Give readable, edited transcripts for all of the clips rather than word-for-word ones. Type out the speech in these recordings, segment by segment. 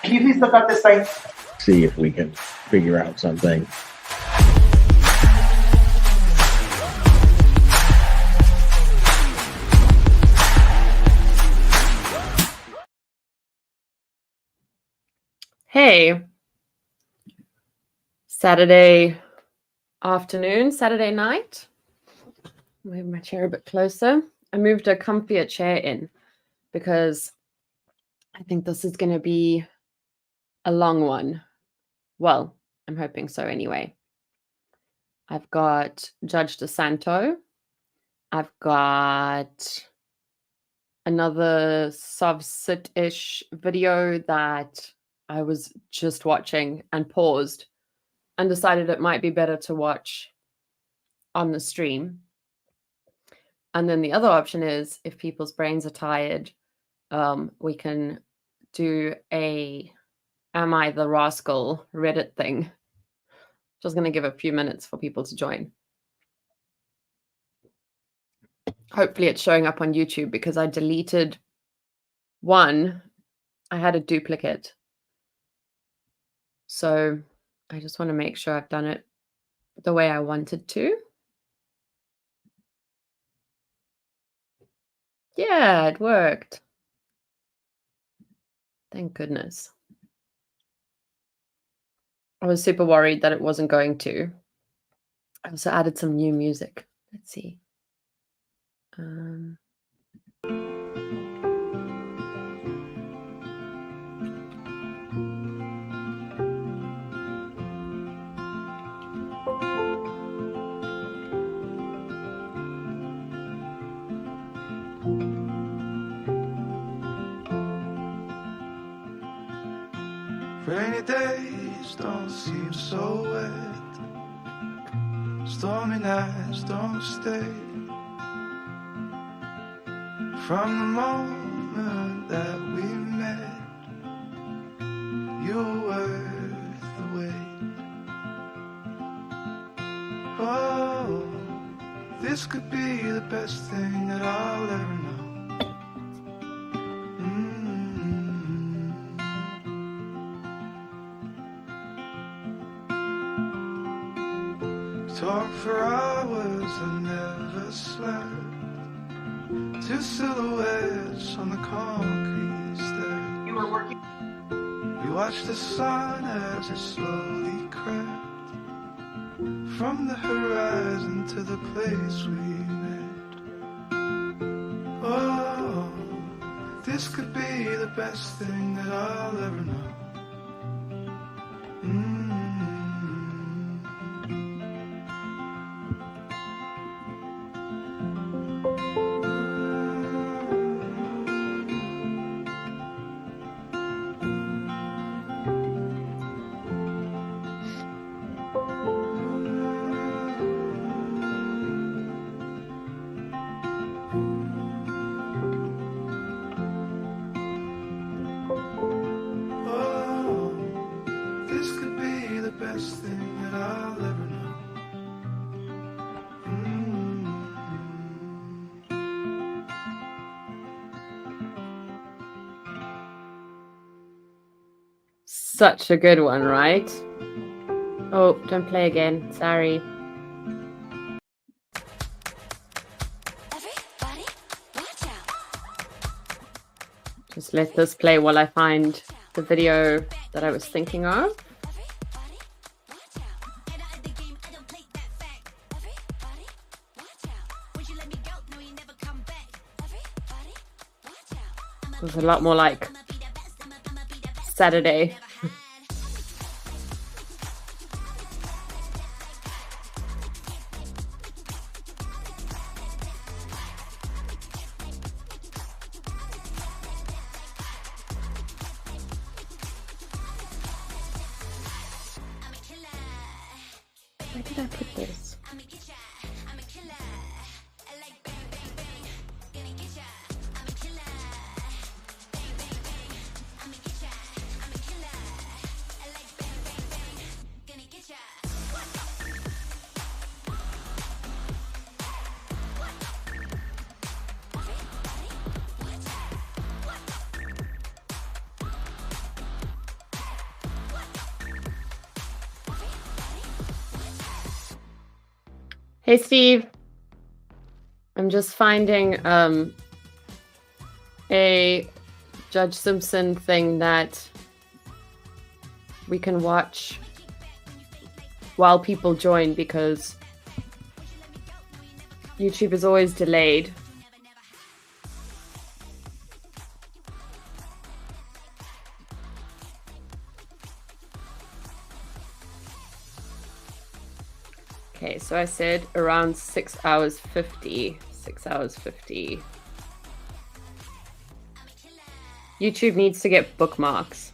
Can you please look up this thing? See if we can figure out something. Hey, Saturday afternoon, Saturday night. Move my chair a bit closer. I moved a comfier chair in because I think this is going to be a long one. Well, I'm hoping so anyway. I've got Judge DeSanto. I've got another Sov-Sit-ish video that I was just watching and paused and decided it might be better to watch on the stream. And then the other option is, if people's brains are tired, we can do a Am I the Rascal Reddit thing. Just going to give a few minutes for people to join. Hopefully it's showing up on YouTube because I deleted one. I had a duplicate. So I just want to make sure I've done it the way I wanted to. Yeah, it worked. Thank goodness. I was super worried that it wasn't going to. I also added some new music. Let's see. Rainy days don't seem so wet. Stormy nights don't stay. From the moment that we met, you were worth the wait. Oh, this could be the best thing that I'll ever know. Talk for hours and never slept. Two silhouettes on the concrete stairs. You were working. We watched the sun as it slowly crept from the horizon to the place we met. Oh, this could be the best thing that I'll ever know. Such a good one, right? Oh, don't play again. Sorry. Just let this play while I find the video that I was thinking of. It was a lot more like Saturday. Where did I put this? Hey, Steve. I'm just finding a Judge Simpson thing that we can watch while people join because YouTube is always delayed. Okay, so I said around 6 hours 50. 6 hours 50. YouTube needs to get bookmarks.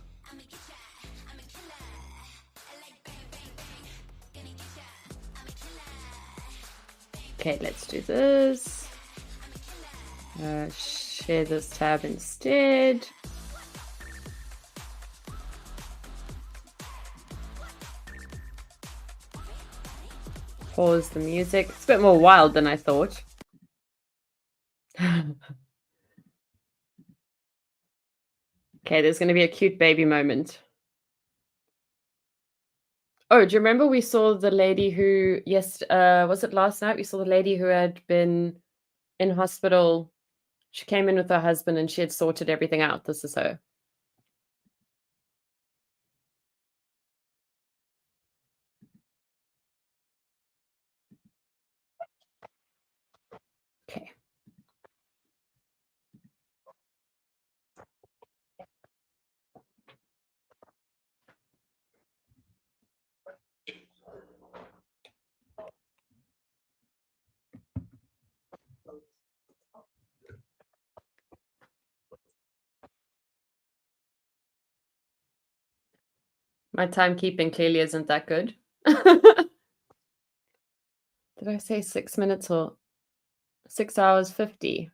Okay, let's do this. Share this tab instead. Pause the music. It's a bit more wild than I thought. Okay, there's going to be a cute baby moment. Oh, do you remember we saw the lady who, was it last night? We saw the lady who had been in hospital. She came in with her husband and she had sorted everything out. This is her. Okay. My timekeeping clearly isn't that good. Did I say 6 minutes or 6 hours 50?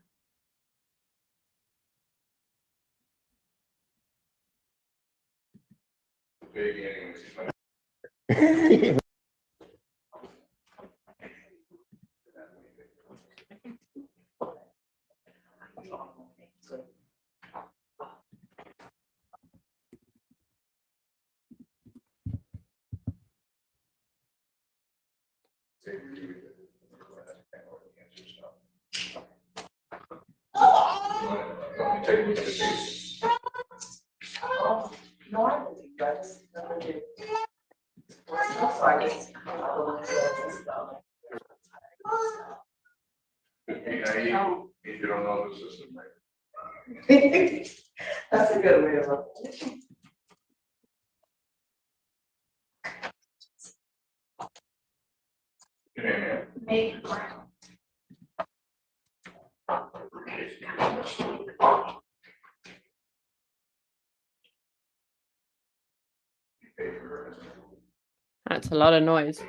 You don't know the system, right? That's a good way to look at it. That's a lot of noise.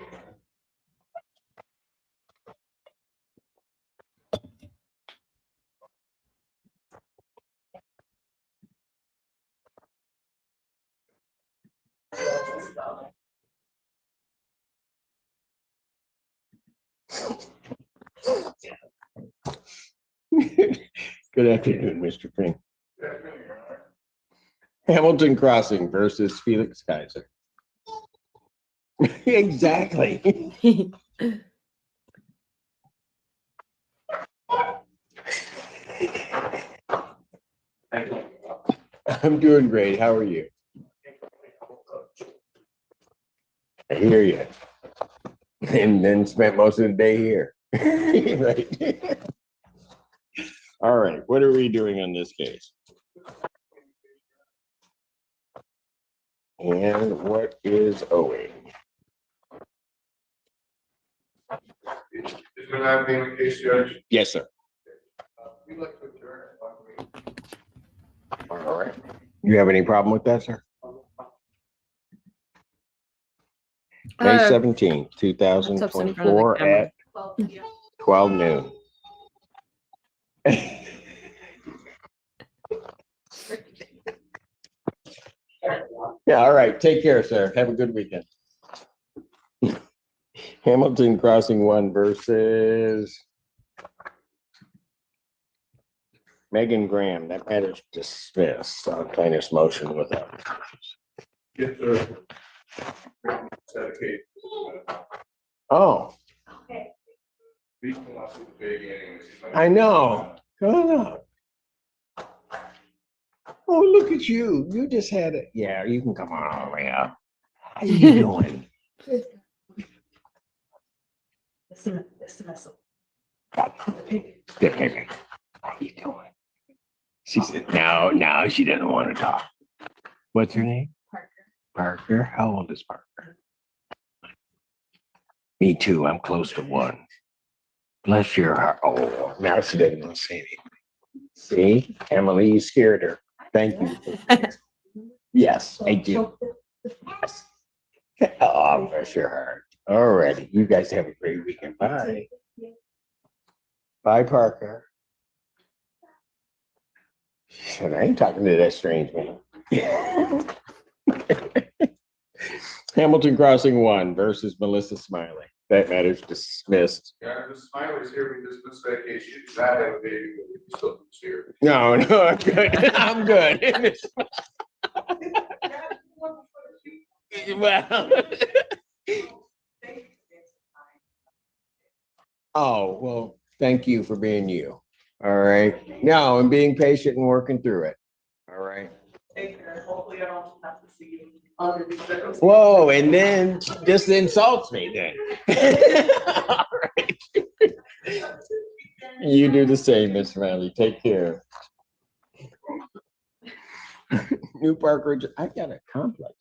Good afternoon, Mr. Fink. Hamilton Crossing versus Felix Kaiser. Exactly. I'm doing great. How are you? I hear you. And then spent most of the day here. Right. All right. What are we doing on this case? And what is owing? Is there not being a case, Judge? Yes, sir. We'd like to adjourn. All right. You have any problem with that, sir? May 17th, 2024 at 12 noon. Yeah, all right. Take care, sir. Have a good weekend. Hamilton Crossing 1 versus Megan Graham. That matter's dismissed on plaintiff's motion without. Get the. Set a case. Oh. Okay. These come off with the big anyways. I know. Come on. Oh, look at you. You just had it. Yeah, you can come on all the way up. How you doing? Good. How you doing? She said, no, she doesn't want to talk. What's her name? Parker. How old is Parker? Me too. I'm close to 1. Bless your heart. Oh, now she doesn't want to say anything. See, Emily, you scared her. Thank you. Yes, I do. Yes. Oh, bless your heart. All righty. You guys have a great weekend. Bye. Bye, Parker. She said, I ain't talking to that strange man. Hamilton Crossing 1 versus Melissa Smiley. That matter's dismissed. Yeah, the Smiley's here, we dismissed that case, she did not have a baby, but we still here. No, I'm good. I'm good. Well. Oh, well, thank you for being you. All right. No, and being patient and working through it. All right. Take care, hopefully I don't have to see you under these circumstances. Whoa, and then just insults me then. All right. You do the same, Miss Riley. Take care. New Park Ridge. I got a complex.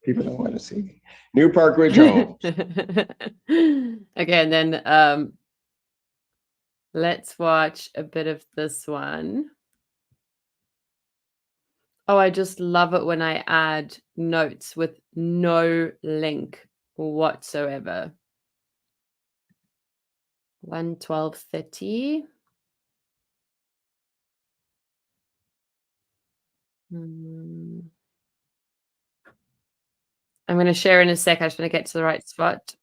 People don't want to see me. New Park Ridge Home. Okay, and then let's watch a bit of this one. Oh, I just love it when I add notes with no link whatsoever. 1:12:30. I'm going to share in a sec. I just want to get to the right spot.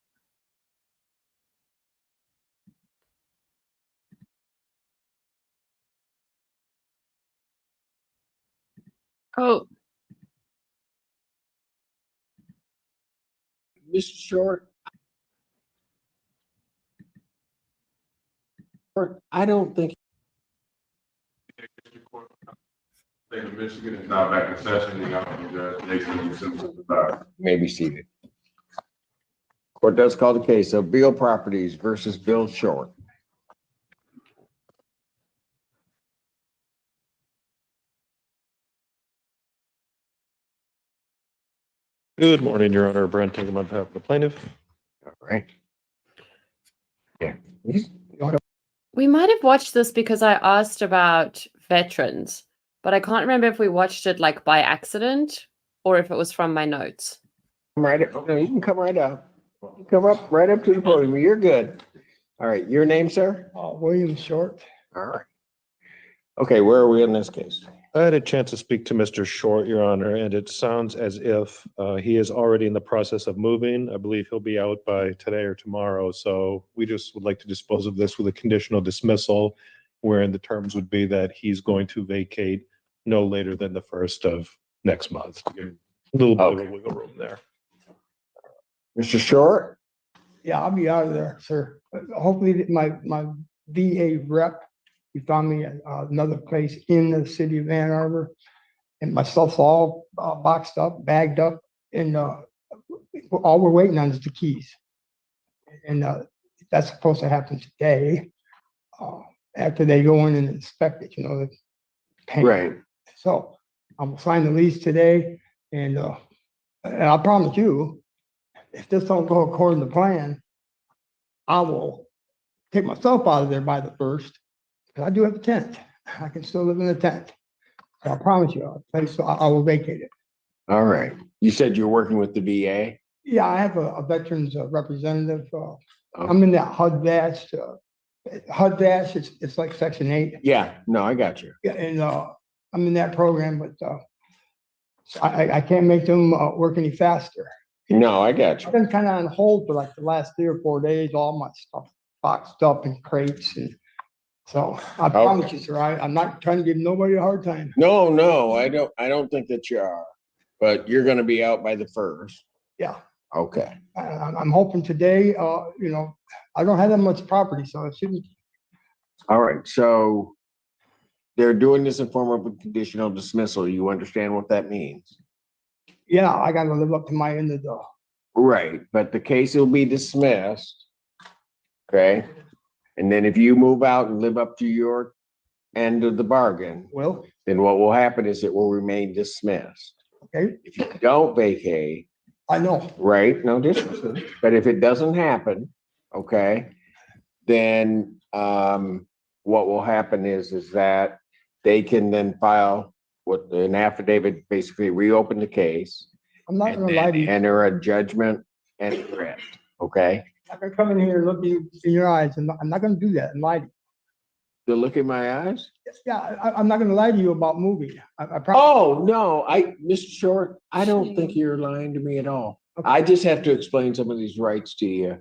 Oh, Mr. Short. I don't think. State of Michigan is now back in session, the Judge Nathan Simpson about. Maybe seated. Court does call the case of Beal Properties versus Bill Short. Good morning, Your Honor. Brent Tinkham on behalf of the plaintiff. All right. Yeah. we might have watched this because I asked about veterans, but I can't remember if we watched it like by accident or if it was from my notes. Right up. No, you can come right up. Come up right up to the podium. You're good. All right. Your name, sir? William Short. All right. Okay, where are we in this case? I had a chance to speak to Mr. Short, Your Honor, and it sounds as if he is already in the process of moving. I believe he'll be out by today or tomorrow. So we just would like to dispose of this with a conditional dismissal, wherein the terms would be that he's going to vacate no later than the 1st of next month. To give a little bit of a wiggle room there. Mr. Short? Yeah, I'll be out of there, sir. Hopefully my VA rep, he found me another place in the city of Ann Arbor, and my stuff's all boxed up, bagged up, and all we're waiting on is the keys. And that's supposed to happen today, after they go in and inspect it, the paint. Right. So I'm gonna sign the lease today, and I promise you, if this don't go according to plan, I will take myself out of there by the 1st. Because I do have a tent. I can still live in a tent. So I promise you, I will vacate it. All right. You said you're working with the VA? Yeah, I have a veterans representative. I'm in that HUD VAST. HUD VAST, it's like Section 8. Yeah, no, I got you. Yeah, and I'm in that program, but so I can't make them work any faster. No, I got I've you. been kind of on hold for like the last 3 or 4 days, all my stuff boxed up in crates, and so I promise you, sir, I'm not trying to give nobody a hard time. No, I don't think that you are, but you're gonna be out by the 1st. Yeah. Okay. I'm hoping today, I don't have that much property, so it shouldn't, All right. So they're doing this in form of a conditional dismissal. You understand what that means? yeah, I gotta live up to my end of the, Right. But the case will be dismissed. Okay. And then if you move out and live up to your end of the bargain, well, then what will happen is it will remain dismissed. okay, If you don't vacate, I know. right, no disrespect, but if it doesn't happen, okay, then what will happen is that they can then file with an affidavit, basically reopen the case I'm not and gonna lie to then you. enter a judgment and writ, okay? I'm not gonna come in here and look you in your eyes, and I'm not gonna do that and lie to you. To look in my eyes? Yeah, I'm not gonna lie to you about moving. I promise. Oh, no, Mr. Short, I don't think you're lying to me at all. I just have to explain some of these rights to you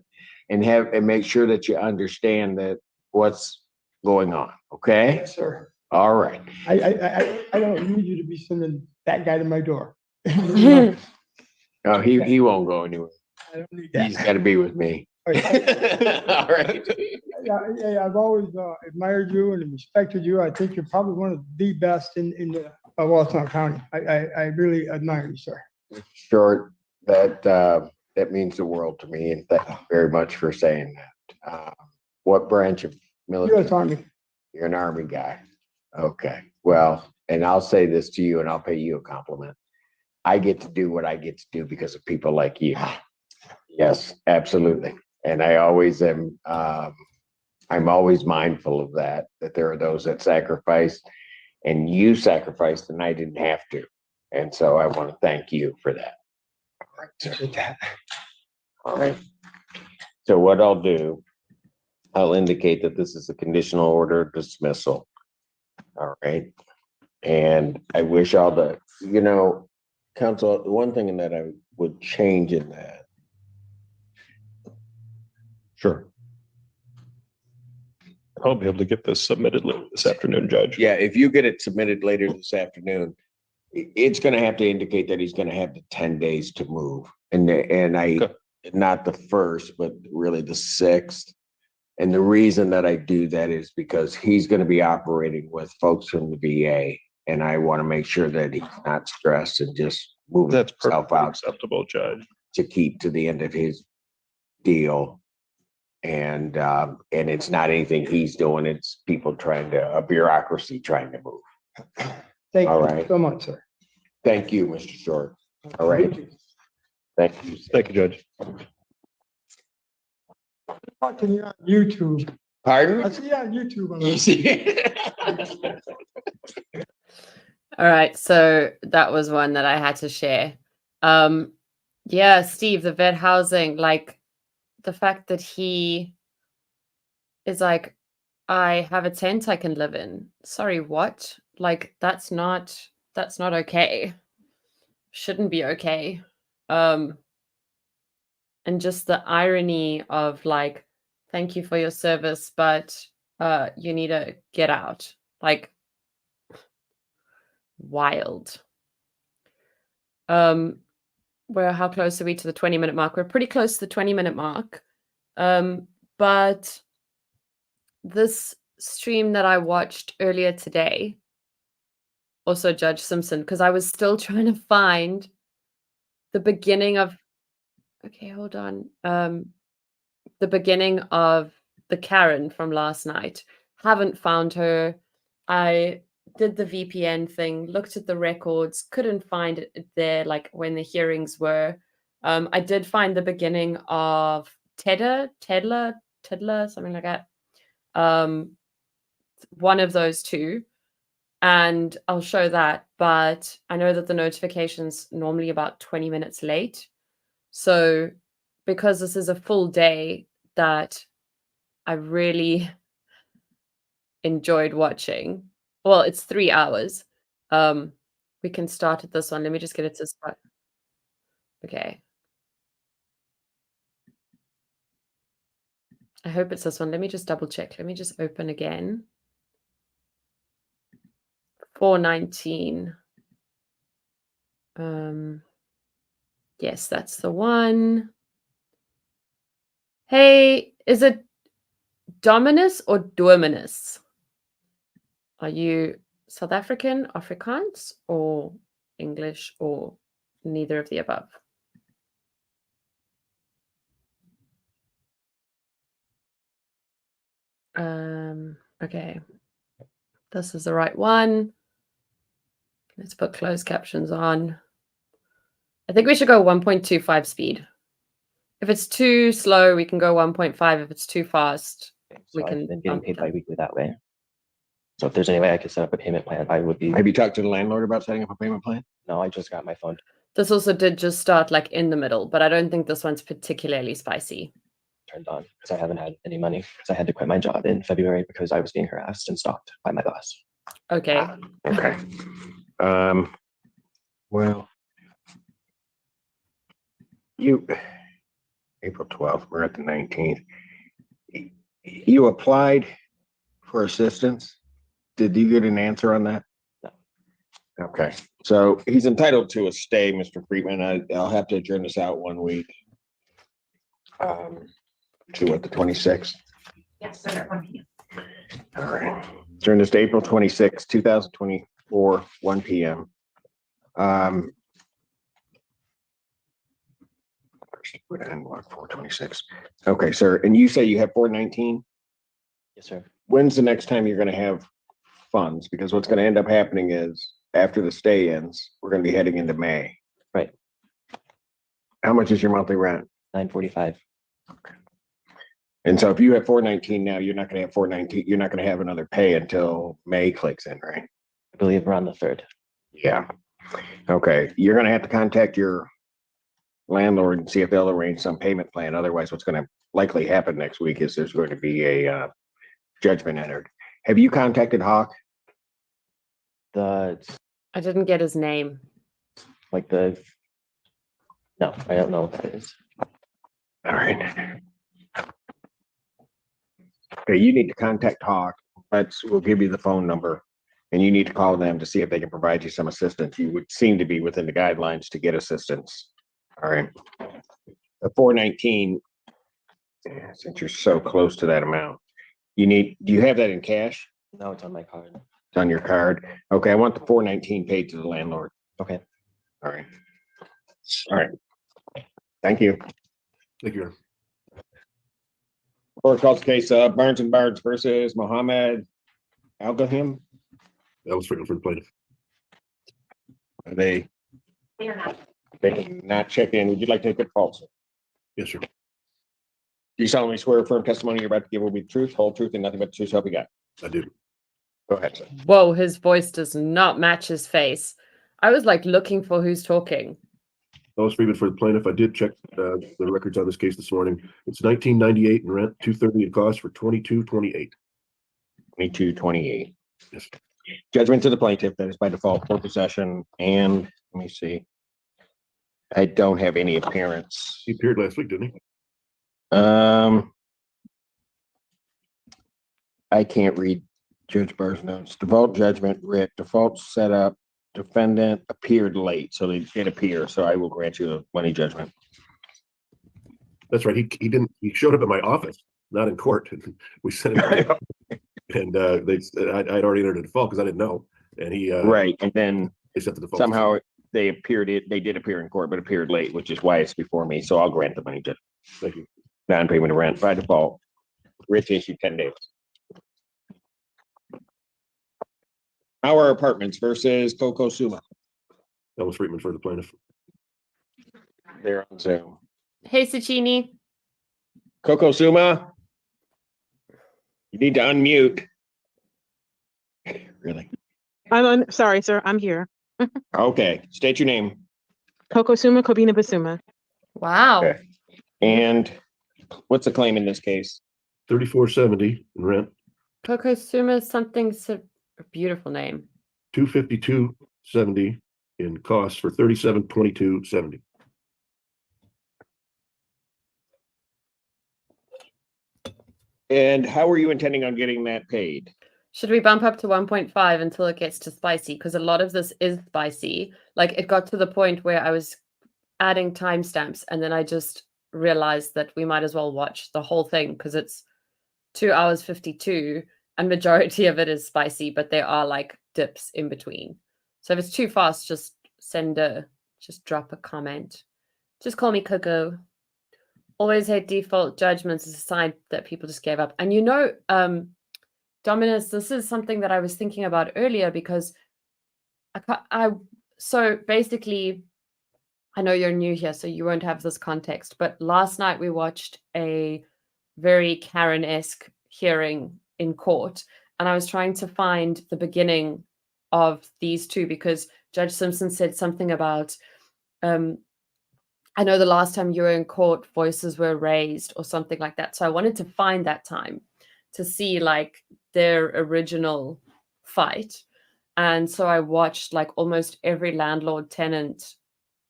and make sure that you understand that what's going on, okay? Yes, sir. All right. I don't need you to be sending that guy to my door. No, he won't go anywhere. I don't need He's that. got to be with me. All right. All right. Yeah, I've always admired you and respected you. I think you're probably one of the best in the Walton County. I really admire you, sir. Short, that means the world to me, and thank you very much for saying that. What branch of military? U.S. Army. You're an Army guy. Okay. Well, and I'll say this to you and I'll pay you a compliment. I get to do what I get to do because of people like you. Yes, absolutely. And I always am, I'm always mindful of that there are those that sacrifice, and you sacrificed and I didn't have to. And so I want to thank you for that. All right. So what I'll do, I'll indicate that this is a conditional order dismissal. All right. And I wish all the, council, the one thing that I would change in that. Sure. I'll be able to get this submitted later this afternoon, Judge. Yeah, if you get it submitted later this afternoon, it's gonna have to indicate that he's gonna have the 10 days to move. Okay. Not the first, but really the 6th. And the reason that I do that is because he's gonna be operating with folks from the VA. And I want to make sure that he's not stressed and just moving That's himself perfectly out acceptable, Judge. to keep to the end of his deal. And it's not anything he's doing, it's people a bureaucracy trying to move. Thank All you right. so much, sir. Thank you, Mr. Short. All right. Thank you. Thank you, Judge. Watching you on YouTube. I Pardon? see you on YouTube. Easy. All right, so that was one that I had to share. Yeah, Steve, the vet housing, like the fact that he is like, I have a tent I can live in. Sorry, what? Like that's not okay. Shouldn't be okay. And just the irony of like, thank you for your service, but you need to get out. Like wild. How close are we to the 20-minute mark? We're pretty close to the 20-minute mark. But this stream that I watched earlier today, also Judge Simpson, because I was still trying to find the beginning of, okay, hold on. The beginning of the Karen from last night. Haven't found her. I did the VPN thing, looked at the records, couldn't find it there, like when the hearings were. I did find the beginning of Tedler, something like that. One of those two. And I'll show that. But I know that the notification's normally about 20 minutes late. So because this is a full day that I really enjoyed watching. Well, it's 3 hours. We can start at this one. Let me just get it to start. Okay. I hope it's this one. Let me just double check. Let me just open again. 419. Yes, that's the one. Hey, is it Dominus or Dominus? Are you South African, Afrikaans, or English, or neither of the above? Okay. This is the right one. Let's put closed captions on. I think we should go 1.25 speed. If it's too slow, we can go 1.5. If it's too fast, we So can I've been getting bump paid it down. bi-weekly that way. So if there's any way I could set up a payment plan, I would be. Have you talked to the landlord about setting up a payment plan? No, I just got my phone This also did just start like in the middle, but I don't think this one's particularly spicy. turned on because I haven't had any money because I had to quit my job in February because I was being harassed and stalked by my boss. Okay. Okay. Well, April 12th, we're at the 19th. You applied for assistance. Did you get an answer on that? No. Okay, so he's entitled to a stay, Mr. Friedman. I'll have to adjourn this out 1 week. To what, the 26th? Yes, sir. All right. Adjourn this to April 26th, 2024, 1 p.m. Put it in block 426. Okay, sir. And you say you have 419? Yes, sir. When's the next time you're gonna have funds? Because what's gonna end up happening is after the stay ends, we're gonna be heading into May. Right. How much is your monthly rent? $945. And so if you have 419 now, you're not gonna have 419, you're not gonna have another pay until May clicks in, right? I believe we're on the 3rd. Yeah. Okay, you're gonna have to contact your landlord and see if they'll arrange some payment plan. Otherwise, what's gonna likely happen next week is there's going to be a judgment entered. Have you contacted Hawk? I didn't get his name. no, I don't know what that is. All right. Okay, you need to contact Hawk. We'll give you the phone number and you need to call them to see if they can provide you some assistance. You would seem to be within the guidelines to get assistance. All right. The 419, since you're so close to that amount, do you have that in cash? No, it's on my card. It's on your card. Okay, I want the 419 paid to the landlord. Okay. All right. All right. Thank you. Thank you. Court calls the case of Barnes and Barnes versus Mohammed Algahim. That was written for the plaintiff. Are they They are not. not checked in? Would you like to take a false? Yes, sir. Do you solemnly swear affirm testimony you're about to give will be the truth, whole truth, and nothing but the truth, so help you God? I do. Go ahead, sir. Whoa, his voice does not match his face. I was like looking for who's talking. Ellis Freeman for the plaintiff. I did check the records on this case this morning. It's 1998 in rent, 230 in cost for 2228. 2228. Yes. Judgment to the plaintiff that is by default for possession and let me see. I don't have any appearance. He appeared last week, didn't he? I can't read Judge Barr's notes. Default judgment, writ, default setup, defendant appeared late, so they did appear, so I will grant you a money judgment. That's right. He didn't. He showed up at my office, not in court. We sent him, and I'd already entered a default because I didn't know, and he Right, and then they sent the default. somehow they did appear in court, but appeared late, which is why it's before me, so I'll grant the money judgment. Thank you. Non-payment of rent by default. Writ issued 10 days. Our Apartments versus Coco Suma. Ellis Freeman for the plaintiff. They're on Zoom. Hey, Sachini. Coco Suma. You need to unmute. Really? Sorry, sir. I'm here. Okay, state your name. Kokosuma Kobina Basuma. Wow. Okay. And what's the claim in this case? 3470 in rent, Kokosuma something, a beautiful name. 252.70 in cost for 3722.70. And how are you intending on getting that paid? Should we bump up to 1.5 until it gets to spicy? Because a lot of this is spicy. Like it got to the point where I was adding timestamps, and then I just realized that we might as well watch the whole thing because it's 2 hours 52 and majority of it is spicy, but there are like dips in between. So if it's too fast, just drop a comment. Just call me Coco. Always hate default judgments as a sign that people just gave up. And Dominus, this is something that I was thinking about earlier because so basically, I know you're new here, so you won't have this context, but last night we watched a very Karen-esque hearing in court, and I was trying to find the beginning of these two because Judge Simpson said something about, I know the last time you were in court, voices were raised or something like that. So I wanted to find that time to see like their original fight. And so I watched like almost every landlord tenant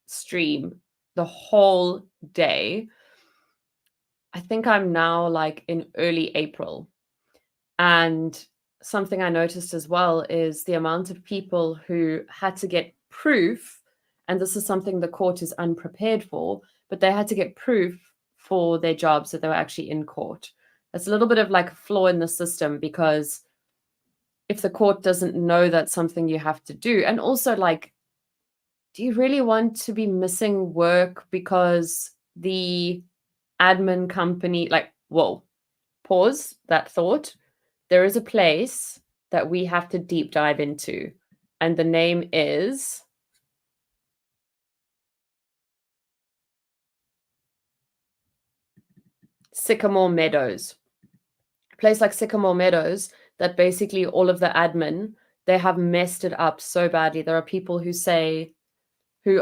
stream the whole day. I think I'm now like in early April. And something I noticed as well is the amount of people who had to get proof, and this is something the court is unprepared for, but they had to get proof for their jobs that they were actually in court. It's a little bit of like a flaw in the system because if the court doesn't know that's something you have to do, and also like, do you really want to be missing work because the admin company, like, whoa, pause that thought. There is a place that we have to deep dive into, and the name is Sycamore Meadows. A place like Sycamore Meadows that basically all of the admin, they have messed it up so badly. There are people who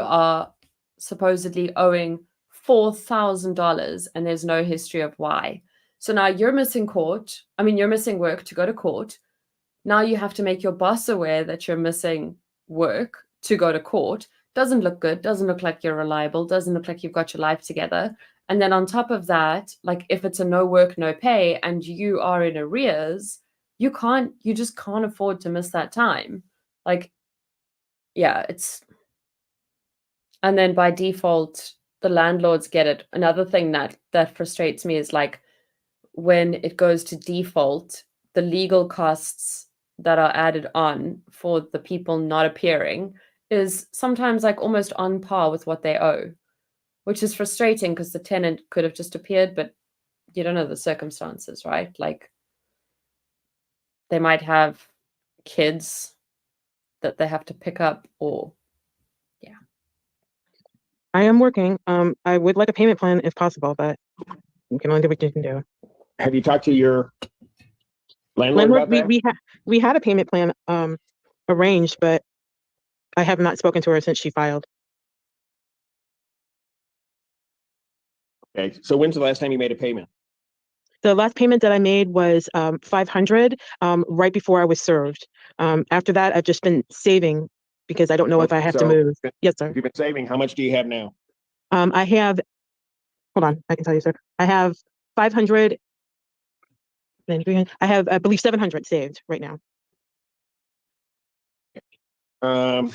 are supposedly owing $4,000 and there's no history of why. So now you're missing you're missing work to go to court. Now you have to make your boss aware that you're missing work to go to court. Doesn't look good, doesn't look like you're reliable, doesn't look like you've got your life together. And then on top of that, like if it's a no work, no pay and you are in arrears, you just can't afford to miss that time. Like, yeah, and then by default, the landlords get it. Another thing that frustrates me is like when it goes to default, the legal costs that are added on for the people not appearing is sometimes like almost on par with what they owe, which is frustrating because the tenant could have just appeared, but you don't know the circumstances, right? Like they might have kids that they have to pick up or I am working. I would like a payment plan if possible, but we can only do what you can do. Have you talked to your landlord about that? We had a payment plan arranged, but I have not spoken to her since she filed. Okay, so when's the last time you made a payment? The last payment that I made was $500 right before I was served. After that, I've just been saving because I don't know if I have to move. Yes, sir. If you've been saving, how much do you have now? I have, hold on, I can tell you, sir. I have 500, then 300. I have, I believe, 700 saved right now. I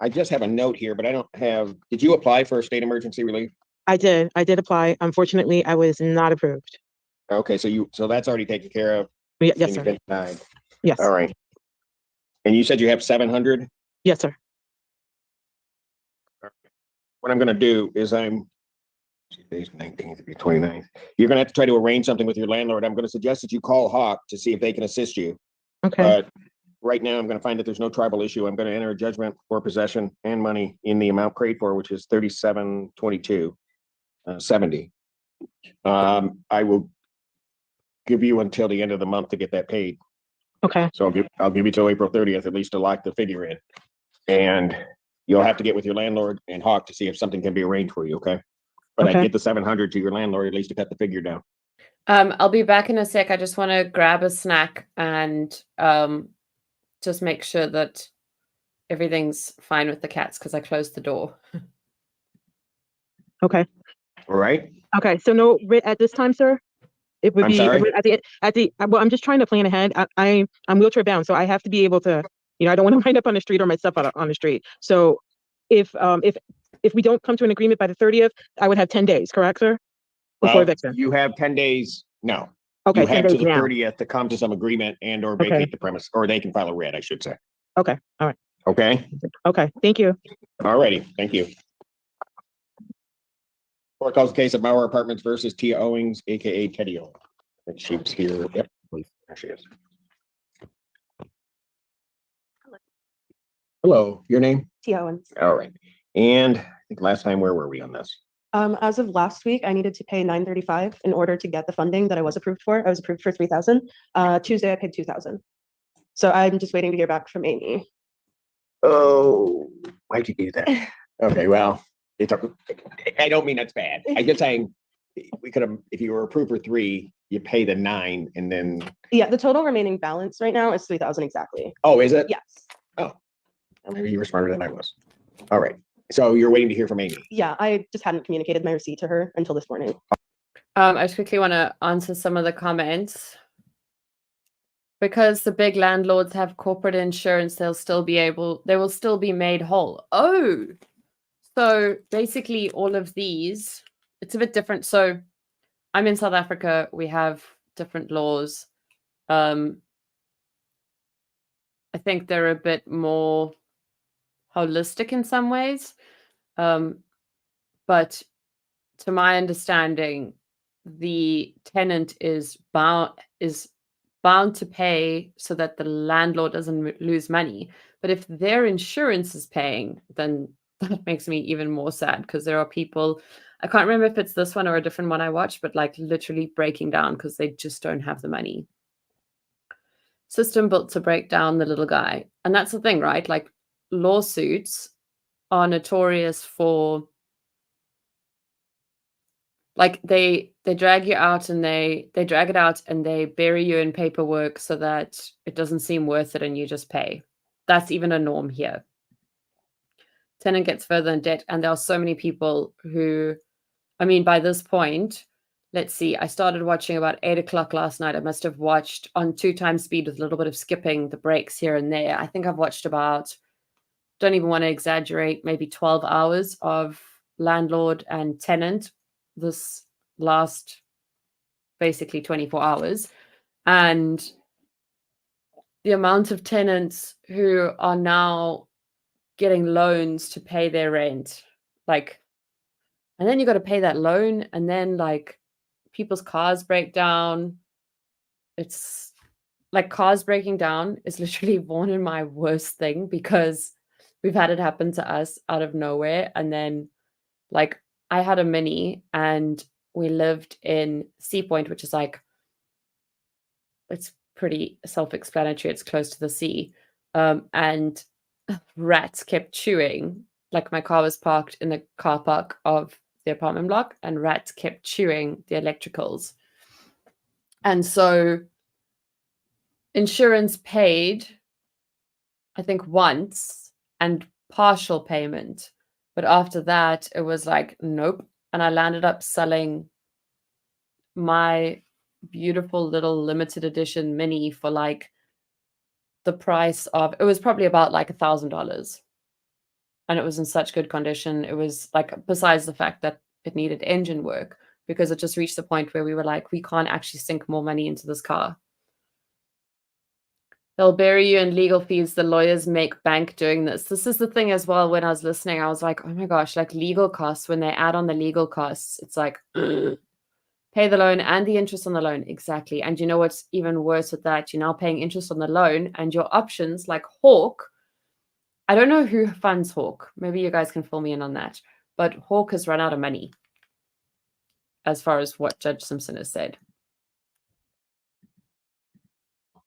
just have a note here, but I don't have, did you apply for a state emergency relief? I did apply. Unfortunately, I was not approved. Okay, so that's already taken care of. Yes, and you've sir. been denied. Yes. All right. And you said you have 700? Yes, sir. What I'm gonna do is today's 19th, 29th. You're gonna have to try to arrange something with your landlord. I'm gonna suggest that you call Hawk to see if they can assist you. Okay. But right now, I'm gonna find that there's no tribal issue. I'm gonna enter a judgment for possession and money in the amount prayed for, which is 3722.70. I will give you until the end of the month to get that paid. Okay. So I'll give you till April 30th, at least to lock the figure in. And you'll have to get with your landlord and Hawk to see if something can be arranged for you, okay? But Okay. I get the 700 to your landlord, at least to cut the figure down. I'll be back in a sec. I just want to grab a snack and just make sure that everything's fine with the cats because I closed the door. Okay. All right? Okay. So no writ at this time, sir? It would I'm be sorry? well, I'm just trying to plan ahead. I'm wheelchair bound, so I have to be able to, I don't want to wind up on the street or my stuff on the street. So if we don't come to an agreement by the 30th, I would have 10 days, correct, sir? Before Well, eviction. you have 10 days. No, Okay, you 10 have to days the now. 30th to come to some agreement and or Okay. vacate the premise, or they can file a writ, I should say. Okay, all right. Okay, Okay, thank you. all righty, thank you. Court calls the case of Mauer Apartments versus Tia Owings, AKA Teddy Owings. I think she's here. Yep, there she is. Hello, your name? T. Owens. All right. And I think last time, where were we on this? As of last week, I needed to pay $935 in order to get the funding that I was approved for. I was approved for $3,000. Tuesday, I paid $2,000. So I'm just waiting to hear back from Amy. Oh, why'd you do that? Okay, well, I don't mean that's bad. I'm just saying, we could have, if you were approved for 3, you pay the 9 and then, Yeah, the total remaining balance right now is $3,000 exactly. oh, is it? Yes. Well, maybe you were smarter than I was. All right. So you're waiting to hear from Amy. Yeah, I just hadn't communicated my receipt to her until this morning. I just quickly want to answer some of the comments. Because the big landlords have corporate insurance, they will still be made whole. Oh, so basically all of these, it's a bit different. So I'm in South Africa. We have different laws. I think they're a bit more holistic in some ways. But to my understanding, the tenant is bound to pay so that the landlord doesn't lose money. But if their insurance is paying, then that makes me even more sad, because there are people, I can't remember if it's this one or a different one I watched, but like literally breaking down because they just don't have the money. System built to break down the little guy. And that's the thing, right? Like lawsuits are notorious for, like they drag you out and they drag it out and they bury you in paperwork so that it doesn't seem worth it and you just pay. That's even a norm here. Tenant gets further in debt, and there are so many people who, I mean, by this point, let's see, I started watching about 8 o'clock last night. I must have watched on 2 times speed with a little bit of skipping the breaks here and there. I think I've watched about, don't even want to exaggerate, maybe 12 hours of landlord and tenant this last basically 24 hours. And the amount of tenants who are now getting loans to pay their rent, like, and then you got to pay that loan, and then like people's cars break down. It's like cars breaking down is literally one of my worst thing, because we've had it happen to us out of nowhere. And then like I had a Mini and we lived in Sea Point, which is like, it's pretty self-explanatory. It's close to the sea. And rats kept chewing. Like my car was parked in the car park of the apartment block, and rats kept chewing the electricals. And so insurance paid, I think once, and partial payment. But after that, it was like, nope. And I landed up selling my beautiful little limited edition Mini for like the price of, it was probably about like $1,000. And it was in such good condition. It was like, besides the fact that it needed engine work, because it just reached the point where we were like, we can't actually sink more money into this car. They'll bury you in legal fees. The lawyers make bank doing this. This is the thing as well. When I was listening, I was like, oh my gosh, like legal costs, when they add on the legal costs, it's like, pay the loan and the interest on the loan. Exactly. And you know what's even worse with that? You're now paying interest on the loan, and your options like Hawk. I don't know who funds Hawk. Maybe you guys can fill me in on that. But Hawk has run out of money, as far as what Judge Simpson has said.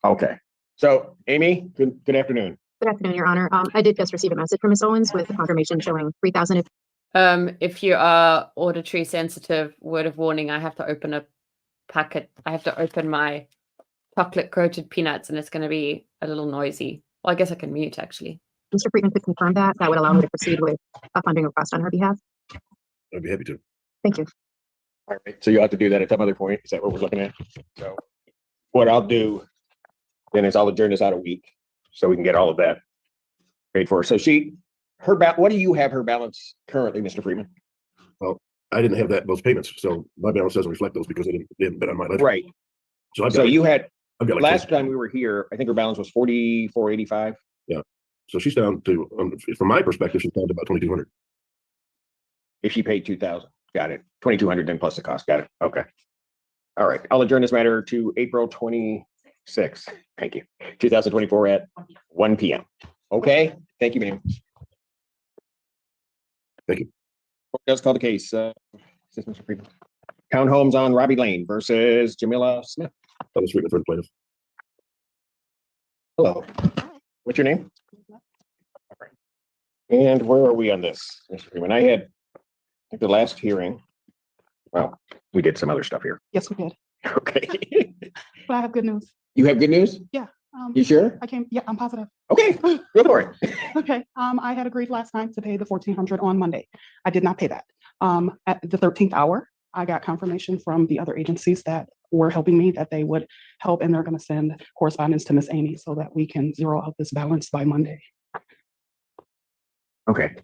Okay. So Amy, good afternoon. Good afternoon, Your Honor. I did just receive a message from Ms. Owens with a confirmation showing 3,000. If you are auditory sensitive, word of warning, I have to open a packet. I have to open my chocolate coated peanuts, and it's going to be a little noisy. Well, I guess I can mute actually. Mr. Friedman could confirm that. That would allow me to proceed with a funding request on her behalf. I'd be happy to. Thank you. All right. So you'll have to do that at some other point. Is that what we're looking at? So what I'll do then is I'll adjourn this out a week so we can get all of that paid for. So What do you have her balance currently, Mr. Freeman? I didn't have those payments, so my balance doesn't reflect those because they didn't bet on my ledger. Right. So I've got So like, you had, I've got like last time we were here, I think her balance was 4485. so she's down to from my perspective, she's down to about 2,200. If she paid 2,000, got it. 2,200 then plus the cost, got it. Okay. All right, I'll adjourn this matter to April 26th. Thank you. 2024 at 1 p.m. Okay, thank you, ma'am. Thank you. Court does call the case. This is Mr. Freeman. Townhomes on Robbie Lane versus Jamila Smith. That was treatment for the plaintiff. Hello. What's your name? And where are we on this, Mr. Freeman? I think the last hearing. Well, we did some other stuff here. Yes, we did. Okay. But I have good news. You have good news? Yeah. You sure? I'm positive. Okay, go for it. Okay, I had agreed last time to pay the 1,400 on Monday. I did not pay that. At the 13th hour, I got confirmation from the other agencies that were helping me that they would help, and they're gonna send correspondence to Miss Amy so that we can zero out this balance by Monday. Okay.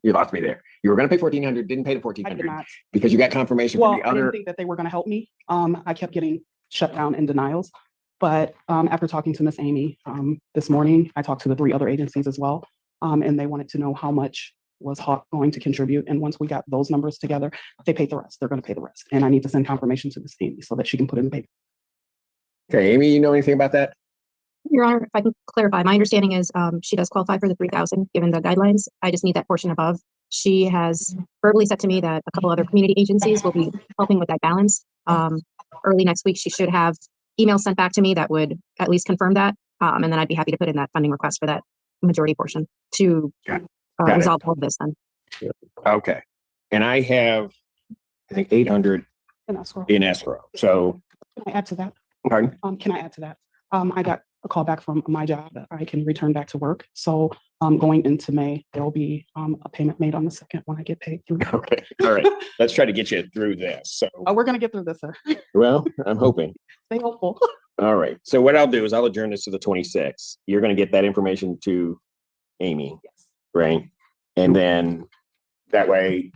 You lost me there. You were gonna pay 1,400, didn't pay the I did 1,400 not. because you got confirmation Well, from the I didn't other. think that they were gonna help me. I kept getting shut down and denials. But after talking to Miss Amy this morning, I talked to the 3 other agencies as well. And they wanted to know how much was Hawk going to contribute. And once we got those numbers together, they paid the rest. They're going to pay the rest. And I need to send confirmation to Miss Amy so that she can put it in the paper. Okay, Amy, you know anything about that? Your Honor, if I can clarify, my understanding is she does qualify for the 3,000 given the guidelines. I just need that portion above. She has verbally said to me that a couple other community agencies will be helping with that balance. Early next week, she should have emails sent back to me that would at least confirm that. And then I'd be happy to put in that funding request for that majority portion to resolve all of this then. Okay. And I have, I think 800 In escrow. in escrow. So, Can I add to that? pardon? Can I add to that? I got a call back from my job that I can return back to work. So going into May, there'll be a payment made on the 2nd when I get paid through. Okay. All right. Let's try to get you through this. So, We're gonna get through this, sir. well, I'm hoping. Stay hopeful. All right. So what I'll do is I'll adjourn this to the 26th. You're going to get that information to Amy, Yes. right? And then that way,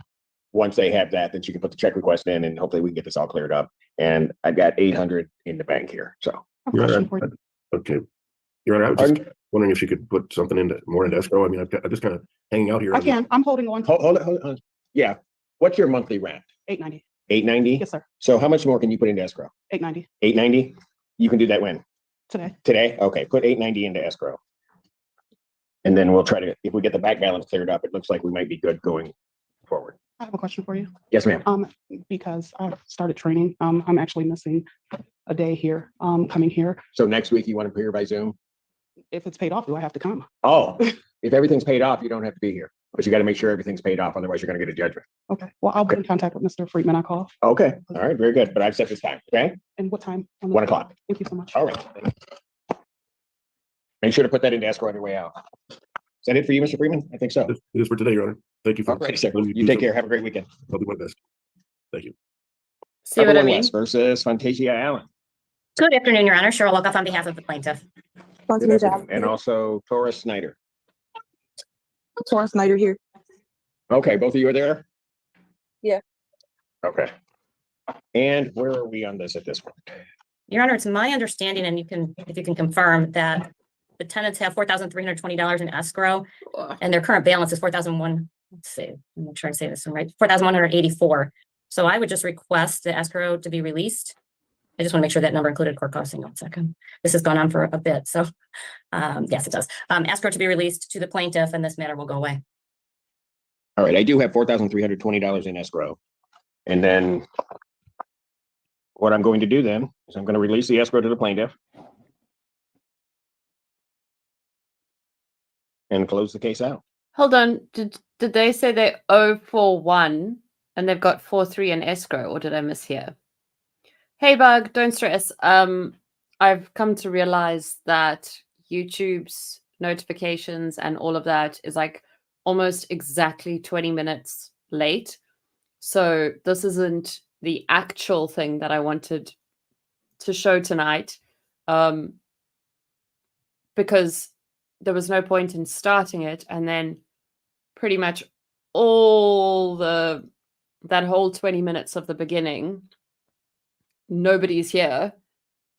once they have that, then she can put the check request in and hopefully we can get this all cleared up. And I've got 800 in the bank here. So, I have a question for you. Okay. Your Honor, I was just wondering if she could put something more into escrow. I mean, I'm just kind of hanging out here. I can. I'm holding on to hold it. Yeah. What's your monthly rent? $890. 890? Yes, sir. So how much more can you put into escrow? $890 890? You can do that when? today. Today? Okay, put 890 into escrow. And then we'll try to, if we get the back balance cleared up, it looks like we might be good going forward. I have a question for you. Yes, ma'am. Because I started training, I'm actually missing a day here, coming here. So next week you want to be here by Zoom? If it's paid off, do I have to come? Oh, if everything's paid off, you don't have to be here, but you got to make sure everything's paid off. Otherwise you're going to get a judgment. Okay, well, I'll be in contact with Mr. Friedman. I call. Okay. All right. Very good. But I've set this time. Okay. And what time? 1 o'clock. Thank you so much. All right. Make sure to put that into escrow on your way out. Is that it for you, Mr. Freeman? I think so. It is for today, Your Honor. Thank you for. All right, sir. You take care. Have a great weekend. I'll do my best. Thank you. See what I Upper One mean? West versus Fantasia Allen. Good afternoon, Your Honor. Cheryl Lokoff on behalf of the plaintiff. And also Tora Snyder. Tora Snyder here. Okay, both of you are there? Yeah. Okay. And where are we on this at this point? Your Honor, it's my understanding, and if you can confirm, that the tenants have $4,320 in escrow, and their current balance is let's see, I'm trying to say this right, 4,184. So I would just request the escrow to be released. I just want to make sure that number included court costs. Hang on a second. This has gone on for a bit, so yes, it does. Escrow to be released to the plaintiff, and this matter will go away. All right, I do have $4,320 in escrow. And then what I'm going to do then is I'm going to release the escrow to the plaintiff and close the case out. Hold on. Did they say they owe 4-1 and they've got 4-3 in escrow, or did I mishear? Hey, Bug, don't stress. I've come to realize that YouTube's notifications and all of that is like almost exactly 20 minutes late. So this isn't the actual thing that I wanted to show tonight, because there was no point in starting it, and then pretty much all that whole 20 minutes of the beginning, nobody's here.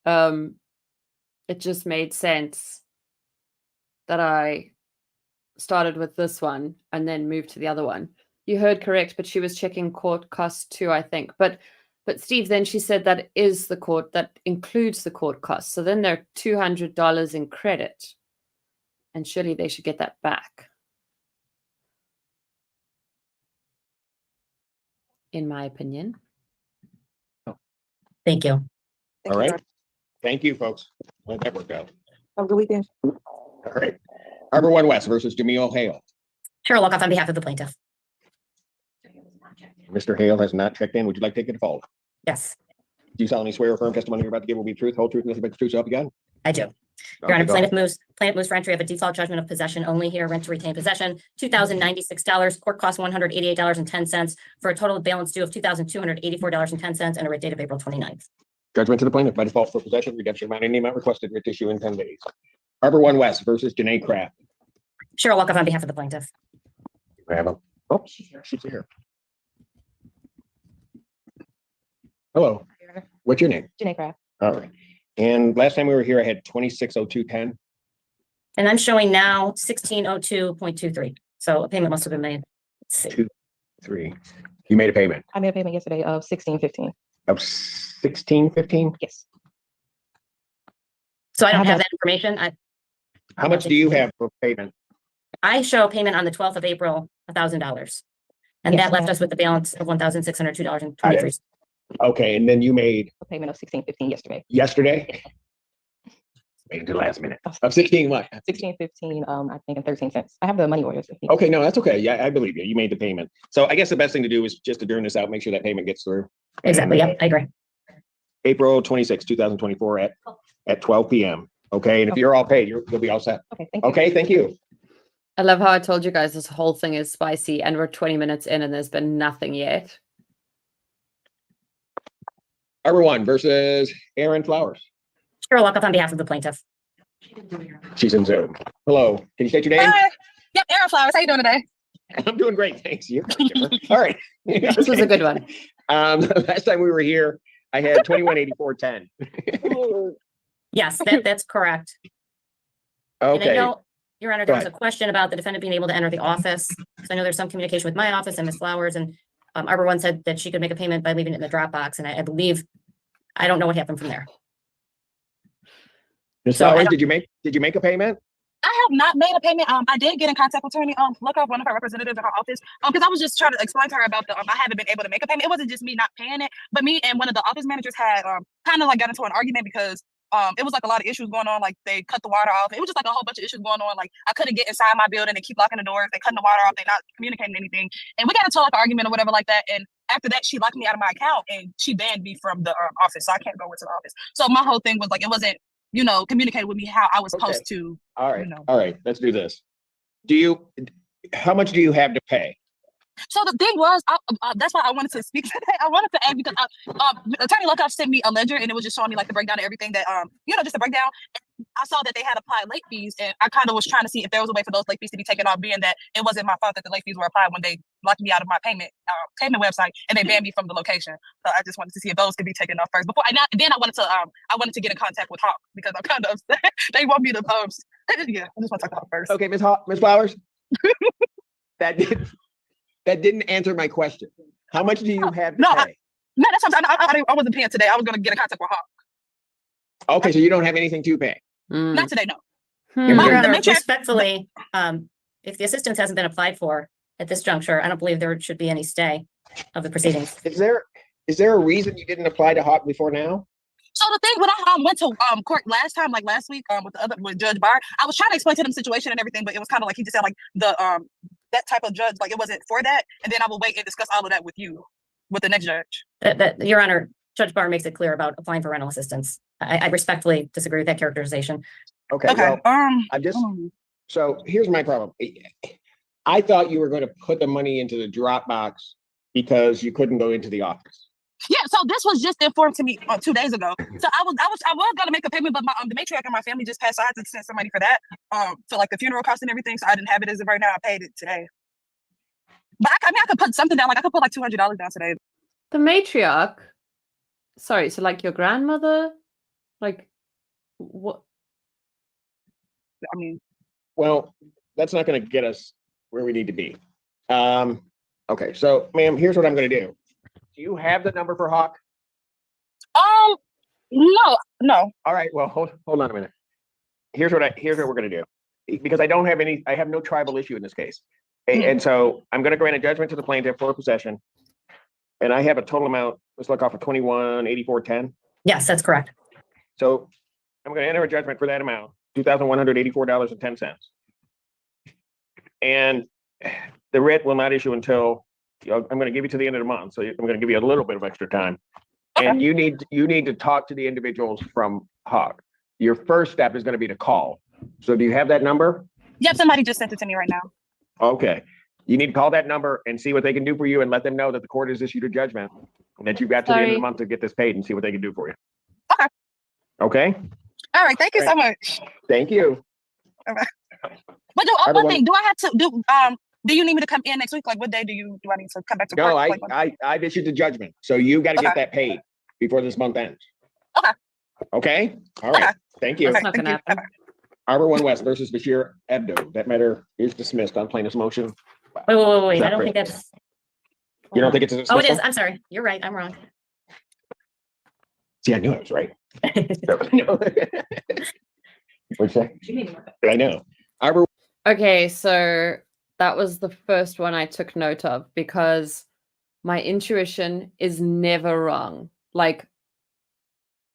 It just made sense that I started with this one and then moved to the other one. You heard correct, but she was checking court costs too, I think. But Steve, then she said that is the court, that includes the court costs. So then they're $200 in credit. And surely they should get that back. In my opinion. Thank you. All right. Thank you, folks. Let that work out. Have a good weekend. All right. Arbor One West versus Jameel Hale. Cheryl Walkoff on behalf of the plaintiff. Mr. Hale has not checked in. Would you like to take it to fault? Yes, Do you solemnly swear or affirm testimony you're about to give will be truth, whole truth, nothing but the truth, so help you God? I do. Your Honor, plaintiff moves for entry of a default judgment of possession only here, rent to retain possession, $2,096, court cost $188.10 for a total balance due of $2,284.10 and a writ date of April 29th. Judgment to the plaintiff by default for possession, redemption amount, any amount requested, writ issue in 10 days. Arbor One West versus Janae Kraft. Cheryl Walkoff on behalf of the plaintiff. Grab him. Oh, she's here. Hello. What's your name? Janae Craft. All right. And last time we were here, I had 260210. And I'm showing now 1602.23. So a payment must have been made. Let's see. 2, 3. You made a payment I made a payment yesterday of $16.15. of 1615. Yes. So I don't I have have that. that information. How much do you have for payment? I show payment on the 12th of April, $1,000. And Yes, that left ma'am. us with the balance of $1,602.23. Okay, and then you made A payment of $16.15 yesterday. yesterday. Wait until the last minute. Of 16 what? $16.15, I think, and 13 cents. I have the money orders. If you- Okay, no, that's okay. Yeah, I believe you. You made the payment. So I guess the best thing to do is just adjourn this out, make sure that payment gets through. Exactly. Yep, I agree. April 26, 2024 at 12 p.m. Okay, and if you're all paid, you'll be all set. Okay, thank you. Okay, thank you. I love how I told you guys this whole thing is spicy and we're 20 minutes in and there's been nothing yet. Arbor One versus Aaron Flowers. Cheryl Walkoff on behalf of the plaintiff. She's in Zoom. Hello, can you state your name? Yep, Aaron Flowers. How you doing today? I'm doing great, thanks. You. All right. This was a good one. Last time we were here, I had 2184.10. Yes, that's correct. And I Okay, know, Your Honor, Go there was a ahead. question about the defendant being able to enter the office. So I know there's some communication with my office and Ms. Flowers, and Arbor One said that she could make a payment by leaving it in the Dropbox, and I believe, I don't know what happened from there. Ms. So I Flowers, don't- did you make a payment? I have not made a payment. I did get in contact with attorney look up one of her representatives in her office. Because I was just trying to explain to her about the I haven't been able to make a payment. It wasn't just me not paying it, but me and one of the office managers had kind of like got into an argument because it was like a lot of issues going on. Like they cut the water off. It was just like a whole bunch of issues going on. Like I couldn't get inside my building. They keep locking the doors. They cutting the water off. They not communicating anything. And we got into like an argument or whatever like that. And after that, she locked me out of my account and she banned me from the office. So I can't go into the office. So my whole thing was like, it wasn't, communicated with me how I was supposed to. All right, You know. all right, let's do this. How much do you have to pay? So the thing was, that's why I wanted to speak today. I wanted to ask because Attorney Loftus sent me a ledger and it was just showing me like the breakdown of everything that, just a breakdown. And I saw that they had applied late fees and I kind of was trying to see if there was a way for those late fees to be taken off, being that it wasn't my fault that the late fees were applied when they locked me out of my payment website and they banned me from the location. So I just wanted to see if those could be taken off first before. Then I wanted to get in contact with Hawk because I'm kind of upset. They want me to yeah. I just want to talk to Hawk first. Okay, Ms. Flowers. That didn't answer my question. How much do you have to pay? No, that's what I wasn't paying today. I was going to get in contact with Hawk. Okay, so you don't have anything to pay. Not today, no. Hmm. Your Honor, matrix- respectfully, if the assistance hasn't been applied for at this juncture, I don't believe there should be any stay of the proceedings. Is there a reason you didn't apply to Hawk before now? So the thing when I went to court last time, like last week, with Judge Barr, I was trying to explain to them the situation and everything, but it was kind of like he just said like the that type of judge, like it wasn't for that, and then I will wait and discuss all of that with you, with the next judge. Your Honor, Judge Barr makes it clear about applying for rental assistance. I respectfully disagree with that characterization. Okay. Okay. Well, so here's my problem. I thought you were going to put the money into the Dropbox because you couldn't go into the office. Yeah, so this was just informed to me 2 days ago. So I was gonna make a payment, but my the matriarch in my family just passed, so I had to send somebody for that, for like the funeral costs and everything. So I didn't have it as of right now. I paid it today. But I mean, I could put something down. Like I could put like $200 down today. The matriarch. Sorry, so like your grandmother, like what? I mean, Well, that's not going to get us where we need to be. Okay, so ma'am, here's what I'm going to do. Do you have the number for Hawk? no. All right, well, hold on a minute. Here's what we're going to do. Because I have no tribal issue in this case. And so I'm going to grant a judgment to the plaintiff for possession. And I have a total amount, let's look off of 2184.10. Yes, that's correct. So I'm going to enter a judgment for that amount, $2,184.10. And the writ will not issue until, I'm going to give you to the end of the month. So I'm going to give you a little bit of extra time. And you need to talk to the individuals from Hawk. Your first step is going to be to call. So do you have that number? Yep, somebody just sent it to me right now. Okay. You need to call that number and see what they can do for you and let them know that the court has issued a judgment and that you've got to the end of the month to get this paid and see what they can do for you. Okay. Okay? All right. Thank you so much. Thank you. All right. But one thing, do I have to do you need me to come in next week? Like what day do I need to come back to court? No, I've issued the judgment. So you got to get that paid before this month ends. Okay. Okay? All right. Okay. Thank you. That's not going to happen. Arbor 1 West versus Bashir Abdo. That matter is dismissed on plaintiff's motion. Wait. I don't think that's. You don't think it's a dismissal? Oh, it is. I'm sorry. You're right. I'm wrong. See, I knew I was right. What'd you say? I know. Arbor. Okay, so that was the first one I took note of because my intuition is never wrong. Like,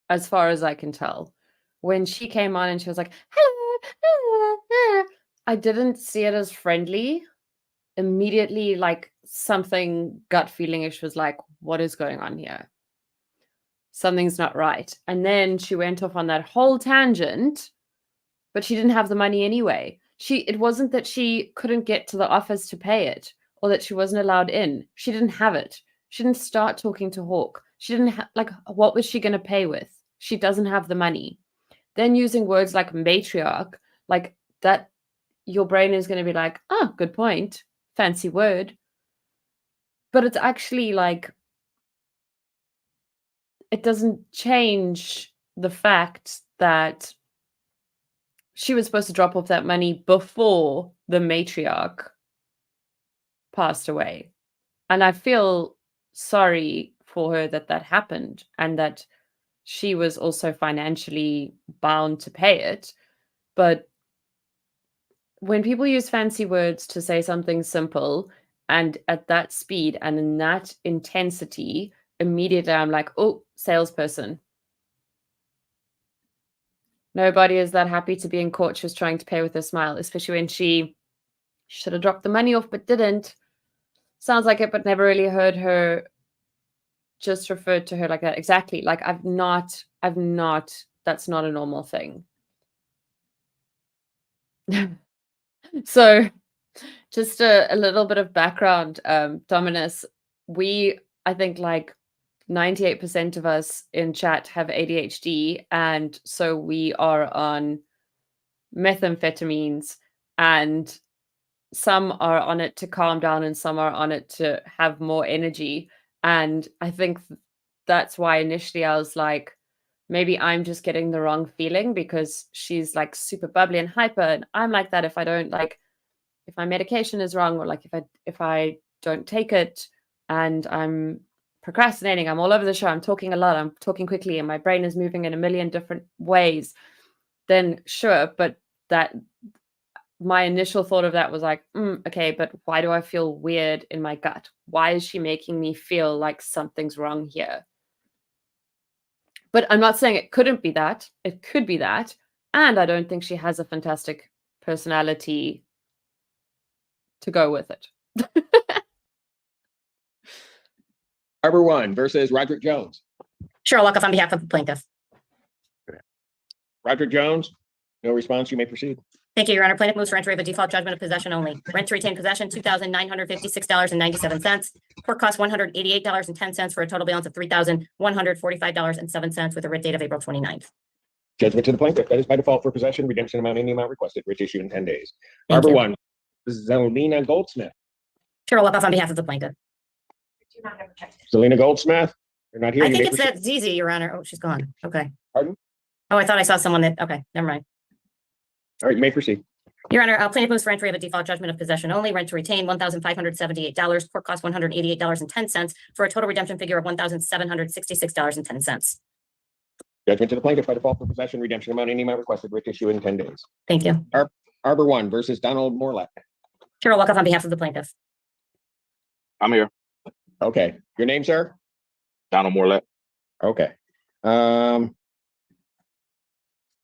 as far as I can tell. When she came on and she was like, hello, I didn't see it as friendly. Immediately, like something gut feeling-ish was like, what is going on here? Something's not right. And then she went off on that whole tangent, but she didn't have the money anyway. It wasn't that she couldn't get to the office to pay it or that she wasn't allowed in. She didn't have it. She didn't start talking to Hawk. She didn't have, like, what was she going to pay with? She doesn't have the money. Then using words like matriarch, like that, your brain is going to be like, oh, good point. Fancy word. But it's actually like, it doesn't change the fact that she was supposed to drop off that money before the matriarch passed away. And I feel sorry for her that happened and that she was also financially bound to pay it. But when people use fancy words to say something simple and at that speed and in that intensity, immediately I'm like, oh, salesperson. Nobody is that happy to be in court just trying to pay with a smile, especially when she should have dropped the money off but didn't. Sounds like it, but never really heard her just referred to her like that. Exactly. Like I've not, that's not a normal thing. So just a little bit of background, Dominus, I think like 98% of us in chat have ADHD. And so we are on methamphetamines and some are on it to calm down and some are on it to have more energy. And I think that's why initially I was like, maybe I'm just getting the wrong feeling because she's like super bubbly and hyper. And I'm like that if I don't like, if my medication is wrong or like if I don't take it and I'm procrastinating, I'm all over the show, I'm talking a lot, I'm talking quickly and my brain is moving in a million different ways, then sure. But that my initial thought of that was like, okay, but why do I feel weird in my gut? Why is she making me feel like something's wrong here? But I'm not saying it couldn't be that. It could be that. And I don't think she has a fantastic personality to go with it. Arbor 1 versus Roderick Jones. Sure, I'll walk off on behalf of the plaintiff. Roderick Jones, no response. You may proceed. Thank you, Your Honor. Plaintiff moves for entry of a default judgment of possession only. Rent to retain possession, $2,956.97. Court costs $188.10 for a total balance of $3,145.07 with a writ date of April 29th. Judgment to the plaintiff. That is by default for possession, redemption amount, any amount requested, writ issued in 10 days. Thank Arbor you. 1, Zelina Goldsmith. Cheryl Wolkoff on behalf of the plaintiff. Zelina Goldsmith, you're not here. I You think may it's proceed. that Zizi, Your Honor. Oh, she's gone. Okay. Pardon? Oh, I thought I saw someone that, okay, never mind. All right, you may proceed. Your Honor, plaintiff moves for entry of a default judgment of possession only. Rent to retain $1,578. Court costs $188.10 for a total redemption figure of $1,766.10. Judgment to the plaintiff by default for possession, redemption amount, any amount requested, writ issued in 10 days. Thank you. Arbor 1 versus Donald Morlett. Cheryl Wolkoff on behalf of the plaintiff. I'm here. Okay, your name, sir? Donald Morlett. Okay.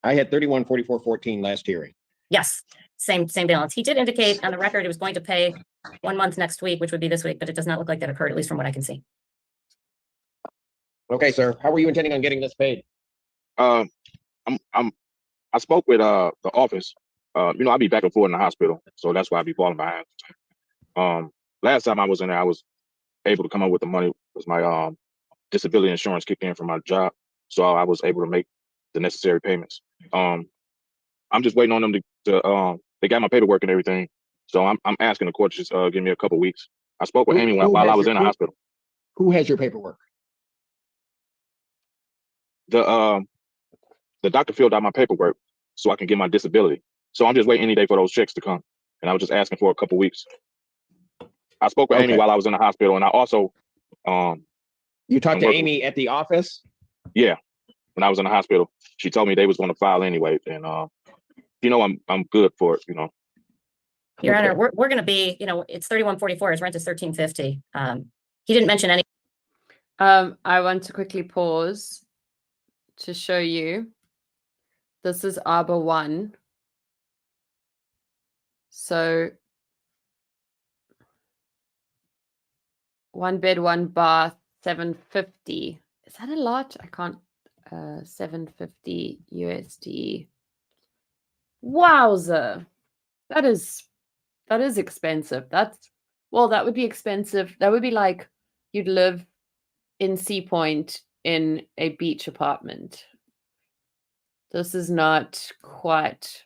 I had 314414 last hearing. Yes, same balance. He did indicate on the record he was going to pay 1 month next week, which would be this week, but it does not look like that occurred, at least from what I can see. Okay, sir. How were you intending on getting this paid? I spoke with the office. I'll be back and forth in the hospital, so that's why I be falling behind. Last time I was in there, I was able to come up with the money because my disability insurance kicked in from my job, so I was able to make the necessary payments. I'm just waiting on them to they got my paperwork and everything, so I'm asking the court to just give me a couple weeks. I spoke with Amy while I was in the hospital. Who has your paperwork? The doctor filled out my paperwork so I can get my disability. So I'm just waiting any day for those checks to come. And I was just asking for a couple weeks. I spoke with Amy while I was in the hospital, and I also you talked to Amy at the office? Yeah, when I was in the hospital. She told me they was going to file anyway, and I'm good for it, Your Honor, we're going to be, it's 3144. His rent is 1350. He didn't mention any. I want to quickly pause to show you. This is Arbor 1. So 1 bed, 1 bath, 750. Is that a lot? I can't. 750 USD. Wowza. That is expensive. That would be expensive. That would be like you'd live in Sea Point in a beach apartment. This is not quite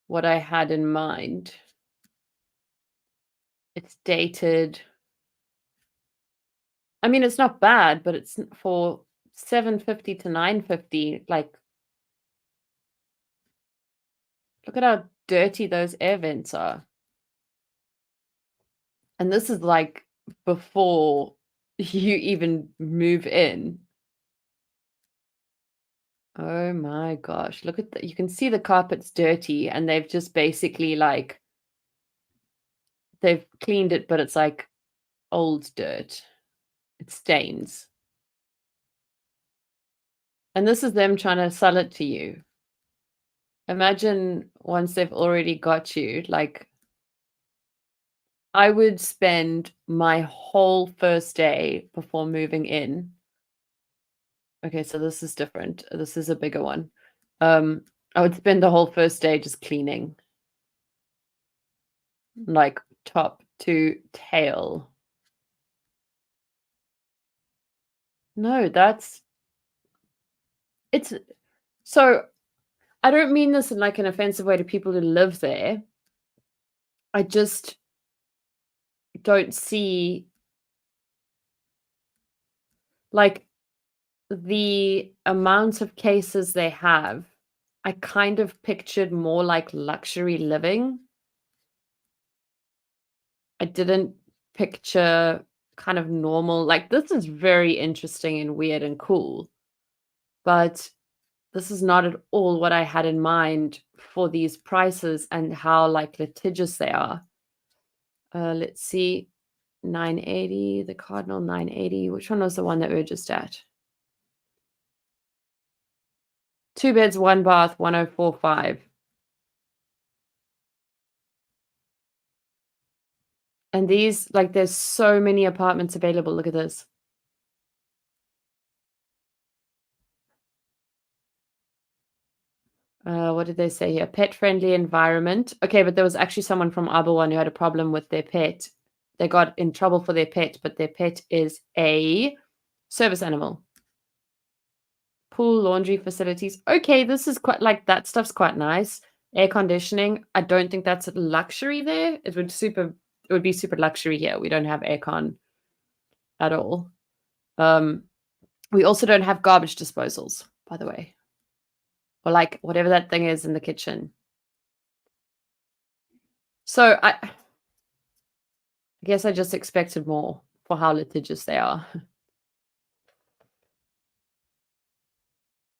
what I had in mind. It's dated. I mean, it's not bad, but it's for 750 to 950. Like, look at how dirty those air vents are. And this is like before you even move in. Oh my gosh. Look at that. You can see the carpet's dirty and they've just basically like, they've cleaned it, but it's like old dirt. It stains. And this is them trying to sell it to you. Imagine once they've already got you, like, I would spend my whole first day before moving in. Okay, so this is different. This is a bigger one. I would spend the whole first day just cleaning. Like top to tail. No, it's so I don't mean this in like an offensive way to people who live there. I just don't see like the amount of cases they have. I kind of pictured more like luxury living. I didn't picture kind of normal, like this is very interesting and weird and cool, but this is not at all what I had in mind for these prices and how like litigious they are. Let's see, 980, the Cardinal 980. Which one was the one that we were just at? 2 beds, 1 bath, 1045. And these, like, there's so many apartments available. Look at this. What did they say here? Pet-friendly environment. Okay, but there was actually someone from Arbor One who had a problem with their pet. They got in trouble for their pet, but their pet is a service animal. Pool, laundry facilities. Okay, this is quite like that stuff's quite nice. Air conditioning. I don't think that's a luxury there. It would be super luxury here. We don't have aircon at all. We also don't have garbage disposals, by the way. Or like whatever that thing is in the kitchen. So I guess I just expected more for how litigious they are.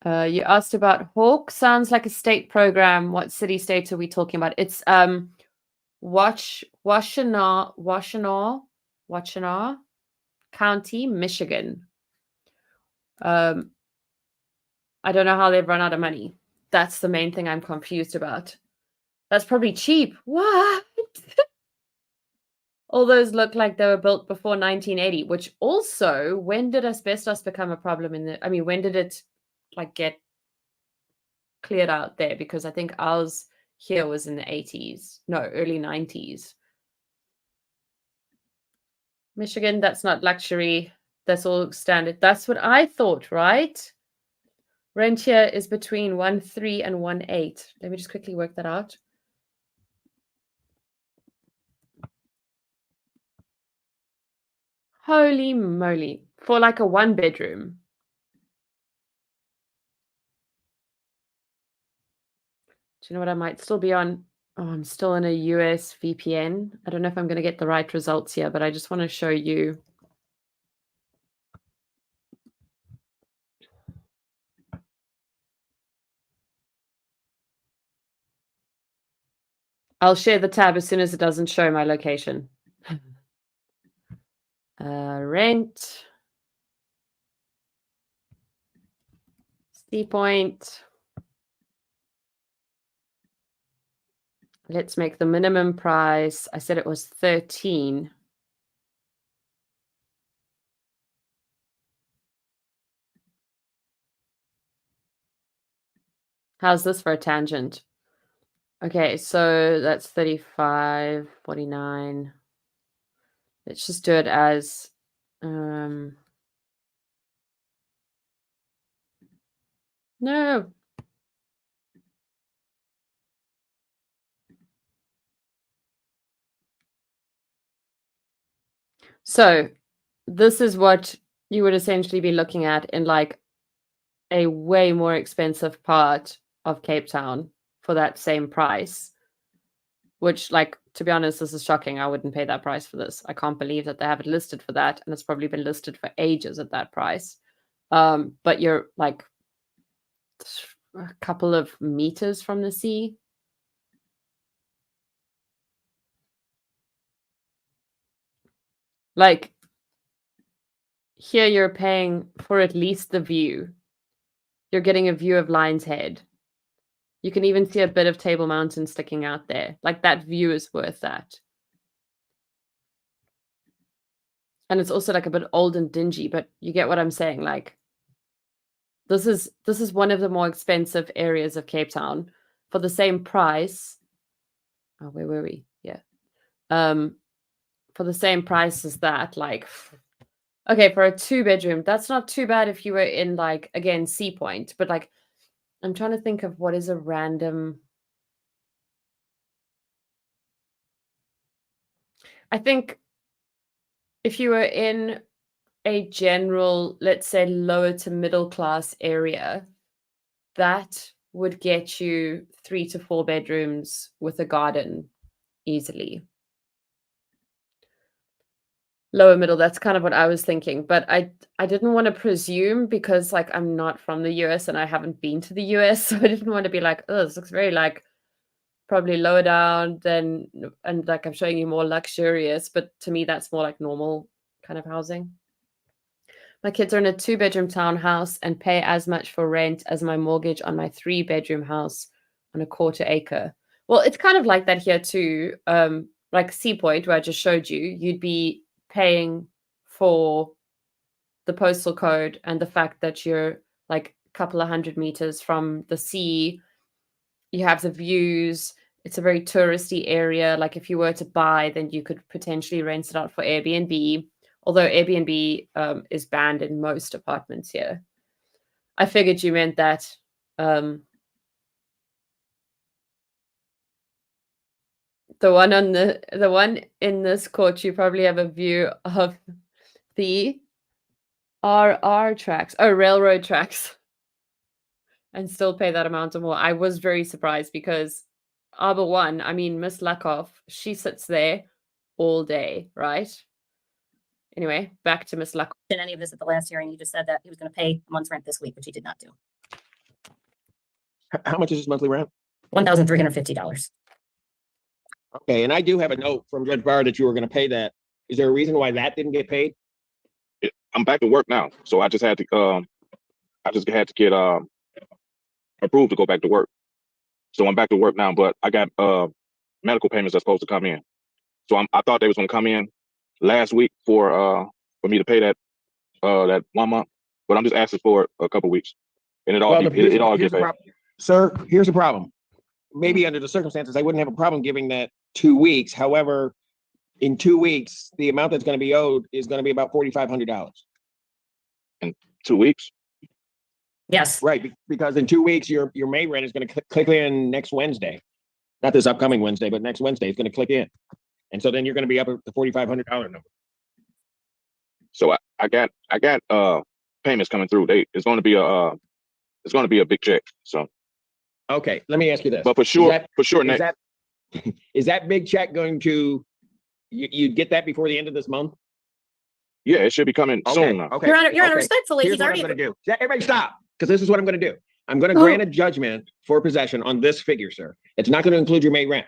You asked about Hawk. Sounds like a state program. What city states are we talking about? It's Washtenaw County, Michigan. I don't know how they've run out of money. That's the main thing I'm confused about. That's probably cheap. What? All those look like they were built before 1980, which also, when did asbestos become a problem when did it like get cleared out there? Because I think ours here was in the 80s. No, early 90s. Michigan, that's not luxury. That's all standard. That's what I thought, right? Rent here is between 1.3 and 1.8. Let me just quickly work that out. Holy moly. For like a 1-bedroom. Do you know what I might still be on? Oh, I'm still in a US VPN. I don't know if I'm going to get the right results here, but I just want to show you. I'll share the tab as soon as it doesn't show my location. Rent. C point. Let's make the minimum price. I said it was 13. How's this for a tangent? Okay, so that's 35, 49. Let's just do it as no. So this is what you would essentially be looking at in like a way more expensive part of Cape Town for that same price. Which, like, to be honest, this is shocking. I wouldn't pay that price for this. I can't believe that they have it listed for that, and it's probably been listed for ages at that price. But you're like a couple of meters from the sea. Like, here you're paying for at least the view. You're getting a view of Lion's Head. You can even see a bit of Table Mountain sticking out there. Like, that view is worth that. And it's also like a bit old and dingy, but you get what I'm saying. Like, this is one of the more expensive areas of Cape Town for the same price. Oh, where were we? Yeah. For the same price as that, like, okay, for a 2-bedroom, that's not too bad if you were in, like, again, Sea Point, but like, I'm trying to think of what is a random. I think if you were in a general, let's say, lower to middle class area, that would get you 3 to 4 bedrooms with a garden easily. Lower middle, that's kind of what I was thinking, but I didn't want to presume because, like, I'm not from the US and I haven't been to the US, so I didn't want to be like, oh, this looks very like probably lower down than, and like I'm showing you more luxurious, but to me that's more like normal kind of housing. My kids are in a 2-bedroom townhouse and pay as much for rent as my mortgage on my 3-bedroom house on a 1/4 acre. Well, it's kind of like that here too. Like Sea Point, where I just showed you, you'd be paying for the postal code and the fact that you're like a couple of 100 meters from the sea, you have the views. It's a very touristy area. Like if you were to buy, then you could potentially rent it out for Airbnb. Although Airbnb is banned in most apartments here. I figured you meant that. The one in this court, you probably have a view of the RR tracks, railroad tracks, and still pay that amount or more. I was very surprised because Arbor 1, I mean, Miss Lakoff, she sits there all day, right? Anyway, back to Miss Lakoff. In any of this at the last hearing, he just said that he was going to pay a month's rent this week, which he did not do. How much is this monthly rent? $1,350. Okay, and I do have a note from Judge Barr that you were going to pay that. Is there a reason why that didn't get paid? I'm back to work now, so I just had to get approved to go back to work. So I'm back to work now, but I got medical payments that's supposed to come in. So I thought they was going to come in last week for me to pay that 1 month, but I'm just asking for a couple weeks, and it all get paid. Sir, here's the problem. Maybe under the circumstances, I wouldn't have a problem giving that 2 weeks. However, in 2 weeks, the amount that's going to be owed is going to be about $4,500. In 2 weeks? Yes. Right, because in 2 weeks, your May rent is going to click in next Wednesday. Not this upcoming Wednesday, but next Wednesday, it's going to click in. And so then you're going to be up at the $4,500 number. So I got payments coming through. It's going to be a big check. So okay, let me ask you this. But for sure, Nick. Is that big check going to you get that before the end of this month? Yeah, it should be coming soon now. Okay. Your Honor, respectfully, Here's he's what already. I'm going to do. Everybody stop, because this is what I'm going to do. I'm going to grant a judgment for possession on this figure, sir. It's not going to include your May rent.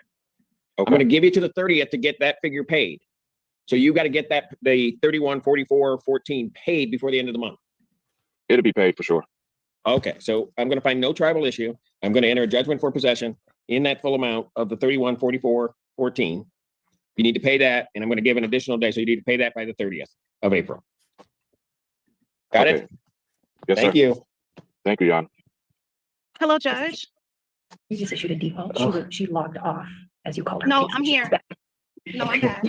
Okay. I'm going to give you to the 30th to get that figure paid. So you got to get the 3144.14 paid before the end of the month. It'll be paid for sure. Okay, so I'm going to find no tribal issue. I'm going to enter a judgment for possession in that full amount of the 3144.14. You need to pay that, and I'm going to give an additional day, so you need to pay that by the 30th of April. Got it? Yes, Thank sir. you. Thank you, Your Honor. Hello, Judge. You just issued a default. She logged off, as you called her. No, I'm here. No, I'm back.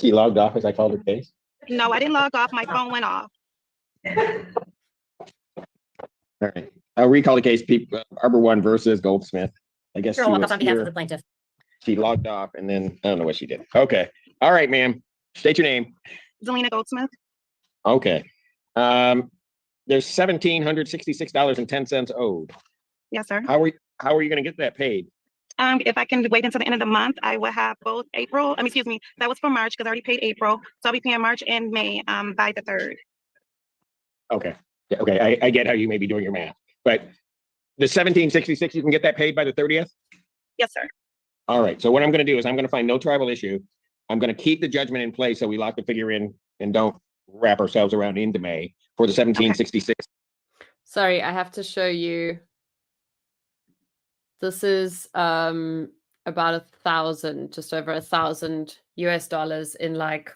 She logged off as I called her case? No, I didn't log off. My phone went off. All right. I'll recall the case, Arbor 1 versus Goldsmith. I guess she You're welcome was on behalf of the here. plaintiff. She logged off, and then I don't know what she did. Okay. All right, ma'am. State your name. Zelina Goldsmith. Okay. There's $1,766.10 owed. Yes, sir. How are you going to get that paid? If I can wait until the end of the month, I will have both April. Excuse me. That was for March because I already paid April, so I'll be paying March and May by the 3rd. Okay. Yeah, okay. I get how you may be doing your math, but the $1,766, you can get that paid by the 30th? Yes, sir. All right. So what I'm going to do is I'm going to find no tribal issue. I'm going to keep the judgment in place so we lock the figure in and don't wrap ourselves around into May for the 1766. Sorry, I have to show you. This is about 1,000, just over $1,000 in like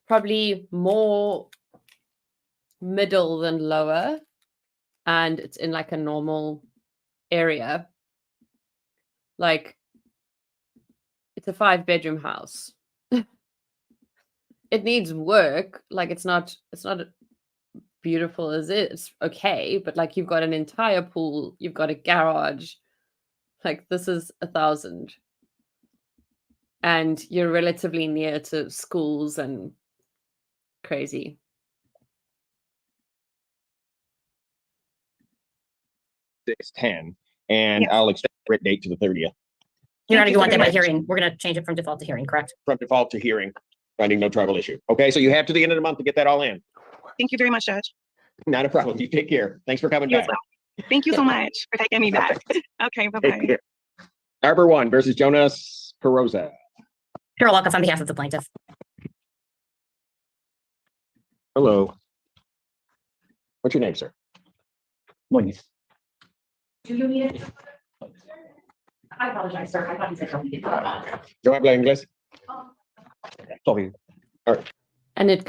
probably more middle than lower, and it's in like a normal area. Like it's a 5-bedroom house. It needs work. Like it's not beautiful as it's okay, but like you've got an entire pool, you've got a garage. Like this is 1,000, and you're relatively near to schools and crazy. $610, and Yes. I'll extend the writ date to the 30th Your Honor, you you want so that by much. hearing. We're going to change it from default to hearing, correct? from default to hearing, finding no tribal issue. Okay, so you have to the end of the month to get that all in. Thank you very much, Judge. Not a problem. You take care. Thanks for coming You as back. well. Thank you so much for taking me back. Okay, Take bye-bye. care. Arbor 1 versus Jonas Perosa. You're welcome on behalf of the plaintiff. Hello. What's your name, sir? Luis. Do you need it? I apologize, sir. I thought you said don't need it. Yo habla inglés? Sorry. And it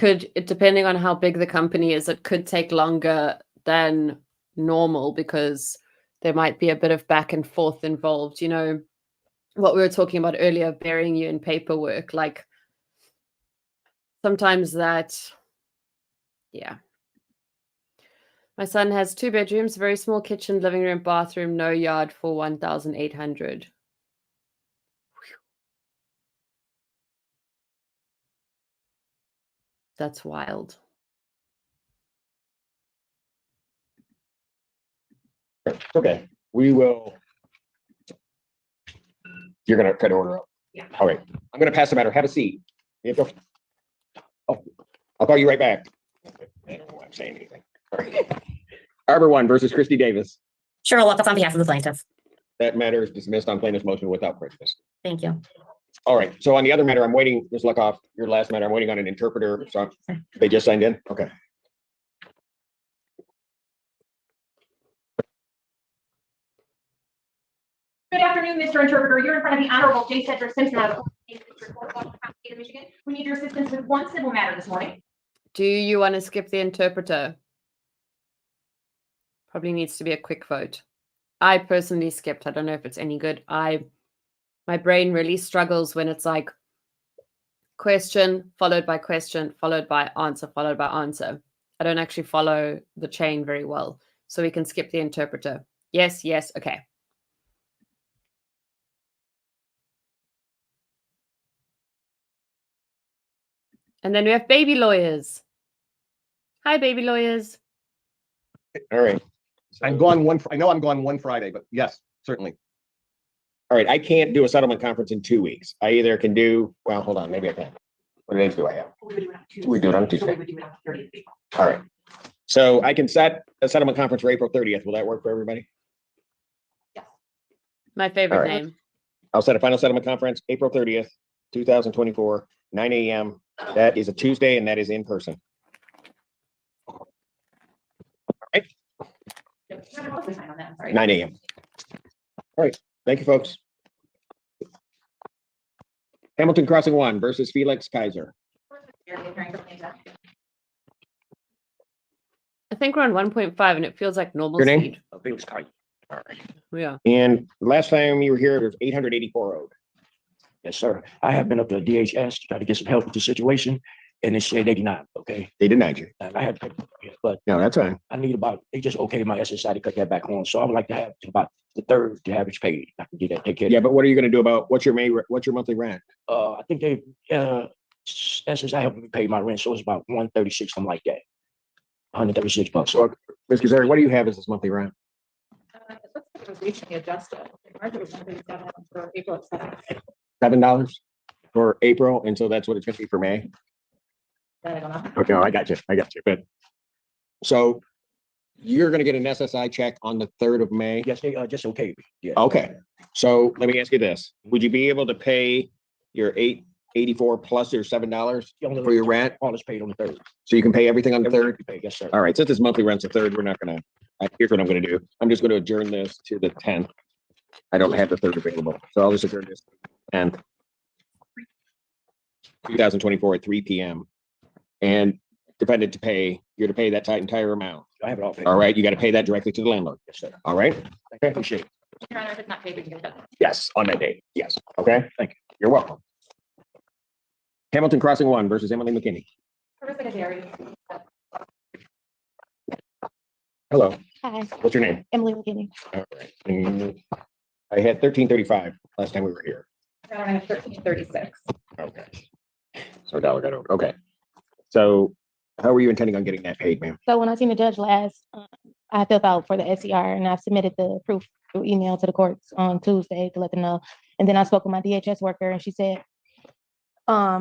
depending on how big the company is, it could take longer than normal because there might be a bit of back and forth involved. You know, what we were talking about earlier, burying you in paperwork. Like sometimes that, yeah. My son has 2 bedrooms, very small kitchen, living room, bathroom, no yard for 1,800. That's wild. Okay, we will. You're gonna try to order up? Yeah. All right, I'm gonna pass the matter. Have a seat. You have to- Oh, I'll call you right back. I don't know why I'm saying anything. All right. Arbor 1 versus Christy Davis. Cheryl Luckoff on behalf of the plaintiff. That matter is dismissed on plaintiff's motion without prejudice. Thank you. All right, so on the other matter, I'm waiting, Ms. Luckoff, your last matter, I'm waiting on an interpreter, so they just signed in? Okay. Good afternoon, Mr. Interpreter. You're in front of the Honorable J. Cedric Simpson out of the District Court of the State of Michigan. We need your assistance with one civil matter this morning. Do you want to skip the interpreter? Probably needs to be a quick vote. I personally skipped. I don't know if it's any good. My brain really struggles when it's like question followed by question followed by answer followed by answer. I don't actually follow the chain very well. So we can skip the interpreter. Yes, yes, okay. And then we have baby lawyers. Hi, baby lawyers. All right. I'm gone I know I'm gone one Friday, but yes, certainly. All right, I can't do a settlement conference in 2 weeks. I either can do, well, hold on, maybe I can. What days do I have? We do it on Tuesday. All right. So I can set a settlement conference for April 30th. Will that work for everybody? My favorite All right. name. I'll set a final settlement conference, April 30th, 2024, 9 a.m. That is a Tuesday and that is in person. All right. 9 a.m. All right. Thank you, folks. Hamilton Crossing 1 versus Felix Kaiser. I think we're on 1.5 and it feels like normal Your name? speed. Felix Kaiser. All right. Yeah. And last time you were here, there's 884 owed. Yes, sir. I have been up to DHS to try to get some help with the situation, and they said they denied, okay? They denied you. And I had to, but No, that's fine. I need about, they just okayed my SSI to cut that back on. So I would like to have to about the third to average paid. I can get that, take care. Yeah, but what are you gonna do about, what's your monthly rent? I think they, SSI helped me pay my rent, so it's about 136, something like that. $136. So, Ms. Kazari, what do you have as this monthly rent? It was recently adjusted. Market was 137 for April 7th. $7 for April, and so that's what it's gonna be for May? I don't know. Okay, I got you. Good. So you're gonna get an SSI check on the 3rd of May? Yes, they just okayed me. Yeah. Okay, so let me ask you this. Would you be able to pay your $884 plus your $7 for your rent? All is paid on the 3rd. So you can pay everything on the 3rd? Yes, sir. All right, since this monthly rent's the 3rd, we're not gonna, here's what I'm gonna do. I'm just gonna adjourn this to the 10th. I don't have the 3rd available, so I'll just adjourn this to the 10th. 2024 at 3 p.m. And dependent to pay, you're to pay that entire amount. I have it all paid. All right, you got to pay that directly to the landlord. Yes, sir. All right? I appreciate it. Your Honor, if it's not paid, we can get it done. Yes, on that date. Yes. Okay. Thank you. You're welcome. Hamilton Crossing 1 versus Emily McKinney. Hello. Hi, What's your name? Emily McKinney. All right. And I had 1335 last time we were here. Your Honor, I have 1336. Okay. So dollar got over. Okay. So how are you intending on getting that paid, ma'am? So when I seen the judge last, I filled out for the SCR and I've submitted the proof through email to the courts on Tuesday to let them know. And then I spoke with my DHS worker and she said,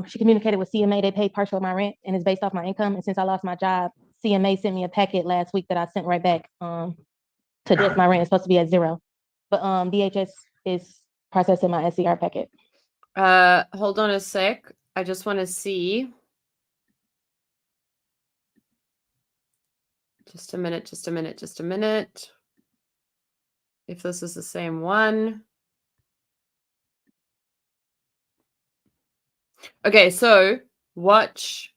she communicated with CMA, they paid partial of my rent and it's based off my income. And since I lost my job, CMA sent me a packet last week that I sent right back to just my rent is supposed to be at 0. But DHS is processing my SCR packet. Hold on a sec. I just want to see. Just a minute. If this is the same one. Okay, so watch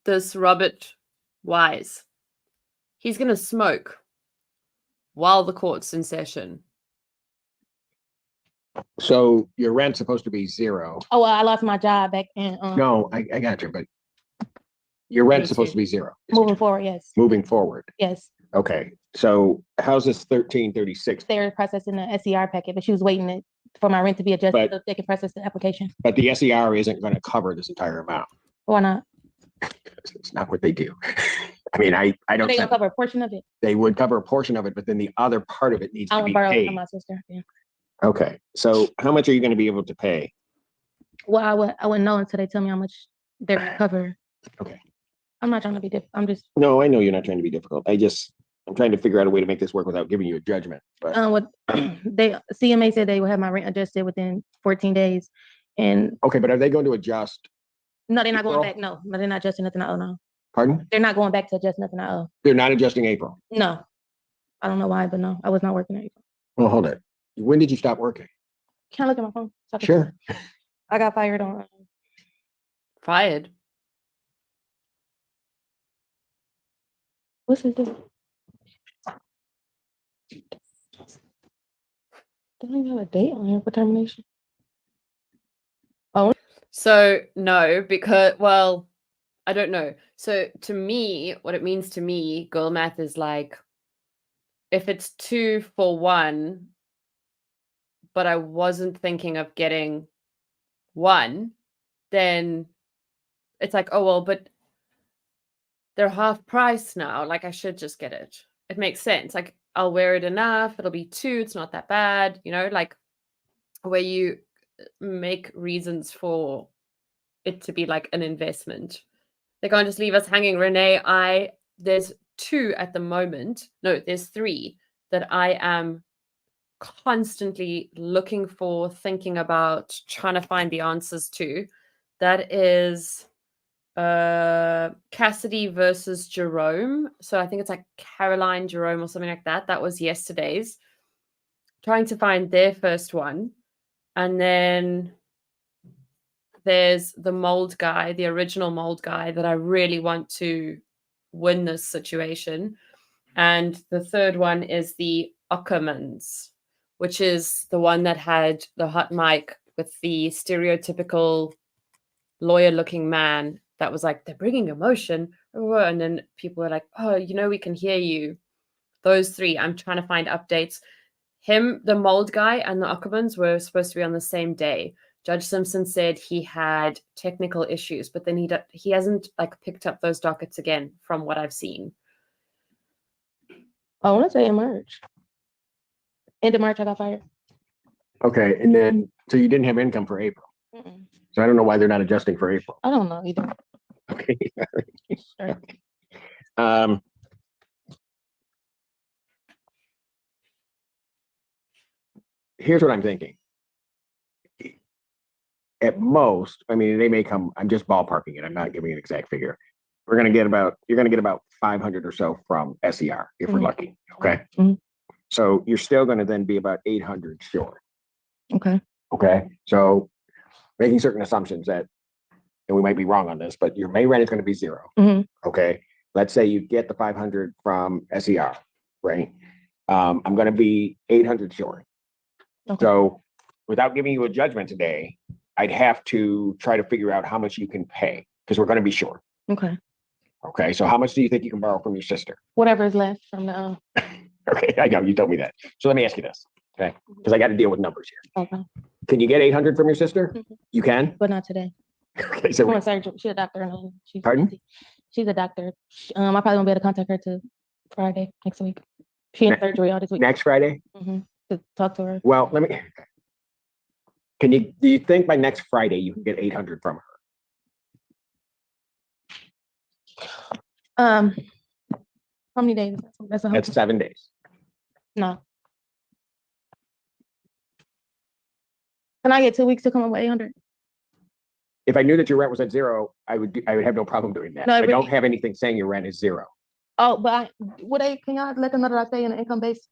this Robert Wise. He's going to smoke while the court's in session. So your rent's supposed to be zero. Oh, well, I lost my job back in, No, I got you, but your rent's supposed to be zero. moving forward, yes, Moving forward. yes. Okay, so how's this 1336? They were processing the SER packet, but she was waiting for my rent to be adjusted But- so they could process the application. But the SER isn't going to cover this entire amount. Why not? It's not what they do. I mean, I don't They gonna think cover a portion of it. they would cover a portion of it, but then the other part of it needs to I'll be borrow it paid. from my sister. Yeah. Okay, so how much are you going to be able to pay? Well, I wouldn't know until they tell me how much they're gonna cover. Okay. I'm not trying to be I'm just, No, I know you're not trying to be difficult. I'm trying to figure out a way to make this work without giving you a judgment, but what CMA said they would have my rent adjusted within 14 days. And okay, but are they going to adjust? no, they're not going April? back. No, they're not adjusting nothing I owe. No, Pardon? they're not going back to adjust nothing I owe. They're not adjusting April. No, I don't know why, but no, I was not working in April. Well, hold it. When did you stop working? Can I look at my phone? So I can- Sure. I got fired on. Fired. What's this? Don't even have a date on here for termination. So no, because well, I don't know. So to me, what it means to me, girl math is like if it's 2 for 1, but I wasn't thinking of getting 1, then it's like, oh well, but they're half price now. Like I should just get it. It makes sense. Like I'll wear it enough. It'll be 2. It's not that bad. You know, like where you make reasons for it to be like an investment. They can't just leave us hanging. Renee, there's 2 at the moment. No, there's 3 that I am constantly looking for, thinking about, trying to find the answers to. That is Cassidy versus Jerome. So I think it's like Caroline Jerome or something like that. That was yesterday's. Trying to find their first one. And then there's the mold guy, the original mold guy that I really want to win this situation. And the third one is the Ockermans, which is the one that had the hot mic with the stereotypical lawyer-looking man that was like, they're bringing emotion. And then people were like, oh, we can hear you. Those 3, I'm trying to find updates. Him, the mold guy, and the Ockermans were supposed to be on the same day. Judge Simpson said he had technical issues, but then he hasn't like picked up those dockets again from what I've seen. I want to say in March. End of March, I got fired. Okay, and then so you didn't have income for April. Mm-mm. So I don't know why they're not adjusting for April. I don't know either. Okay. Sure. Here's what I'm thinking. At most, I mean, they may come, I'm just ballparking it. I'm not giving an exact figure. You're going to get about 500 or so from SER if we're lucky. Okay. Mhm. So you're still going to then be about 800 short. Okay. Okay. So making certain assumptions that, and we might be wrong on this, but your May rent is going to be 0. Mhm. Okay. Let's say you get the 500 from SER, right? I'm going to be 800 short. Okay. So without giving you a judgment today, I'd have to try to figure out how much you can pay because we're going to be short. Okay. Okay. So how much do you think you can borrow from your sister? Whatever is left from the. Okay. I know you told me that. So let me ask you this. Okay. Because I got to deal with numbers here. Okay. Can you get 800 from your sister? Mhm. You can? But not today. Okay. She's So going surgery. She's a doctor. And she's Pardon? She's a doctor. I probably won't be able to contact her till Friday next week. She in surgery all this week. next Friday? To talk to her. Well, do you think by next Friday you can get 800 from her? How many days? That's 7 days. No. Can I get 2 weeks to come up with 800? If I knew that your rent was at 0, I would have no problem doing that. No, I really- don't have anything saying your rent is 0. Oh, but can y'all let them know that I stay in the income base?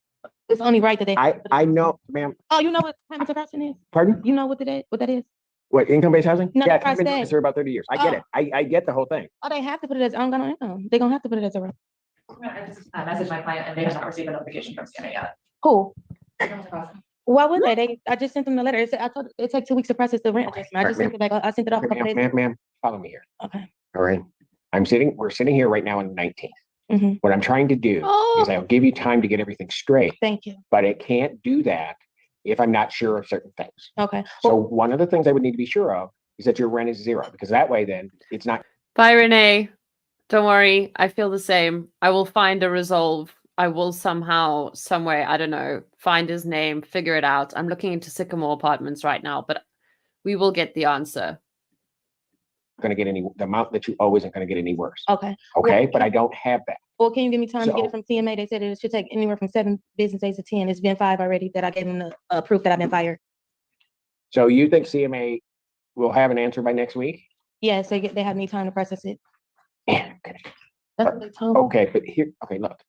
It's only right that they. I know, ma'am. Oh, you know what payment to person is? Pardon? You know what that is? What, income-based housing? No, Yeah, that's what I I've been doing said. this for about 30 years. I get it. I get the whole thing. Oh, they have to put it as, I don't got no income. They're gonna have to put it as a rent. I messaged my client and they have not received a notification from CMA yet. Who? Why would they? I just sent them the letter. It said, I thought it take 2 weeks to process the rent adjustment. I just sent it back. I sent it off a couple days. Ma'am, follow me here. Okay. All right. We're sitting here right now on the 19th. Mhm. What I'm trying to do is I'll give you time to get everything straight, Thank you. but I can't do that if I'm not sure of certain things. Okay. So one of the things I would need to be sure of is that your rent is zero, because that way then it's not. Bye, Renee. Don't worry. I feel the same. I will find a resolve. I will somehow, some way, I don't know, find his name, figure it out. I'm looking into Sycamore Apartments right now, but we will get the answer. Going to get the amount that you owe isn't going to get any worse. Okay. Okay, but I don't have that. Well, can you give me time to get So- it from CMA? They said it should take anywhere from 7 business days to 10. It's been 5 already that I gave them the proof that I've been fired. So you think CMA will have an answer by next week? Yes, they have me time to process it. Yeah. That's what they told me. Okay, but look,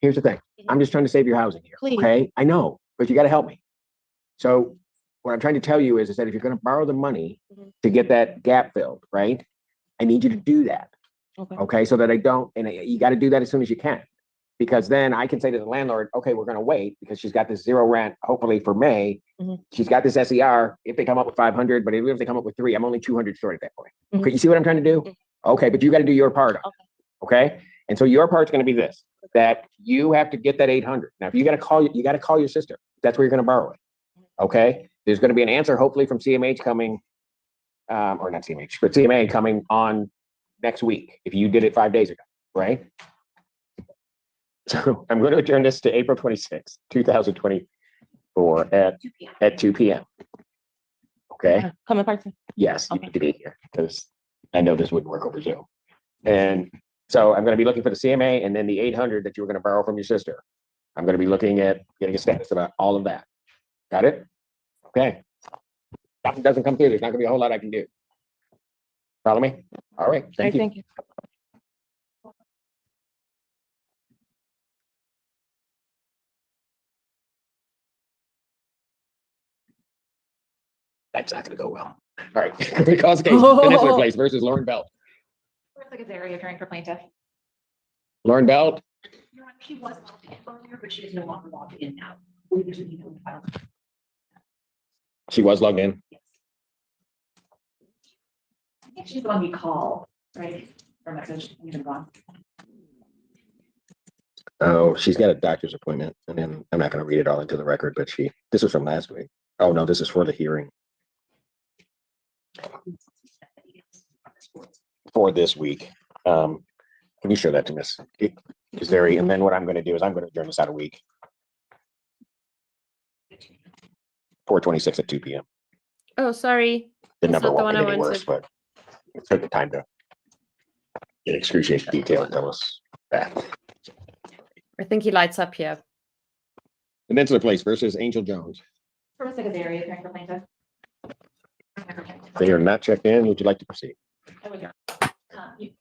here's the thing. I'm just trying to save your housing here. Please. Okay, I know, but you got to help me. So what I'm trying to tell you is that if you're going to borrow the money to get that gap filled, right? I need you to do that. Okay. Okay, so that I don't, and you got to do that as soon as you can, because then I can say to the landlord, okay, we're going to wait because she's got this zero rent, hopefully for May. She's got this SER. If they come up with 500, but even if they come up with 3, I'm only 200 short at that point. Okay, you see what I'm trying to do? Okay, but you got to do your part. Okay, and so your part's going to be this: that you have to get that 800. Now, if you got to call your sister. That's where you're going to borrow it. Okay, there's going to be an answer hopefully from CMH coming, or not CMH, but CMA coming on next week. If you did it 5 days ago, right? So I'm going to adjourn this to April 26th, 2024 at 2 p.m. Okay. Come in person. Yes, you need to be here because I know this wouldn't work over Zoom. And so I'm going to be looking for the CMA and then the 800 that you were going to borrow from your sister. I'm going to be looking at getting a status about all of that. Got it? Okay. If it doesn't come through, there's not going to be a whole lot I can do. Follow me? All right. Thank you. Thank you. That's not going to go well. All right. Because case, Peninsula Place versus Lauren Belt. Area attorney for plaintiff. Lauren Belt. She was logged in earlier, but she is no longer logged in now. We just need to file. She was logged in. I think she's the one we call, right? Or message, even gone. Oh, she's got a doctor's appointment, and then I'm not going to read it all into the record, but this is from last week. Oh, no, this is for the hearing. For this week. Can you show that to Miss Kazari? And then what I'm going to do is I'm going to adjourn this out a week. 4/26 at 2 p.m. Oh, sorry. The That's number not the won't one get I any worse, but it took the time to get excruciating detail and tell us that. I think he lights up here. Peninsula Place versus Angel Jones. Area attorney for plaintiff. They are not checked in. Would you like to proceed?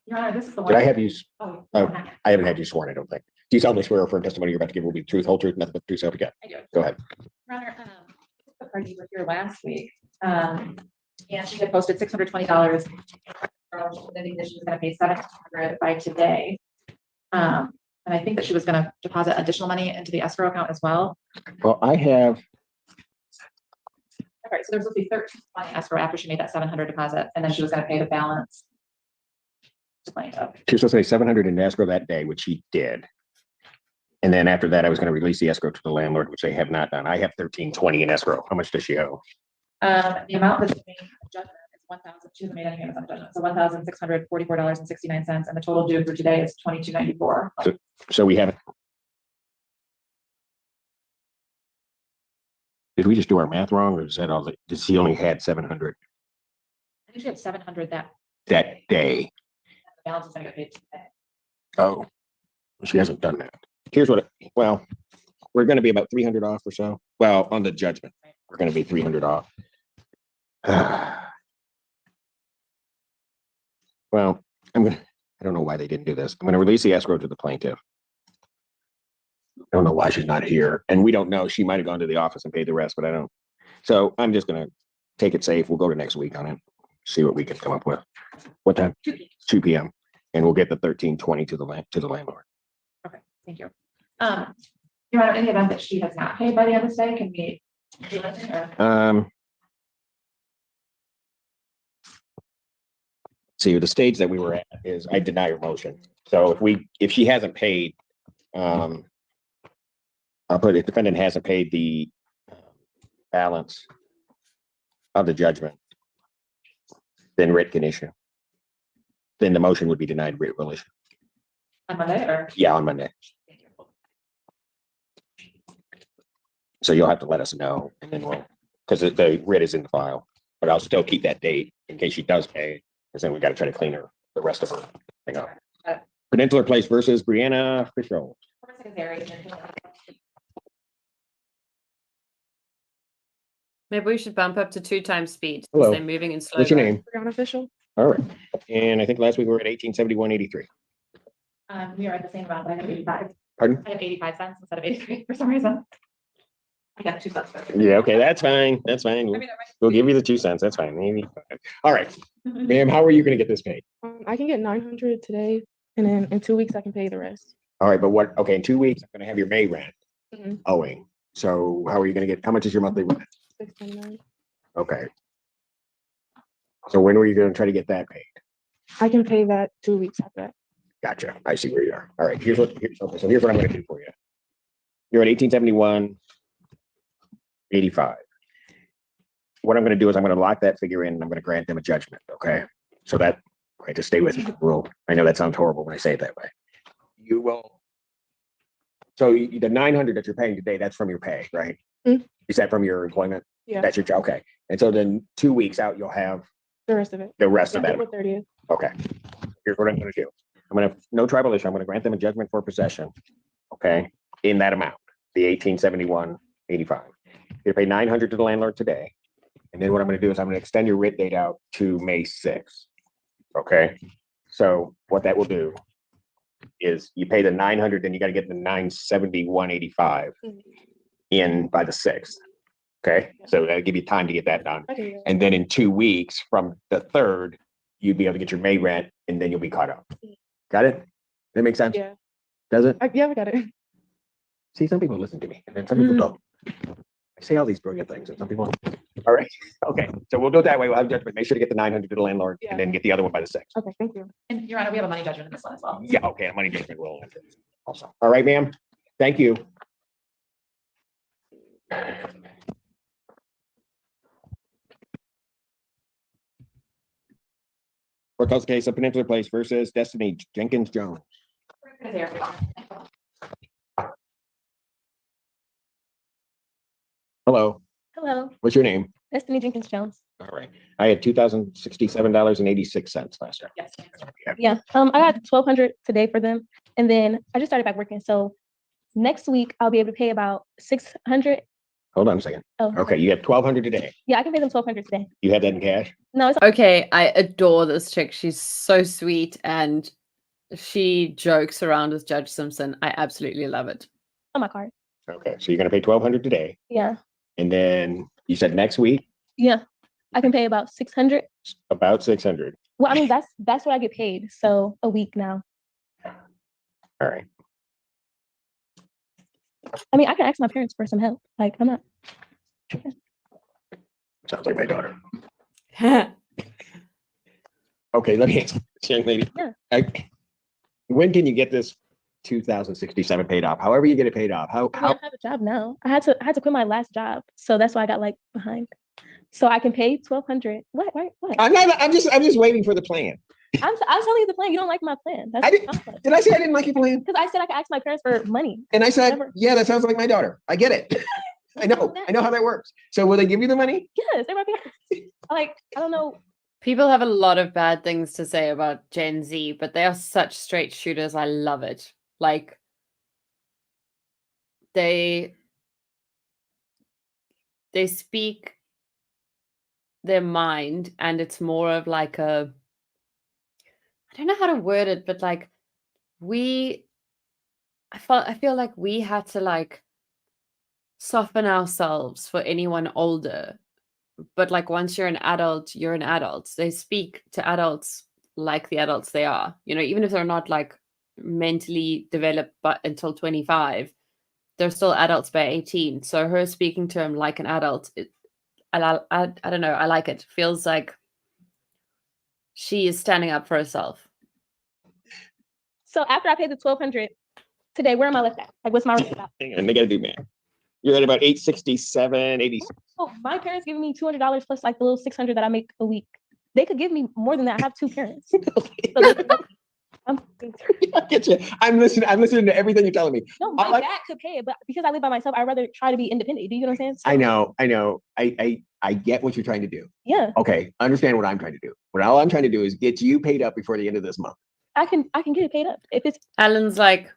Your Honor, this is the one. Did I have you? Oh, I haven't had you sworn, I don't think. Do you solemnly swear or affirm testimony you're about to give will be the truth, whole truth, nothing but the truth, so help you God? I do. Go ahead. Your Honor, the party were here last week, and she had posted $620. She was gonna pay $700 by today. And I think that she was gonna deposit additional money into the escrow account as well. Well, I have, All right, so there's supposed to be 13 escrow after she made that 700 deposit, and then she was gonna pay the balance to plaintiff. she was supposed to say 700 in escrow that day, which she did. And then after that, I was going to release the escrow to the landlord, which they have not done. I have 1320 in escrow. How much does she owe? The amount that's being judgment is 1,000. She hasn't made any payments on the judgment, so $1,644.69, and the total due for today is $2,294. So we haven't. Did we just do our math wrong, or is that all? Does he only had 700 I think she had 700 that that day? the balance is gonna get paid today. Oh, she hasn't done that. Here's what, well, we're going to be about 300 off or so. Well, on the judgment, we're going to be 300 off. Well, I don't know why they didn't do this. I'm going to release the escrow to the plaintiff. I don't know why she's not here. And we don't know. She might have gone to the office and paid the rest, but I don't. So I'm just going to take it safe. We'll go to next week on it. See what we can come up with. What time? 2 p.m. And we'll get the 1320 to the landlord. Thank you. Your Honor, in the event that she has not paid by the end of this day, can we do anything or? See, the stage that we were at is I deny your motion. So if she hasn't paid, I'll put it, defendant hasn't paid the balance of the judgment, then writ can issue. Then the motion would be denied, writ will issue. On Monday or? Yeah, on Monday. So you'll have to let us know and then we'll, because the writ is in the file, but I'll still keep that date in case she does pay, because then we got to try to clean her, the rest of her thing up. Peninsula Place versus Brianna Fisher. Maybe we should bump up to 2 times speed. since Hello. They're moving in slow. What's your name? Official. All right. And I think last week we were at 1871.83. We are at the same amount, but I have 85. Pardon? I have 85 cents instead of 83 for some reason. I got 2 cents. Yeah, okay, that's fine. That's fine. We'll give you the 2 cents. That's fine. Maybe. All right. Ma'am, how are you going to get this paid? I can get 900 today, and then in 2 weeks I can pay the rest. All right, but what, okay, in 2 weeks, I'm going to have your May rent Mhm. owing. So how are you going to get, how much is your monthly rent? 699. Okay. So when were you going to try to get that paid? I can pay that 2 weeks after that. Gotcha. I see where you are. All right, here's what I'm going to do for you. You're at 1871.85. What I'm going to do is I'm going to lock that figure in and I'm going to grant them a judgment. Okay. So that, right, just stay with me. Well, I know that sounds horrible when I say it that way. You will. So the 900 that you're paying today, that's from your pay, right? Mhm. Is that from your employment? Yeah. That's your job. Okay. And so then 2 weeks out, you'll have The rest of it. the rest of Yeah, that. April 30th. Okay. Here's what I'm going to do. I'm going to, no tribal issue. I'm going to grant them a judgment for possession. Okay. In that amount, the 1871.85. You pay 900 to the landlord today. And then what I'm going to do is I'm going to extend your writ date out to May 6th. Okay. So what that will do is you pay the 900, then you got to get the 971.85 in by the 6th. Okay. So that'll give you time to get that done. Okay. And then in 2 weeks from the 3rd, you'd be able to get your May rent and then you'll be caught up. Got it? That makes sense? Yeah. Does it? Yeah, I got it. See, some people listen to me and then some people don't. I say all these brilliant things and some people don't. All right. Okay. So we'll do it that way. We'll have judgment. Make sure to get the 900 to the landlord and then get the other one by the 6th. Okay, thank you. And Your Honor, we have a money judgment in this one as well. Yeah. Okay. A money judgment will also. All right, ma'am. Thank you. Courthouse case of Peninsula Place versus Destiny Jenkins Jones. Hello. Hello, What's your name? Destiny Jenkins Jones. All right. I had $2,067.86 last time. Yes. Yeah, I got 1,200 today for them, and then I just started back working. So next week I'll be able to pay about 600. Hold on a second. Oh. Okay, you have 1,200 today. Yeah, I can pay them 1,200 today. You have that in cash? No, it's Okay, I adore this chick. She's so sweet and she jokes around with Judge Simpson. I absolutely love it. on my card. Okay, so you're gonna pay 1,200 today, Yeah, and then you said next week yeah, I can pay about 600. about 600. Well, I mean that's what I get paid. So a week now. All right. I mean, I can ask my parents for some help. Like, I'm not. Sounds like my daughter. Okay, let me ask this young lady. Yeah. When can you get this 2,067 paid off? However you get it paid off. I mean, I have a job now. I had to quit my last job, so that's why I got like behind. So I can pay 1,200. What? I'm just waiting for the plan. I'm telling you the plan. You don't like my plan. That's Did I say I didn't like your plan? because I said I could ask my parents for money. And I said, Whatever. yeah, that sounds like my daughter. I get it. I know how that works. So will they give you the money? Yes, they're my parents. Like, I don't know. People have a lot of bad things to say about Gen Z, but they are such straight shooters. I love it. Like, they speak their mind, and it's more of like a, I don't know how to word it, but like I feel like we had to like soften ourselves for anyone older. But like once you're an adult, they speak to adults like the adults they are, you know, even if they're not like mentally developed but until 25, they're still adults by 18. So her speaking to him like an adult, I don't know, I like it. Feels like she is standing up for herself. So after I paid the 1,200 today, where am I left at? Like, what's my rest about? Hang on, they gotta do math. You're at about 867, 80. Oh, my parents giving me $200 plus like the little 600 that I make a week. They could give me more than that. I have two parents. So I get you. I'm listening to everything you're telling me. no, my dad could pay it, but because I live by myself, I'd rather try to be independent. Do you know what I'm saying? I know. I get what you're trying to do. Yeah, Okay, understand what I'm trying to do. What all I'm trying to do is get you paid up before the end of this month. I can get it paid up. If it's Alan's like,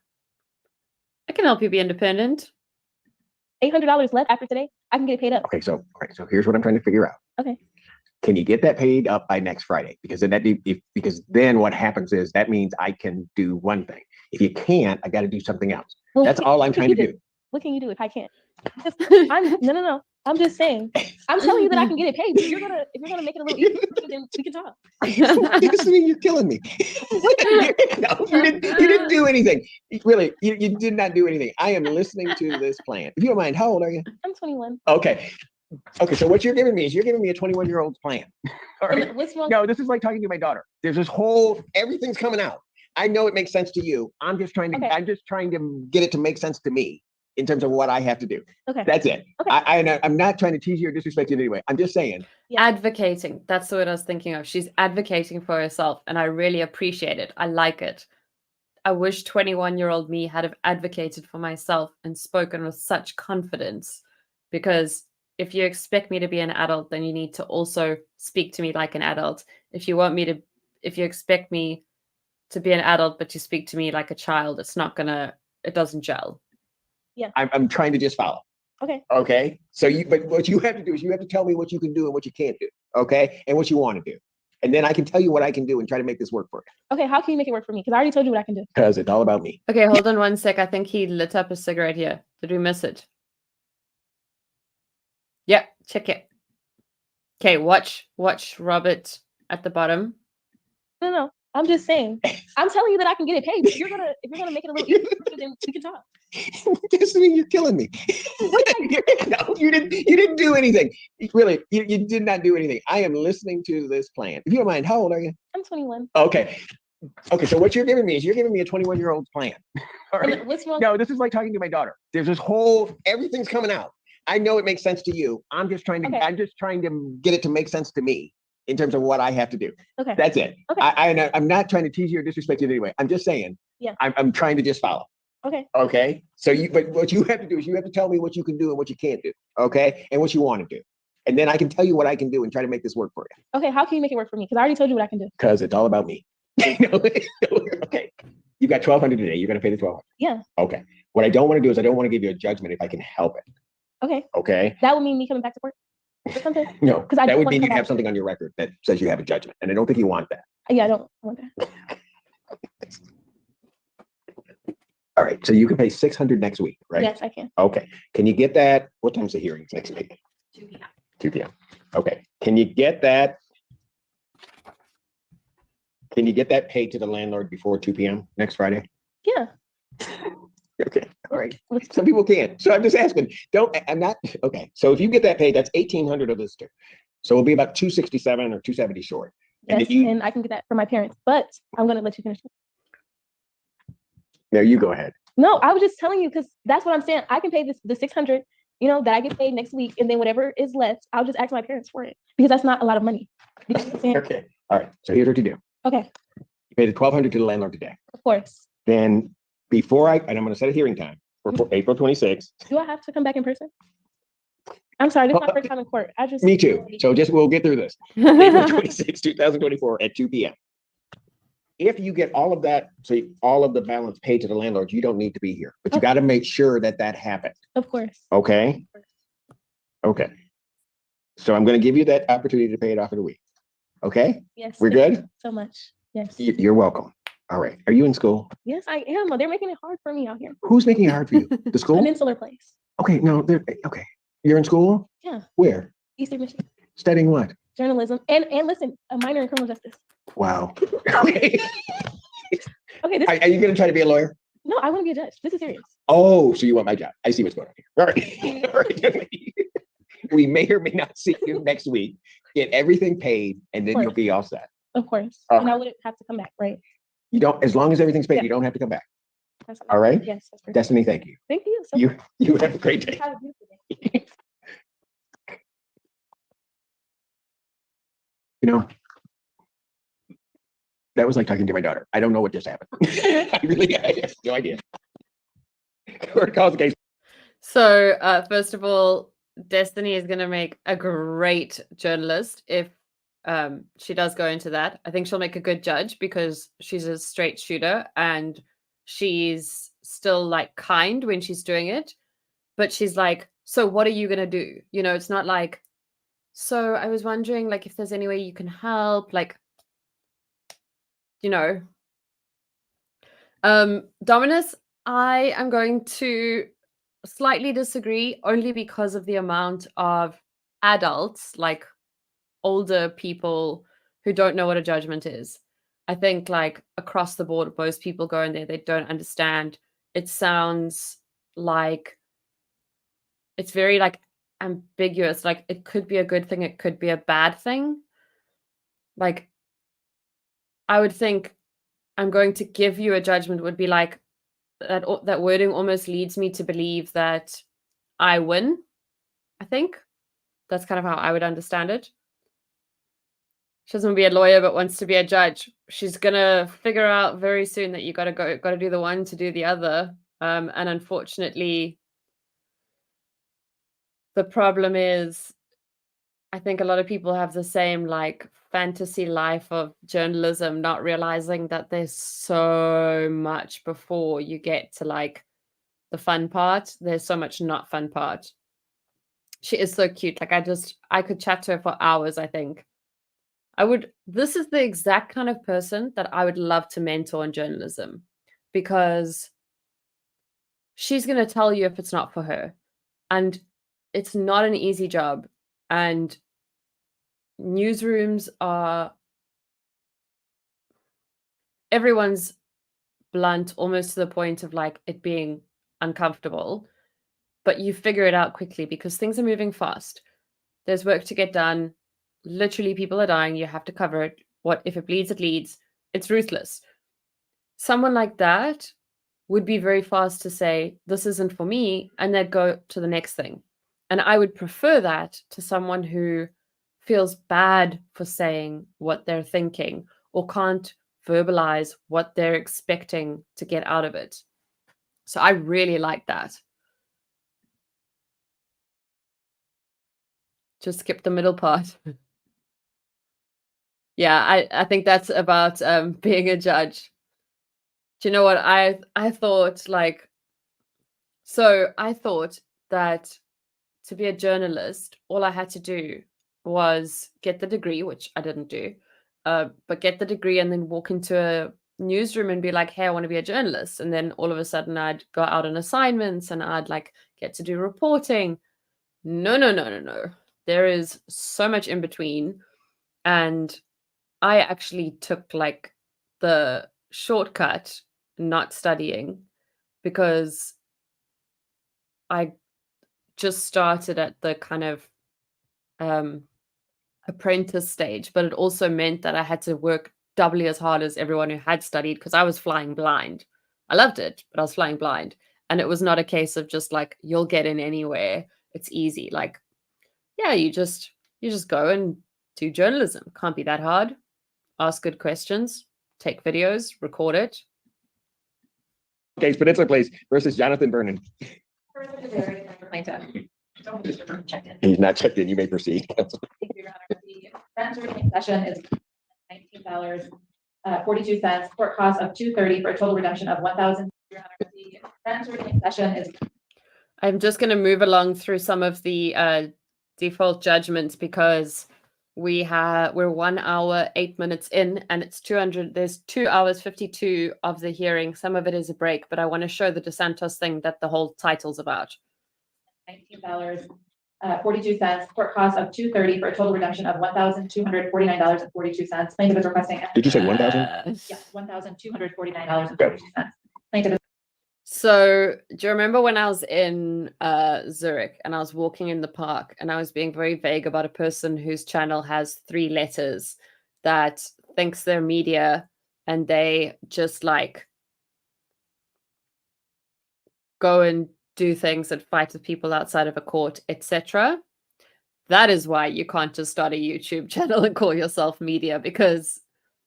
I can help you be independent. $800 left after today, I can get it paid up. Okay, so here's what I'm trying to figure out. Okay. Can you get that paid up by next Friday? Because then what happens is that means I can do one thing. If you can't, I got to do something else. Well, That's all I'm what can trying to you do. What can you do if I can't? No. I'm just saying. I'm telling you that I can get it paid. If you're gonna make it a little easier, then we can talk. You're killing me. No, you didn't do anything. Really, you did not do anything. I am listening to this plan. If you don't mind, how old are you? I'm 21. Okay, so what you're giving me is you're giving me a 21-year-old's plan. All right? What's wrong? No, this is like talking to my daughter. There's this whole, everything's coming out. I know it makes sense to you. I'm just trying to get it to make sense to me in terms of what I have to do. Okay. That's it. Okay. I'm not trying to tease you or disrespect you in any way. I'm just saying. Advocating. That's what I was thinking of. She's advocating for herself, and I really appreciate it. I like it. I wish 21-year-old me had have advocated for myself and spoken with such confidence, because if you expect me to be an adult, then you need to also speak to me like an adult. If you expect me to be an adult, but you speak to me like a child, it doesn't gel. Yeah. I'm trying to just follow. Okay. Okay. But what you have to do is you have to tell me what you can do and what you can't do. Okay. And what you want to do. And then I can tell you what I can do and try to make this work for you. Okay, how can you make it work for me? Because I already told you what I can do. Because it's all about me. Okay, hold on one sec. I think he lit up a cigarette here. Did we miss it? Yeah, check it. Okay, watch Robert at the bottom. No. I'm just saying. I'm telling you that I can get it paid. If you're gonna make it a little easier, then we can talk. You're killing me. No, you didn't do anything. Really, you did not do anything. I am listening to this plan. If you don't mind, how old are you? I'm 21. Okay, so what you're giving me is you're giving me a 21-year-old's plan. All right. What's wrong? No, this is like talking to my daughter. There's this whole, everything's coming out. I know it makes sense to you. I'm just trying to get it to make sense to me in terms of what I have to do. Okay. That's it. Okay. I'm not trying to tease you or disrespect you in any way. I'm just saying. Yeah. I'm trying to just follow. Okay. Okay. But what you have to do is you have to tell me what you can do and what you can't do. Okay. And what you want to do. And then I can tell you what I can do and try to make this work for you. Okay, how can you make it work for me? Because I already told you what I can do. Because it's all about me. Okay. You got $1,200 today. You're going to pay the $1,200. Yeah. Okay. What I don't want to do is I don't want to give you a judgment if I can help it. Okay. Okay. That would mean me coming back to work or something? No, because I that don't would want to mean come you have back. something on your record that says you have a judgment. And I don't think you want that. Yeah, I don't want that. All right. So you can pay $600 next week, right? Yes, I can. Okay. Can you get that? What time's the hearings next week? 2 p.m. 2 p.m. Okay. Can you get that? Can you get that paid to the landlord before 2 p.m. next Friday? Yeah. Okay. All right. Some people can't. So I'm just asking. Okay. So if you get that paid, that's $1,800 of this. So it'll be about $267 or $270 short. Yes, and I can get that from my parents, but I'm gonna let you finish. No, you go ahead. No, I was just telling you because that's what I'm saying. I can pay the $600, that I get paid next week, and then whatever is left, I'll just ask my parents for it because that's not a lot of money. You know what I'm saying? Okay. All right. So here's what you do. Okay. You pay the $1,200 to the landlord today. Of course. Then and I'm going to set a hearing time for April 26th. Do I have to come back in person? I'm sorry, this is my first time in court. Me too. So we'll get through this. April 26, 2024 at 2 p.m. If you get all of that, so all of the balance paid to the landlord, you don't need to be here, but you got to make sure that happens. Of course. Okay. Okay. So I'm going to give you that opportunity to pay it off in a week. Okay. Yes. We're thank good? you so much. Yes. You're welcome. All right. Are you in school? Yes, I am. They're making it hard for me out here. Who's making it hard for you? The school? An insular place. Okay. No, okay. You're in school? Yeah. Where? Eastern Michigan. Studying what? Journalism. And listen, a minor in criminal justice. Wow. Okay. Okay, this, Are you gonna try to be a lawyer? no, I want to be a judge. This is serious. Oh, so you want my job? I see what's going on here. All right. All right. We may or may not see you next week. Get everything paid, and then you'll be all set. Of course. All And I wouldn't have to come back, right? You don't, as long as everything's paid, Yeah. you don't have to come back. That's All right? Yes. That's perfect. Destiny, thank you. Thank you. So You have a great day. have a beautiful day. You know, that was like talking to my daughter. I don't know what just happened. I have no idea. Court calls the case. So, first of all, Destiny is going to make a great journalist if she does go into that. I think she'll make a good judge because she's a straight shooter and she's still like kind when she's doing it. But she's like, so what are you going to do? You know, it's not like, so I was wondering like if there's any way you can help, like, you know. Dominus, I am going to slightly disagree only because of the amount of adults, like older people who don't know what a judgment is. I think like across the board, most people go in there, they don't understand. It sounds like it's very like ambiguous. Like it could be a good thing, it could be a bad thing. Like I would think I'm going to give you a judgment would be like that wording almost leads me to believe that I win. I think that's kind of how I would understand it. She doesn't want to be a lawyer, but wants to be a judge. She's gonna figure out very soon that you gotta do the one to do the other. And unfortunately, the problem is, I think a lot of people have the same like fantasy life of journalism, not realizing that there's so much before you get to like the fun part. There's so much not fun part. She is so cute. Like I could chat to her for hours, I think. This is the exact kind of person that I would love to mentor in journalism because she's going to tell you if it's not for her. And it's not an easy job. And newsrooms are, everyone's blunt almost to the point of like it being uncomfortable, but you figure it out quickly because things are moving fast. There's work to get done. Literally people are dying. You have to cover it. What if it bleeds, it leads. It's ruthless. Someone like that would be very fast to say, this isn't for me, and then go to the next thing. And I would prefer that to someone who feels bad for saying what they're thinking or can't verbalize what they're expecting to get out of it. So I really like that. Just skip the middle part. Yeah, I think that's about being a judge. Do you know what I thought like? So I thought that to be a journalist, all I had to do was get the degree, which I didn't do, but get the degree and then walk into a newsroom and be like, hey, I want to be a journalist. And then all of a sudden I'd go out on assignments and I'd like get to do reporting. No. There is so much in between. And I actually took like the shortcut, not studying, because I just started at the kind of apprentice stage, but it also meant that I had to work doubly as hard as everyone who had studied because I was flying blind. I loved it, but I was flying blind. And it was not a case of just like, you'll get in anywhere. It's easy. Like, yeah, you just go and do journalism. Can't be that hard. Ask good questions, take videos, record it. Case, Peninsula Place versus Jonathan Vernon. He's not checked in. You may proceed. Rent reading session is $19.42. Court cost of $230 for a total redemption of $1,300. Rent reading session is. I'm just going to move along through some of the default judgments because we're 1 hour, 8 minutes in and it's 200. There's 2 hours, 52 of the hearing. Some of it is a break, but I want to show the DeSantos thing that the whole title's about. $19 $0.42, court costs of $230 for a total redemption of $1,249.42. Plaintiff is requesting. Did you say 1,000? Yes, $1,249.42. Plaintiff is So do you remember when I was in Zurich and I was walking in the park and I was being very vague about a person whose channel has 3 letters that thinks they're media and they just like go and do things and fight with people outside of a court, etc. That is why you can't just start a YouTube channel and call yourself media, because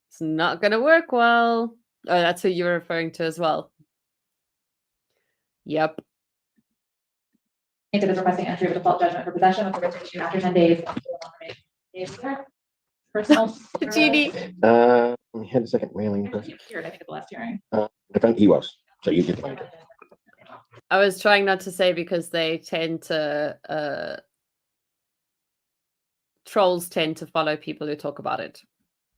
it's not going to work well. Oh, that's who you're referring to as well. Yep. Plaintiff is requesting entry of default judgment for possession with the issue after 10 days. Personal. Genie. Had a second mailing. I think at the last hearing. He was. So you can find it. I was trying not to say because they tend to trolls tend to follow people who talk about it.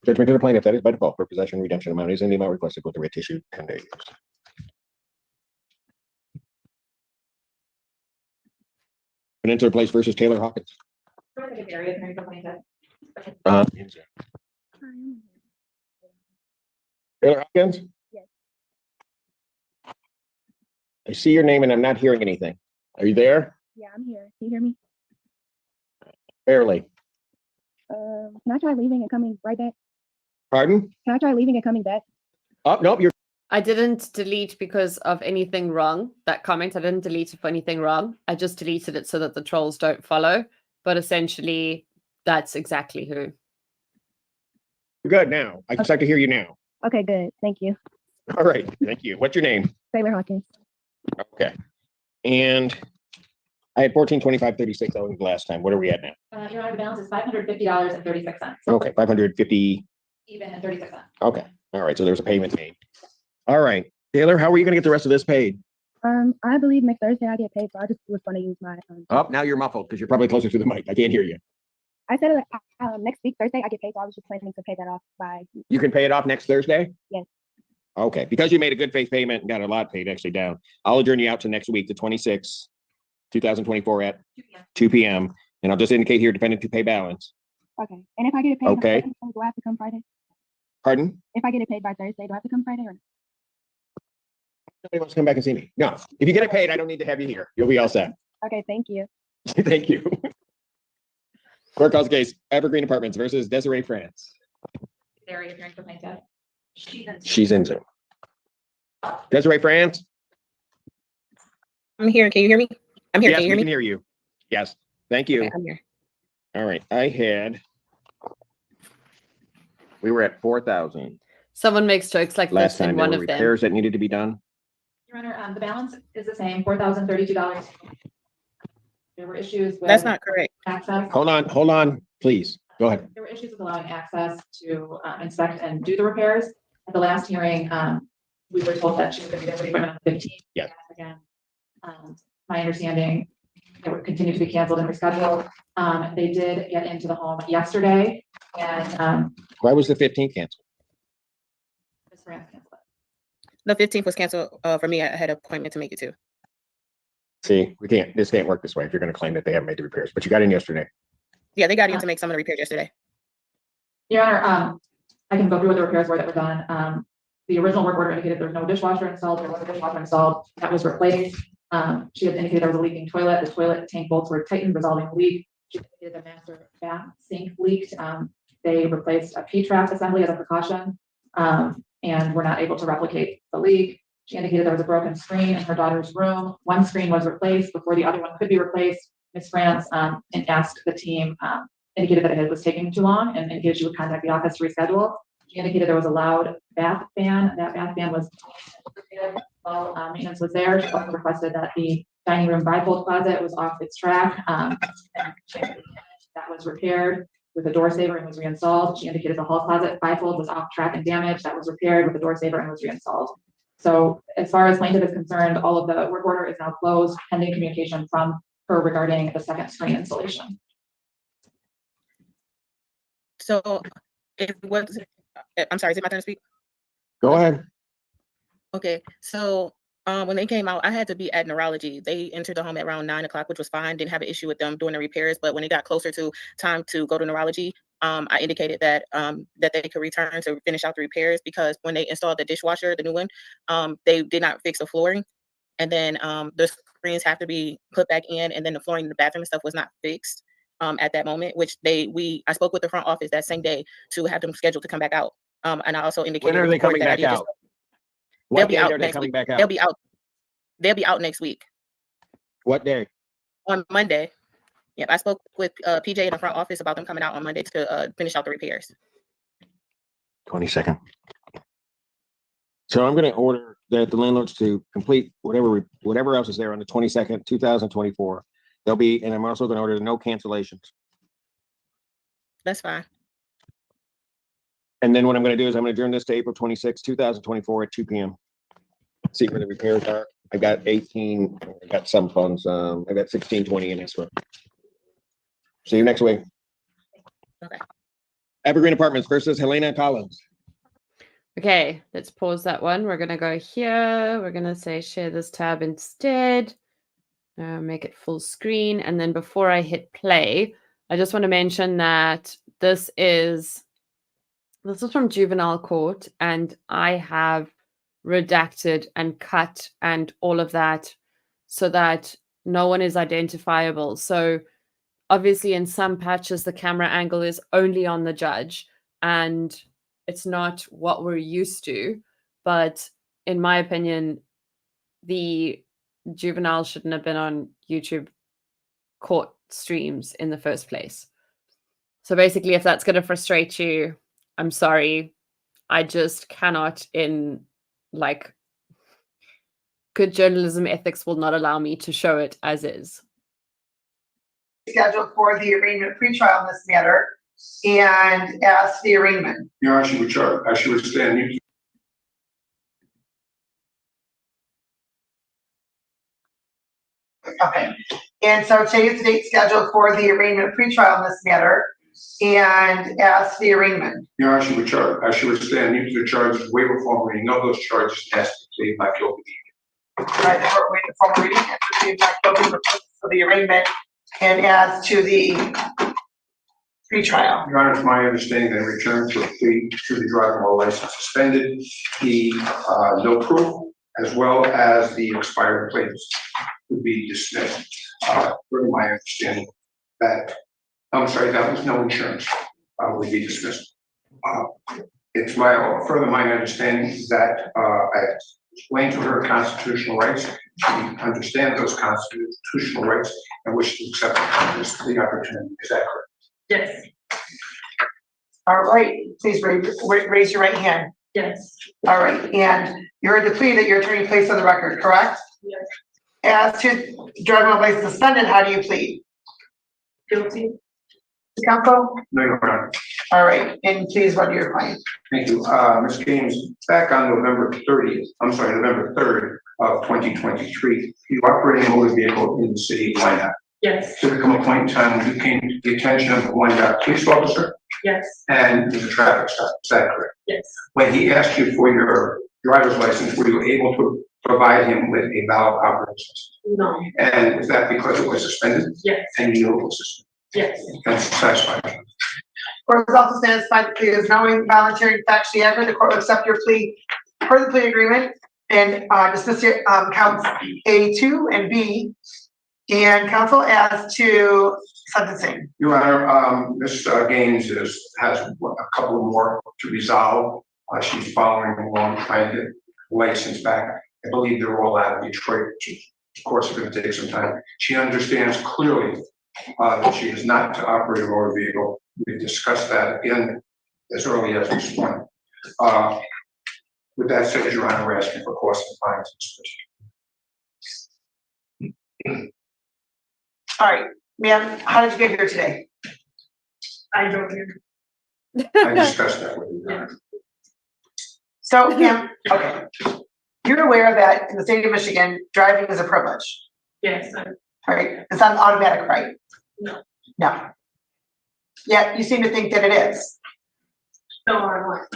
Judgment to the plaintiff, that is by default for possession redemption amount is in the amount requested with the writ issued 10 days. Peninsula Place versus Taylor Hawkins. Taylor Hawkins? Yes. I see your name and I'm not hearing anything. Are you there? Yeah, I'm here. Can you hear me? Barely. Can I try leaving and coming right back? Pardon? Can I try leaving and coming back? Oh, nope, you're. I didn't delete because of anything wrong. That comment, I didn't delete it for anything wrong. I just deleted it so that the trolls don't follow. But essentially, that's exactly who. You're good now. I can start to hear you now. Okay, good. Thank you. All right. Thank you. What's your name? Taylor Hawkins. Okay. And I had 1425.36 owing last time. What are we at now? Your Honor, the balance is $550.36. Okay, 550. Even and 36 cents. Okay. All right. So there's a payment made. All right. Taylor, how are you going to get the rest of this paid? I believe next Thursday I get paid, so I just was going to use my. Oh, now you're muffled because you're probably closer to the mic. I can't hear you. I said next week Thursday I get paid, so I was just planning to pay that off by. You can pay it off next Thursday? Yes. Okay. Because you made a good faith payment and got a lot paid actually down. I'll adjourn you out to next week, the 26th, 2024 at 2 p.m. And I'll just indicate here, dependent to pay balance. Okay. And if I get it paid, Okay. by Thursday, do I have to come Friday? Pardon? If I get it paid by Thursday, do I have to come Friday or? Nobody wants to come back and see me. No. If you get it paid, I don't need to have you here. You'll be all set. Okay, thank you. Thank you. Court calls case Evergreen Apartments versus Desiree France. Desiree appearing for plaintiff. She's in Zoom. Desiree France? I'm here. Can you hear me? I'm here. Yes, Can you hear we me? can hear you. Yes. Thank you. Okay, I'm here. All right. We were at 4,000 Someone makes jokes like last this in time. There one were of them. repairs that needed to be done. Your Honor, the balance is the same, $4,032. There were issues with. That's not correct. Access. Hold on, please. Go ahead. There were issues with allowing access to inspect and do the repairs. At the last hearing, we were told that she was going to be there for the equipment on the 15th. Yes. Again, my understanding, it would continue to be canceled and rescheduled. They did get into the home yesterday and. Why was the 15th canceled? Ms. France canceled it. The 15th was canceled for me. I had an appointment to make it too. See, this can't work this way if you're going to claim that they haven't made the repairs, but you got in yesterday. Yeah, they got in to make some of the repairs yesterday. Your Honor, I can go through what the repairs were that were done. The original work order indicated there was no dishwasher installed. There was a dishwasher installed that was replaced. She had indicated there was a leaking toilet. The toilet tank bolts were tightened, resolving the leak. She indicated the master bath sink leaked. They replaced a P-trap assembly as a precaution and were not able to replicate the leak. She indicated there was a broken screen in her daughter's room. One screen was replaced before the other one could be replaced. Ms. France and asked the team, indicated that it was taking too long and indicated she would contact the office to reschedule. She indicated there was a loud bath fan. That bath fan was while maintenance was there. She also requested that the dining room bifold closet was off its track. And that was repaired with a door saver and was reinstalled. She indicated the hall closet bifold was off track and damaged. That was repaired with a door saver and was reinstalled. So as far as plaintiff is concerned, all of the work order is now closed, pending communication from her regarding the second screen installation. So it was, I'm sorry, is it my turn to speak? Go ahead. Okay, so When they came out, I had to be at neurology. They entered the home at around 9 o'clock, which was fine. Didn't have an issue with them doing the repairs. But when it got closer to time to go to neurology, I indicated that that they could return to finish out the repairs because when they installed the dishwasher, the new one, they did not fix the flooring, and then the screens have to be put back in, and then the flooring in the bathroom and stuff was not fixed at that moment. Which I spoke with the front office that same day to have them scheduled to come back out. And I also indicated When are to they the court coming that I back did out? they'll What be date out are they next coming week. back out? They'll be out. They'll be out next week What day? on Monday. Yeah, I spoke with PJ in the front office about them coming out on Monday to finish out the repairs. 22nd. So I'm going to order that the landlords to complete whatever else is there on the 22nd, 2024. There'll be, and I'm also going to order no cancellations. That's fine. And then what I'm going to do is I'm going to adjourn this to April 26, 2024 at 2 p.m. See where the repairs are. I've got 18, I've got some funds. I've got 1620 in escrow. See you next week. Okay. Evergreen Apartments versus Helena Collins. Okay, let's pause that one. We're going to go here. We're going to say share this tab instead. Make it full screen. And then before I hit play, I just want to mention that this is from juvenile court, and I have redacted and cut and all of that so that no one is identifiable. So obviously in some patches, the camera angle is only on the judge and it's not what we're used to. But in my opinion, the juvenile shouldn't have been on YouTube court streams in the first place. So basically, if that's going to frustrate you, I'm sorry. I just cannot, in like good journalism ethics will not allow me to show it as is. Scheduled for the arraignment pretrial in this matter and ask the arraignment. Your Honor, she would stand mute. Okay. And so today is the date scheduled for the arraignment pretrial in this matter and ask the arraignment. Your Honor, she would stand mute to the charges, waiver form reading of those charges, and ask to plead not guilty. Right, the court waiver form reading and to plead not guilty for the arraignment and as to the pretrial. Your Honor, it's my understanding that in return for a plea to the driving while license suspended, the no proof as well as the expired plates would be dismissed. Further, my understanding that that was no insurance would be dismissed. It's further my understanding that I explained to her constitutional rights. She understands those constitutional rights and wishes to accept the opportunity. Is that correct? Yes. All right, please raise your right hand. Yes. All right, and you're the plea that your attorney placed on the record, correct? Yes. As to driving while license suspended, how do you plead? Guilty. Counsel? No, Your Honor. All right, and please run your claim. Thank you. Ms. Gaines, back on November 3rd of 2023, you operating a motor vehicle in the city of Wyandotte. Yes. So there come a point in time when you came to the attention of the Wyandotte police officer. Yes. And there's a traffic stop. Is that correct? Yes. When he asked you for your driver's license, were you able to provide him with a valid operating license? No. And was that because it was suspended? Yes. And you knew it was suspended? Yes. That's satisfied. Court is also satisfied the plea is knowing, voluntary, and factually accurate. The court will accept your plea per the plea agreement and dismiss your counts A2 and B. And counsel as to sentencing. Your Honor, Ms. Gaines has a couple more to resolve. She's following along, trying to get license back. I believe they're all out of Detroit, which of course is going to take some time. She understands clearly that she is not to operate a motor vehicle. We've discussed that again as early as this morning. With that said, Your Honor, we're asking for costs and fines. All right, ma'am, how did you get here today? I drove here. I discussed that with you, Your Honor. So, ma'am, okay. You're aware that in the state of Michigan, driving is a privilege. Yes. All right, it's not automatic, right? No. No. Yet you seem to think that it is. No, I won't.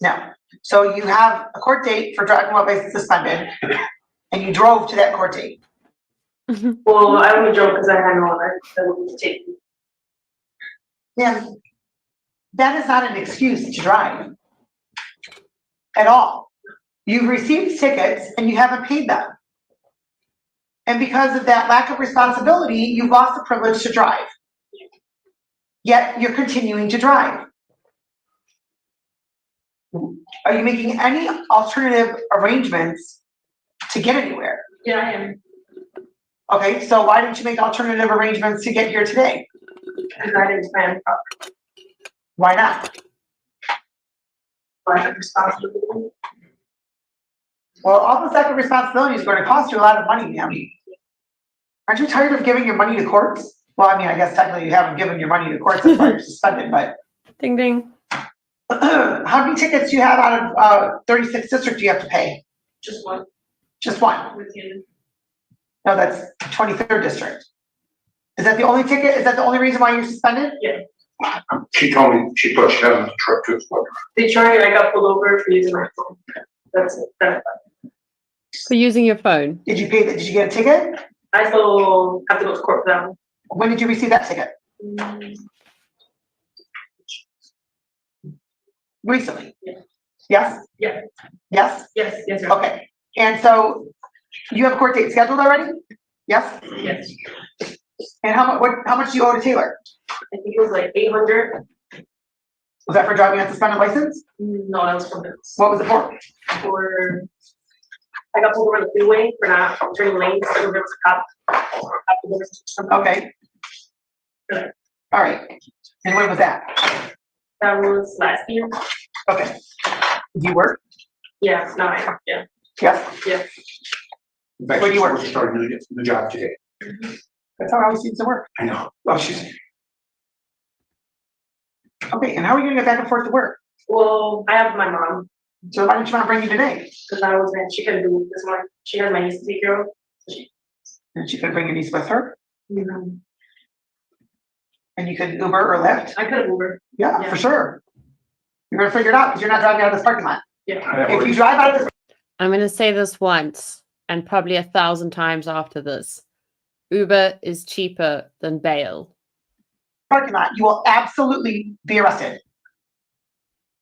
No. So you have a court date for driving while license suspended. and you drove to that court date. Well, I only drove because I had no other that would take me. Yeah, that is not an excuse to drive at all. You've received tickets and you haven't paid them. And because of that lack of responsibility, you've lost the privilege to drive. Yet you're continuing to drive. Are you making any alternative arrangements to get anywhere? Yeah, I am. Okay, so why didn't you make alternative arrangements to get here today? Because I didn't plan properly. Why not? Lack of responsibility. Well, all this lack of responsibility is going to cost you a lot of money, ma'am. Aren't you tired of giving your money to courts? Well, I mean, I guess technically you haven't given your money to courts, that's why you're suspended, but. Ding, ding. How many tickets do you have out of 36th district do you have to pay? Just one. Just one? With you. No, that's 23rd district. Is that the only ticket? Is that the only reason why you're suspended? Yeah. She told me, she thought she had a trip to Florida. They charged me, I got pulled over for using my phone. That's it. For using your phone. Did you pay that? Did you get a ticket? I still have to go to court for that one. When did you receive that ticket? Recently? Yeah. Yes? Yeah. Yes? Yes, yes, sir. Okay. And so you have a court date scheduled already? Yes? Yes. And how much do you owe to Taylor? I think it was like 800. Was that for driving on suspended license? No, that was for this. What was it for? For, I got pulled over the freeway for not turning lanes, so there was a cop. Okay. All right. And when was that? That was last year. Okay. Did you work? Yeah, no, I, yeah. Yes? Yeah. Where do you work? She started the job today. That's how it always seems to work. I know. Well, she's. Okay, and how are you gonna get back and forth to work? Well, I have my mom. So why didn't you want to bring you today? Because I was she couldn't do this one. She has my niece to take care of. And she could bring your niece with her? Mm-hmm. And you could Uber or Lyft? I could Uber. Yeah, for sure. You're gonna figure it out because you're not driving out of this parking lot. Yeah. If you drive out of this I'm going to say this once and probably 1,000 times after this. Uber is cheaper than bail. parking lot, you will absolutely be arrested.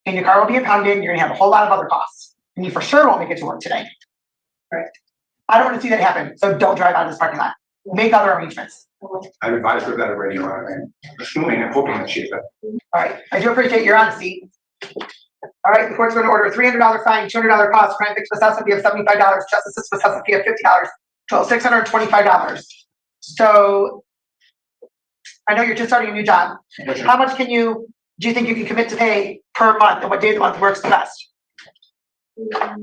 And your car will be impounded, and you're gonna have a whole lot of other costs. And you for sure won't make it to work today. Right. I don't wanna see that happen, so don't drive out of this parking lot. Make other arrangements. I've advised her that already, I'm assuming and hoping that she's. All right, I do appreciate your honesty. All right, the court's going to order a $300 fine, $200 cost, crime victim assessment fee of $75, justice assessment fee of $50, total $625. So I know you're just starting a new job. How much do you think you can commit to pay per month, and what day of the month works the best? I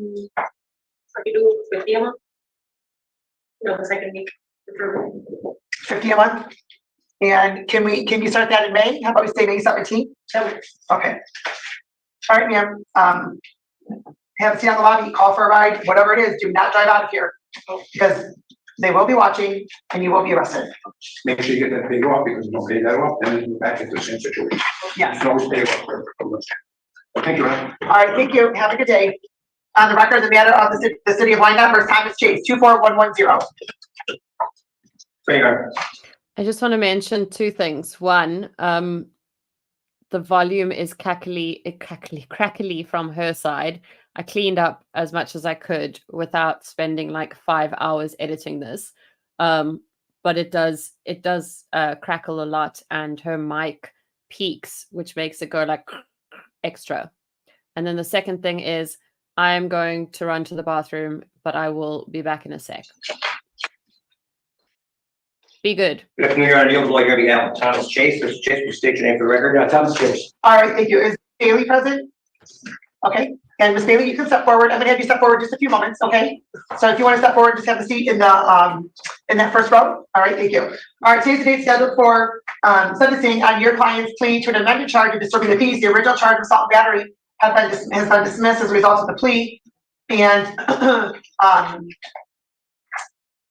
could do 50 a month. No, the second week. 50 a month? And can you start that in May? How about we say May 17th? Okay. All right, ma'am. Have a seat on the lobby, call for a ride, whatever it is, do not drive out of here because they will be watching and you will be arrested. Make sure you get that paid off, because you don't pay that off, then you're back into the same situation. Yes. You always pay it off. Thank you, Ron. All right, thank you. Have a good day. On the record, the matter of the city of Wyandotte versus Thomas Chase, 24110. I just want to mention two things. One, the volume is crackly from her side. I cleaned up as much as I could without spending like 5 hours editing this. But it does crackle a lot, and her mic peaks, which makes it go like extra. And then the second thing is I'm going to run to the bathroom, but I will be back in a sec. Be good. Good afternoon, Your Honor. Neil Lloyd here on behalf of Thomas Chase. Mr. Chase, will you state your name for the record? Yeah, Thomas Chase. All right, thank you. Is Bailey present? Okay, and Ms. Bailey, you can step forward. I'm gonna have you step forward just a few moments, okay? So if you want to step forward, just have a seat in the in that first row. All right, thank you. All right, today's the date scheduled for sentencing on your client's plea to an amended charge of disturbing the peace. The original charge of assault and battery has been dismissed as a result of the plea. And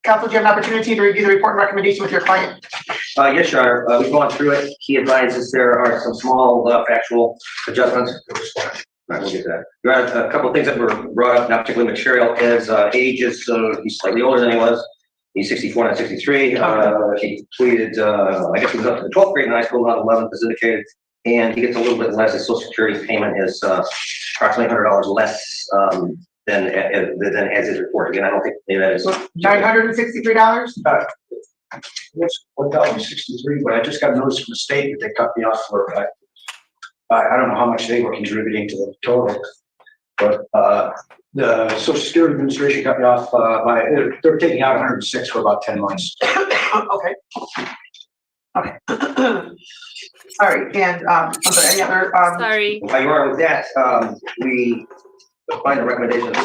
counsel, do you have an opportunity to review the report and recommendation with your client? Yes, Your Honor. We've gone through it. He advises there are some small factual adjustments. right, we'll get to that. There are a couple of things that were brought up, not particularly material, is age is, he's slightly older than he was. He's 64, not 63. He completed, I guess he was up to the 12th grade in high school, not 11th as indicated. And he gets a little bit less. His Social Security payment is approximately $100 less than as his report. Again, I don't think that is $963. It's $1,063, but I just got a notice from the state that they cut me off for, I don't know how much they were contributing to the total, but the Social Security Administration cut me off they're taking out 106 for about 10 months. Okay. Okay. All right, and I'm sorry, any other Sorry. While you are with that, we find the recommendations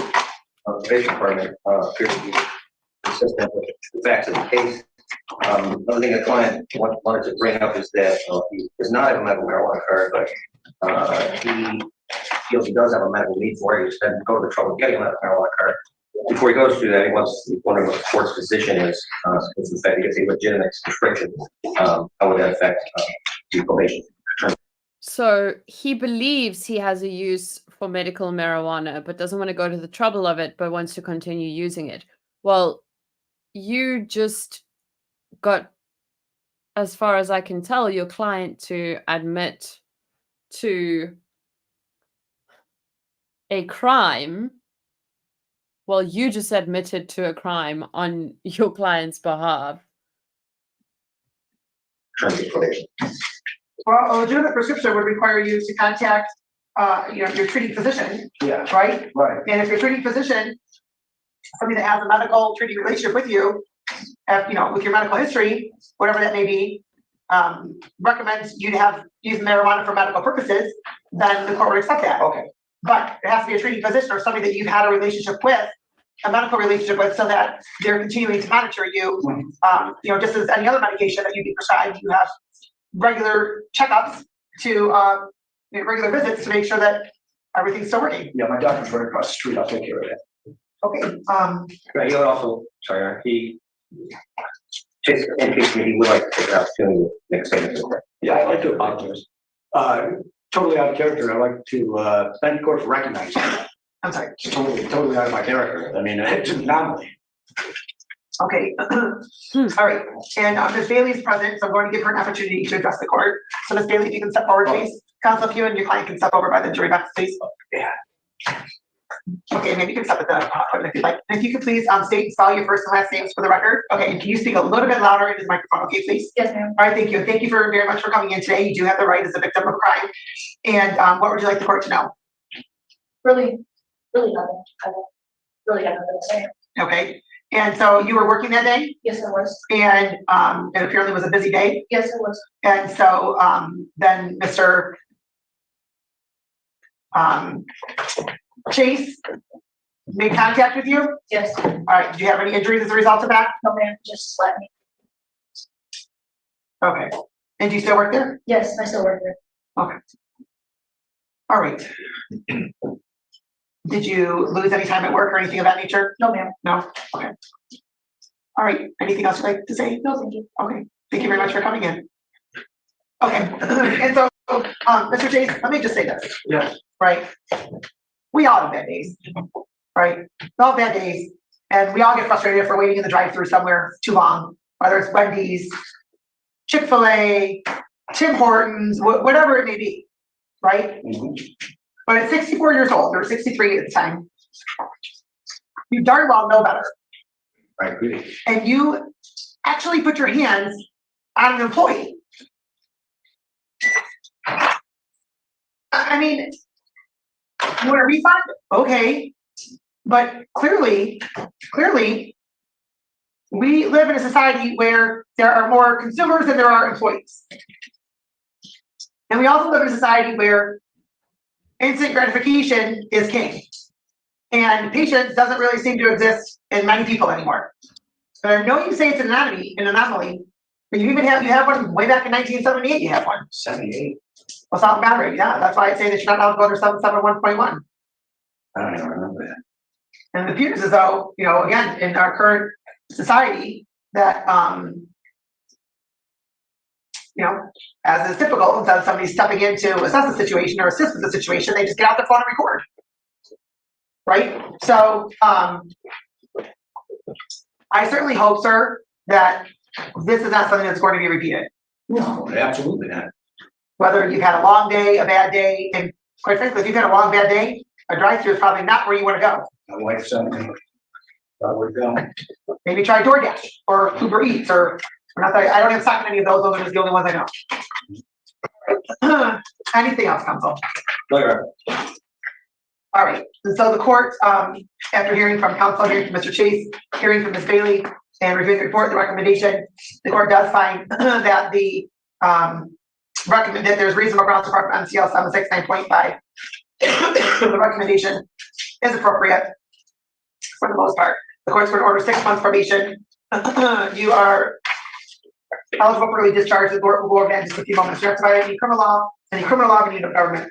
of the probation department appear to be consistent with the facts of the case. Another thing the client wanted to bring up is that he does not have a medical marijuana card, but he feels he does have a medical need for it. He's had to go to the trouble of getting a medical marijuana card. Before he goes through that, he wants wondering what the court's position is. Since in fact he gets a legitimate prescription, how would that affect the probation? So he believes he has a use for medical marijuana, but doesn't want to go to the trouble of it, but wants to continue using it. Well, you just got, as far as I can tell, your client to admit to a crime. Well, you just admitted to a crime on your client's behalf. well, a legitimate prescription would require you to contact your treating physician. Yeah. Right? Right. And if your treating physician, somebody that has a medical treating relationship with you, with your medical history, whatever that may be, recommends you to use marijuana for medical purposes, then the court would accept that. Okay. But it has to be a treating physician or somebody that you've had a relationship with, a medical relationship with, so that they're continuing to monitor you. Just as any other medication that you get prescribed, you have regular checkups to regular visits to make sure that everything's still working. Yeah, my doctor's right across the street. I'll take care of that. Okay. He would also, just in case he would like to take an opportunity to make a statement. Yeah, I'd like to apologize. Totally out of character. I'd like to thank the court for recognizing that. I'm sorry. It's totally out of my character. I mean, it's an anomaly. Okay. All right. And Ms. Bailey is present, so I'm going to give her an opportunity to address the court. So Ms. Bailey, if you can step forward, please. Counsel, if you and your client can step over by the jury box, please. Yeah. Okay, maybe you can step at the podium if you'd like. And if you could please state and spell your first and last names for the record. Okay, and can you speak a little bit louder into the microphone, okay, please? Yes, ma'am. All right, thank you. Thank you very much for coming in today. You do have the right as a victim of crime. And what would you like the court to know? Really nothing. I really got nothing to say. Okay, and so you were working that day? Yes, I was. And it apparently was a busy day? Yes, it was. And so then Mr. Chase made contact with you? Yes. All right, did you have any injuries as a result of that? No, ma'am, just slapped me. Okay, and do you still work there? Yes, I still work there. Okay. All right. Did you lose any time at work or anything of that nature? No, ma'am. No? Okay. All right, anything else you'd like to say? No, thank you. Okay, thank you very much for coming in. Okay, and so, Mr. Chase, let me just say this. Yes. Right? We all have bad days, right? We all have bad days, and we all get frustrated if we're waiting in the drive-thru somewhere too long, whether it's Wendy's, Chick-fil-A, Tim Hortons, whatever it may be, right? But at 64 years old, or 63 at the time, you darn well know better. I agree. And you actually put your hands on an employee. I mean, you want a refund? Okay. But clearly, we live in a society where there are more consumers than there are employees. And we also live in a society where instant gratification is king. And patience doesn't really seem to exist in many people anymore. But I know you say it's an anomaly, but you have one way back in 1978, you have one. 78. Well, South Battery, yeah, that's why I say that you're not allowed to go under 771.1. I don't even remember that. And it appears as though, again, in our current society, that you know, as is typical, instead of somebody stepping in to assess the situation or assist with the situation, they just get out their phone and record. Right? So, I certainly hope, sir, that this is not something that's going to be repeated. No, absolutely not. Whether you've had a long day, a bad day, and quite frankly, if you've had a long, bad day, a drive-through is probably not where you want to go. My wife sent me, I would go. Maybe try DoorDash or Uber Eats or not that I don't have stock in any of those. Those are just the only ones I know. Anything else, counsel? Later. All right. And so the court, after hearing from counsel, hearing from Mr. Chase, hearing from Ms. Bailey, and reviewing the report, the recommendation, the court does find that the recommend that there's reasonable grounds to from MCL 769.5. The recommendation is appropriate for the most part. The court's going to order 6 months probation. You are eligible for early discharge. The court will go over that in just a few moments. You're not to violate any criminal law of any government.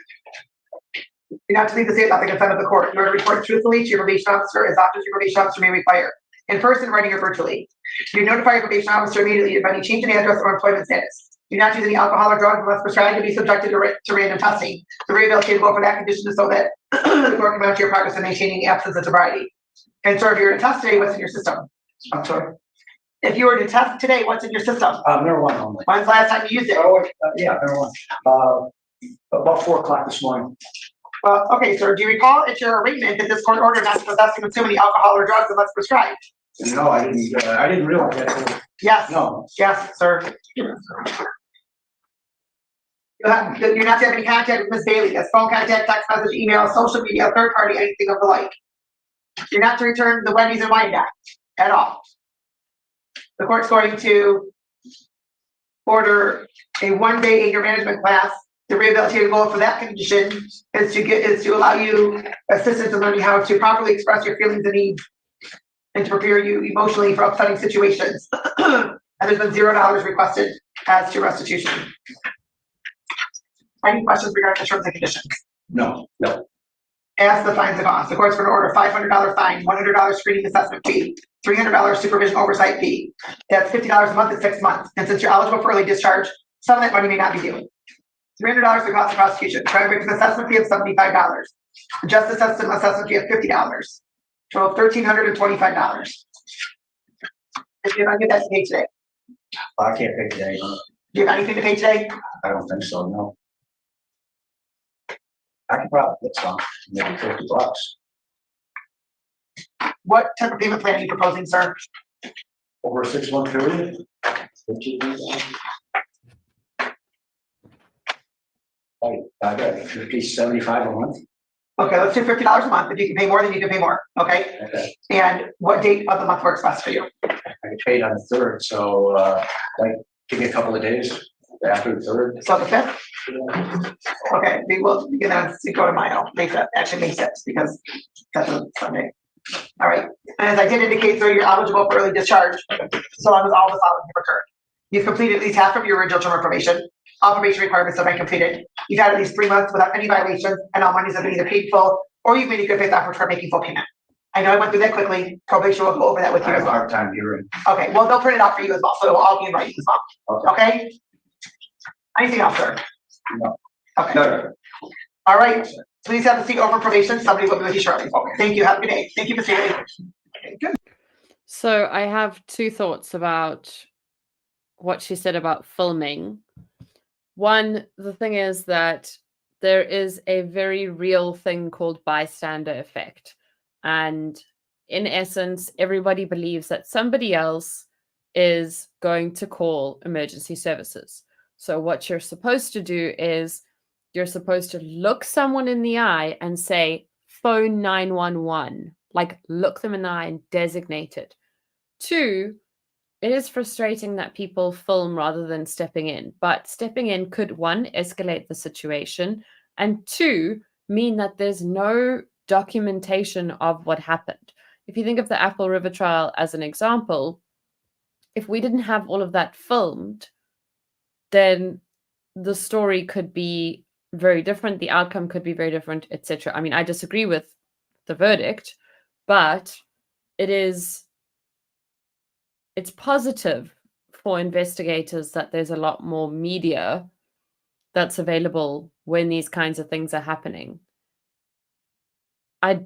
You're not to leave the state without the consent of the court. You are to report truthfully to your probation officer as often as your probation officer may require, in person, writing, or virtually. You notify your probation officer immediately of any change in address or employment status. Do not use any alcohol or drugs unless prescribed to be subjected to random testing. The rehabilitative for that condition is so that the court can monitor your progress in maintaining absence of sobriety. And so if you were to test today, what's in your system? I'm sorry. If you were to test today, what's in your system? Marijuana only. When's the last time you used it? Oh, yeah, marijuana. About 4 o'clock this morning. Well, okay, sir, do you recall at your arraignment that this court ordered not to possess and consume any alcohol or drugs unless prescribed? No, I didn't realize that. Yes. No. Yes, sir. You're not to have any contact with Ms. Bailey. That's phone contact, text message, email, social media, third party, anything of the like. You're not to return the Wendy's and Wyandotte at all. The court's going to order a 1-day anger management class. The rehabilitative goal for that condition is to allow you assistance in learning how to properly express your feelings and needs and to prepare you emotionally for upsetting situations. And there's been $0 requested as to restitution. Any questions regarding the terms and conditions? No. As the fines and costs, the court's going to order $500 fine, $100 screening assessment fee, $300 supervision oversight fee. That's $50 a month at 6 months. And since you're eligible for early discharge, some of that money may not be due. $300 the cost of prosecution, crime victim assessment fee of $75, justice system assessment fee of $50, total of $1,325. If you're not get that to pay today, I can't pay today. do you have anything to pay today? I don't think so, no. I can probably get some, maybe $50. What type of payment plan are you proposing, sir? Over a 6-month period. I got 50, 75 a month. Okay, let's do $50 a month. If you can pay more, then you can pay more. Okay. Okay. And what date of the month works best for you? I get paid on the 3rd, so like give me a couple of days after the 3rd. So the 5th? Okay, we will begin on Cinco de Mayo, May 5th, actually May 6th, because that's a Sunday. All right. And as I did indicate, sir, you're eligible for early discharge so long as all the following have occurred. You've completed at least half of your original term of probation. All probation requirements have been completed. You've had at least 3 months without any violations, and all monies have been either paid full or you've made a good faith effort for making full payment. I know I went through that quickly. Probation will go over that with you I as have a well. hard time hearing. Okay, well, they'll print it out for you as well, so it'll all be in writing as well. Okay? Anything else, sir? No. Okay. No. All right. Please have a seat over probation. Somebody will be with you shortly. Thank you. Have a good day. Thank you, Ms. Haley. Okay, good. So I have 2 thoughts about what she said about filming. One, the thing is that there is a very real thing called bystander effect. And in essence, everybody believes that somebody else is going to call emergency services. So what you're supposed to do is you're supposed to look someone in the eye and say, phone 911, like look them in the eye and designate it. 2, it is frustrating that people film rather than stepping in, but stepping in could 1, escalate the situation, and 2, mean that there's no documentation of what happened. If you think of the Apple River trial as an example, if we didn't have all of that filmed, then the story could be very different, the outcome could be very different, etc. I mean, I disagree with the verdict, but it's positive for investigators that there's a lot more media that's available when these kinds of things are happening. I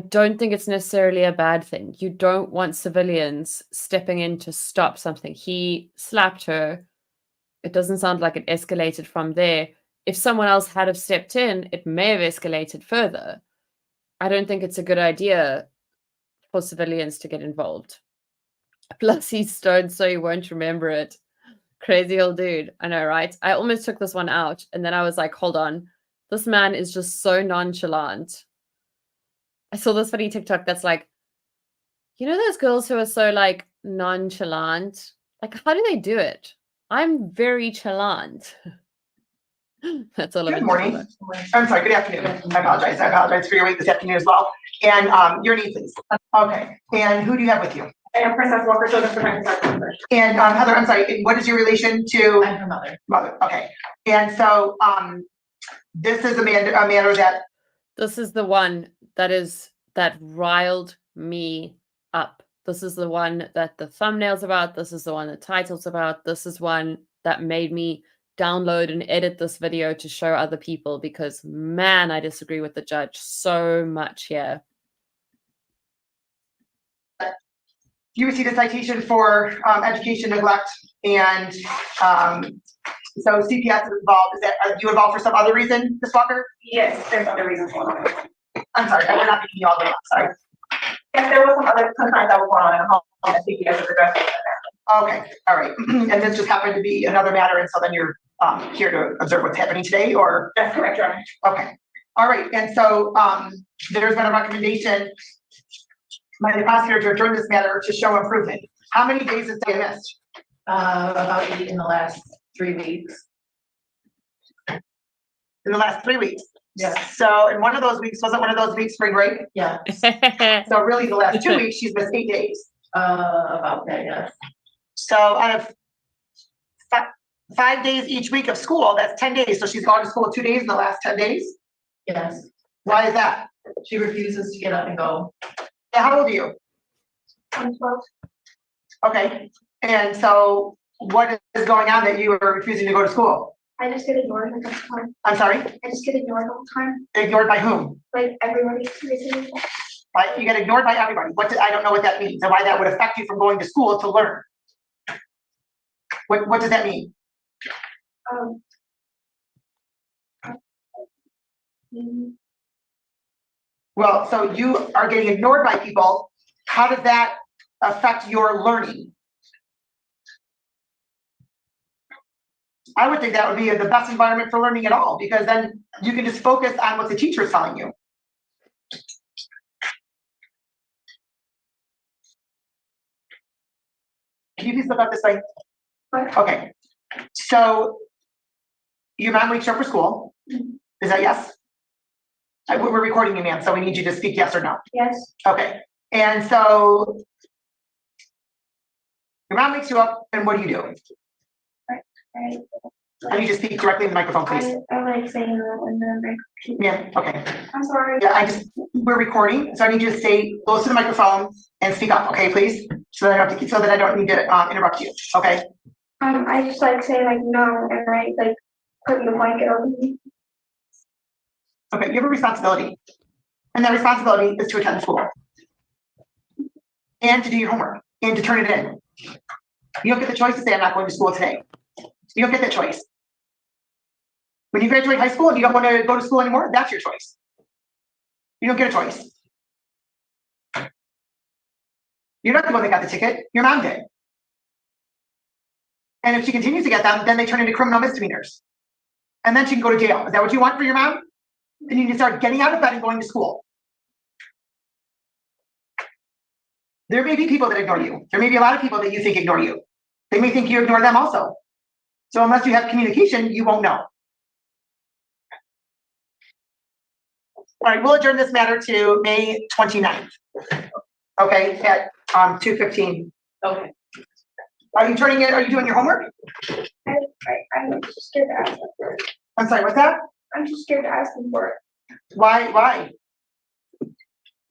don't think it's necessarily a bad thing. You don't want civilians stepping in to stop something. He slapped her. It doesn't sound like it escalated from there. If someone else had have stepped in, it may have escalated further. I don't think it's a good idea for civilians to get involved. Plus, he's stoned, so he won't remember it. Crazy old dude. I know, right? I almost took this one out, and then I was like, hold on. This man is just so nonchalant. I saw this funny TikTok that's like, you know those girls who are so like nonchalant? Like, how do they do it? I'm very chalant. That's all. Good morning. I'm sorry, good afternoon. I apologize for your wait this afternoon as well. And your name, please. Okay. And who do you have with you? I am Princess Walker, children's protection. And Heather, I'm sorry, what is your relation to? I'm her mother. Mother, okay. And so this is a matter that. This is the one that riled me up. This is the one that the thumbnail's about. This is the one the title's about. This is one that made me download and edit this video to show other people because, man, I disagree with the judge so much here. You received a citation for education neglect, and so CPS is involved. Are you involved for some other reason, Ms. Walker? Yes, there's other reasons for it. I'm sorry, I will not be you all the way. Sorry. Yes, there was some other concerns that were going on in the home that CPS is addressing. Okay, all right. And this just happened to be another matter, and so then you're here to observe what's happening today, or? That's correct, Your Honor. Okay, all right. And so there's been a recommendation by the prosecutor to adjourn this matter to show improvement. How many days has they missed? About 8 in the last 3 weeks. In the last 3 weeks? Yes. So in one of those weeks, wasn't one of those weeks spring break? Yeah. So really the last 2 weeks, she's missed 8 days. About that, yes. So out of 5 days each week of school, that's 10 days. So she's gone to school 2 days in the last 10 days? Yes. Why is that? She refuses to get up and go. Yeah, how old are you? I'm 12. Okay. And so what is going on that you are refusing to go to school? I just get ignored all the time. I'm sorry? I just get ignored all the time. Ignored by whom? Like everybody. Basically. Right? You get ignored by everybody. I don't know what that means and why that would affect you from going to school to learn. What does that mean? Well, so you are getting ignored by people. How does that affect your learning? I would think that would be the best environment for learning at all, because then you can just focus on what the teacher is telling you. Can you please look up this way? Okay. So your mom wakes you up for school. Is that yes? We're recording you, ma'am, so we need you to speak yes or no. Yes. Okay. And so your mom wakes you up, and what do you do? Right. I need you to speak directly in the microphone, please. I like saying that and then Yeah, okay. I'm sorry. Yeah, we're recording, so I need you to stay close to the microphone and speak up, okay, please? So that I don't need to interrupt you, okay? I just like say like no and like putting the blanket over me. Okay, you have a responsibility. And that responsibility is to attend school. And to do your homework and to turn it in. You don't get the choice to say I'm not going to school today. You don't get that choice. When you graduate high school and you don't want to go to school anymore, that's your choice. You don't get a choice. You're not the one that got the ticket, your mom did. And if she continues to get them, then they turn into criminal misdemeanors. And then she can go to jail. Is that what you want for your mom? Then you need to start getting out of bed and going to school. There may be people that ignore you. There may be a lot of people that you think ignore you. They may think you ignore them also. So unless you have communication, you won't know. All right, we'll adjourn this matter to May 29th. Okay, at 2:15. Okay. Are you turning it? Are you doing your homework? I'm just scared to ask them for it. I'm sorry, what's that? I'm just scared to ask them for it. Why?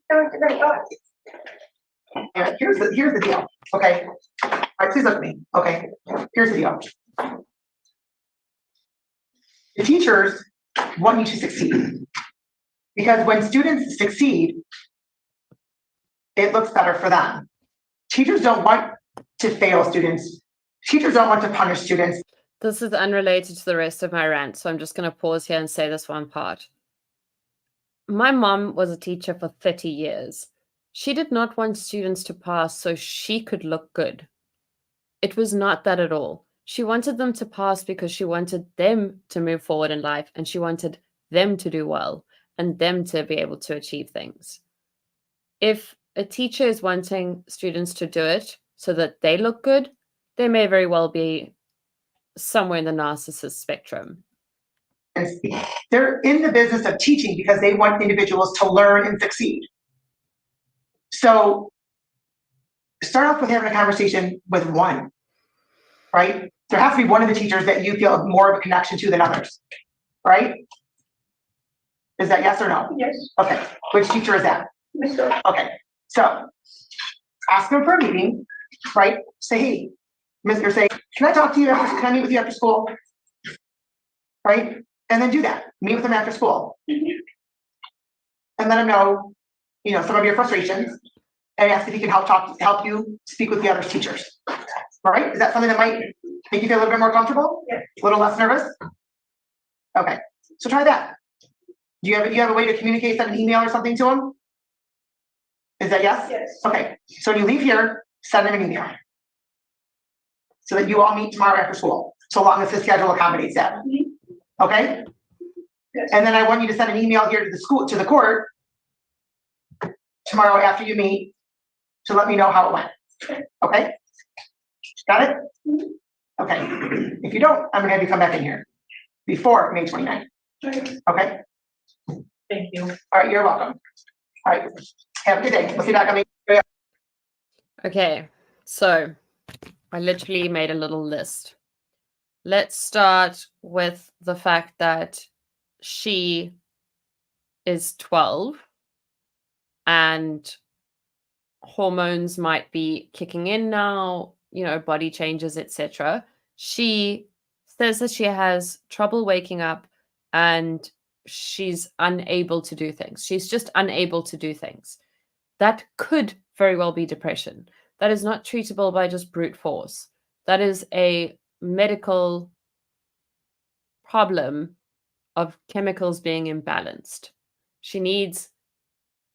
They're gonna go. Yeah, here's the deal. Okay. All right, please look at me. Okay, here's the deal. The teachers want you to succeed. Because when students succeed, it looks better for them. Teachers don't want to fail students. Teachers don't want to punish students. This is unrelated to the rest of my rant, so I'm just going to pause here and say this one part. My mom was a teacher for 30 years. She did not want students to pass so she could look good. It was not that at all. She wanted them to pass because she wanted them to move forward in life, and she wanted them to do well and them to be able to achieve things. If a teacher is wanting students to do it so that they look good, they may very well be somewhere in the narcissist spectrum. They're in the business of teaching because they want individuals to learn and succeed. So start off with having a conversation with one, right? There has to be one of the teachers that you feel more of a connection to than others, right? Is that yes or no? Yes. Okay, which teacher is that? Okay, so ask them for a meeting, right? Say, hey, Mr. Say, can I talk to you after, can I meet with you after school? Right? And then do that, meet with them after school. And let them know, some of your frustrations and ask if he can help you speak with the other teachers. Right? Is that something that might make you feel a little bit more comfortable? Yeah. A little less nervous? Okay, so try that. Do you have a way to communicate, send an email or something to him? Is that yes? Yes. Okay, so when you leave here, send him an email. So that you all meet tomorrow after school, so long as the schedule accommodates that. Okay? Yes. And then I want you to send an email here to the court tomorrow after you meet to let me know how it went. Okay? Got it? Okay. If you don't, I'm gonna have you come back in here before May 29th. Okay? Thank you. All right, you're welcome. All right, have a good day. We'll see you back on May. Okay, so I literally made a little list. Let's start with the fact that she is 12 and hormones might be kicking in now, body changes, etc. She says that she has trouble waking up and she's unable to do things. She's just unable to do things. That could very well be depression. That is not treatable by just brute force. That is a medical problem of chemicals being imbalanced. She needs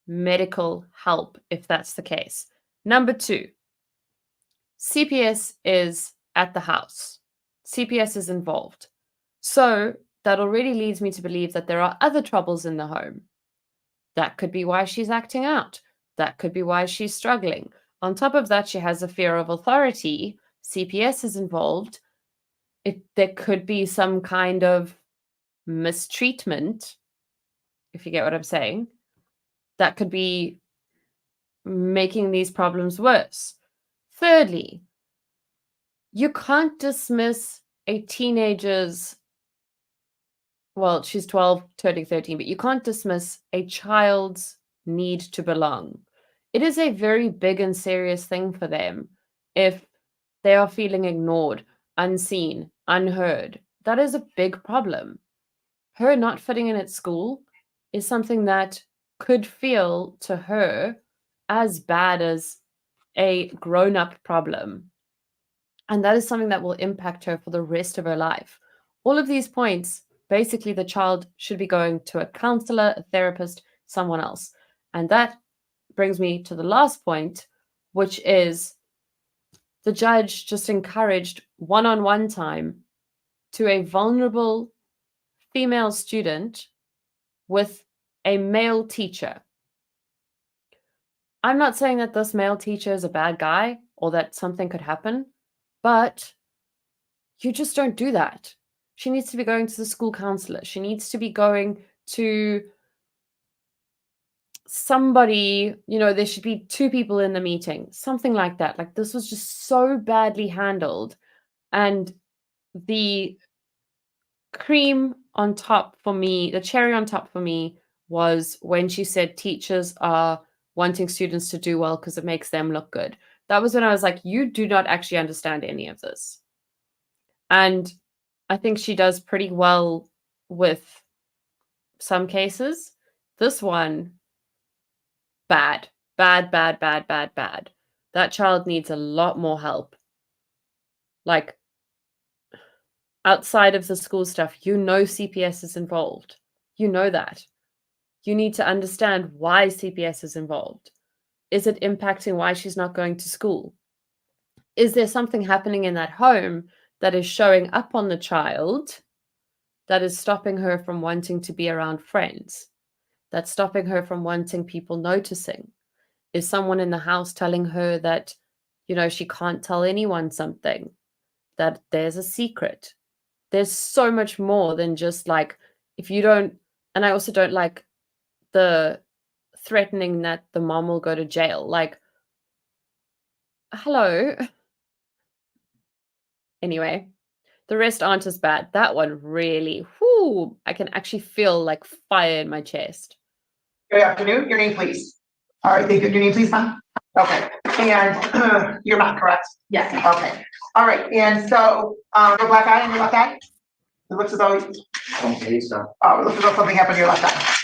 medical help if that's the case. Number 2, CPS is at the house. CPS is involved. So that already leads me to believe that there are other troubles in the home. That could be why she's acting out. That could be why she's struggling. On top of that, she has a fear of authority. CPS is involved. There could be some kind of mistreatment, if you get what I'm saying. That could be making these problems worse. Thirdly, you can't dismiss a teenager's, well, she's 12, turning 13, but you can't dismiss a child's need to belong. It is a very big and serious thing for them if they are feeling ignored, unseen, unheard. That is a big problem. Her not fitting in at school is something that could feel to her as bad as a grown-up problem. And that is something that will impact her for the rest of her life. All of these points, basically the child should be going to a counselor, a therapist, someone else. And that brings me to the last point, which is the judge just encouraged one-on-one time to a vulnerable female student with a male teacher. I'm not saying that this male teacher is a bad guy or that something could happen, but you just don't do that. She needs to be going to the school counselor. She needs to be going to somebody, there should be 2 people in the meeting, something like that. Like, this was just so badly handled. And the cream on top for me, the cherry on top for me, was when she said teachers are wanting students to do well because it makes them look good. That was when I was like, you do not actually understand any of this. And I think she does pretty well with some cases. This one, bad. That child needs a lot more help. Like, outside of the school stuff, CPS is involved. You know that. You need to understand why CPS is involved. Is it impacting why she's not going to school? Is there something happening in that home that is showing up on the child that is stopping her from wanting to be around friends? That's stopping her from wanting people noticing? Is someone in the house telling her that, she can't tell anyone something, that there's a secret? There's so much more than just like, if you don't, and I also don't like the threatening that the mom will go to jail. Like, hello. Anyway, the rest aren't as bad. That one really, I can actually feel like fire in my chest. Good afternoon. Your name, please. All right, thank you. Your name, please, ma'am. Okay. And you're not correct? Yes. Okay. All right. And so, your black eye and your left eye? It looks as though, it looks as though something happened to your left eye.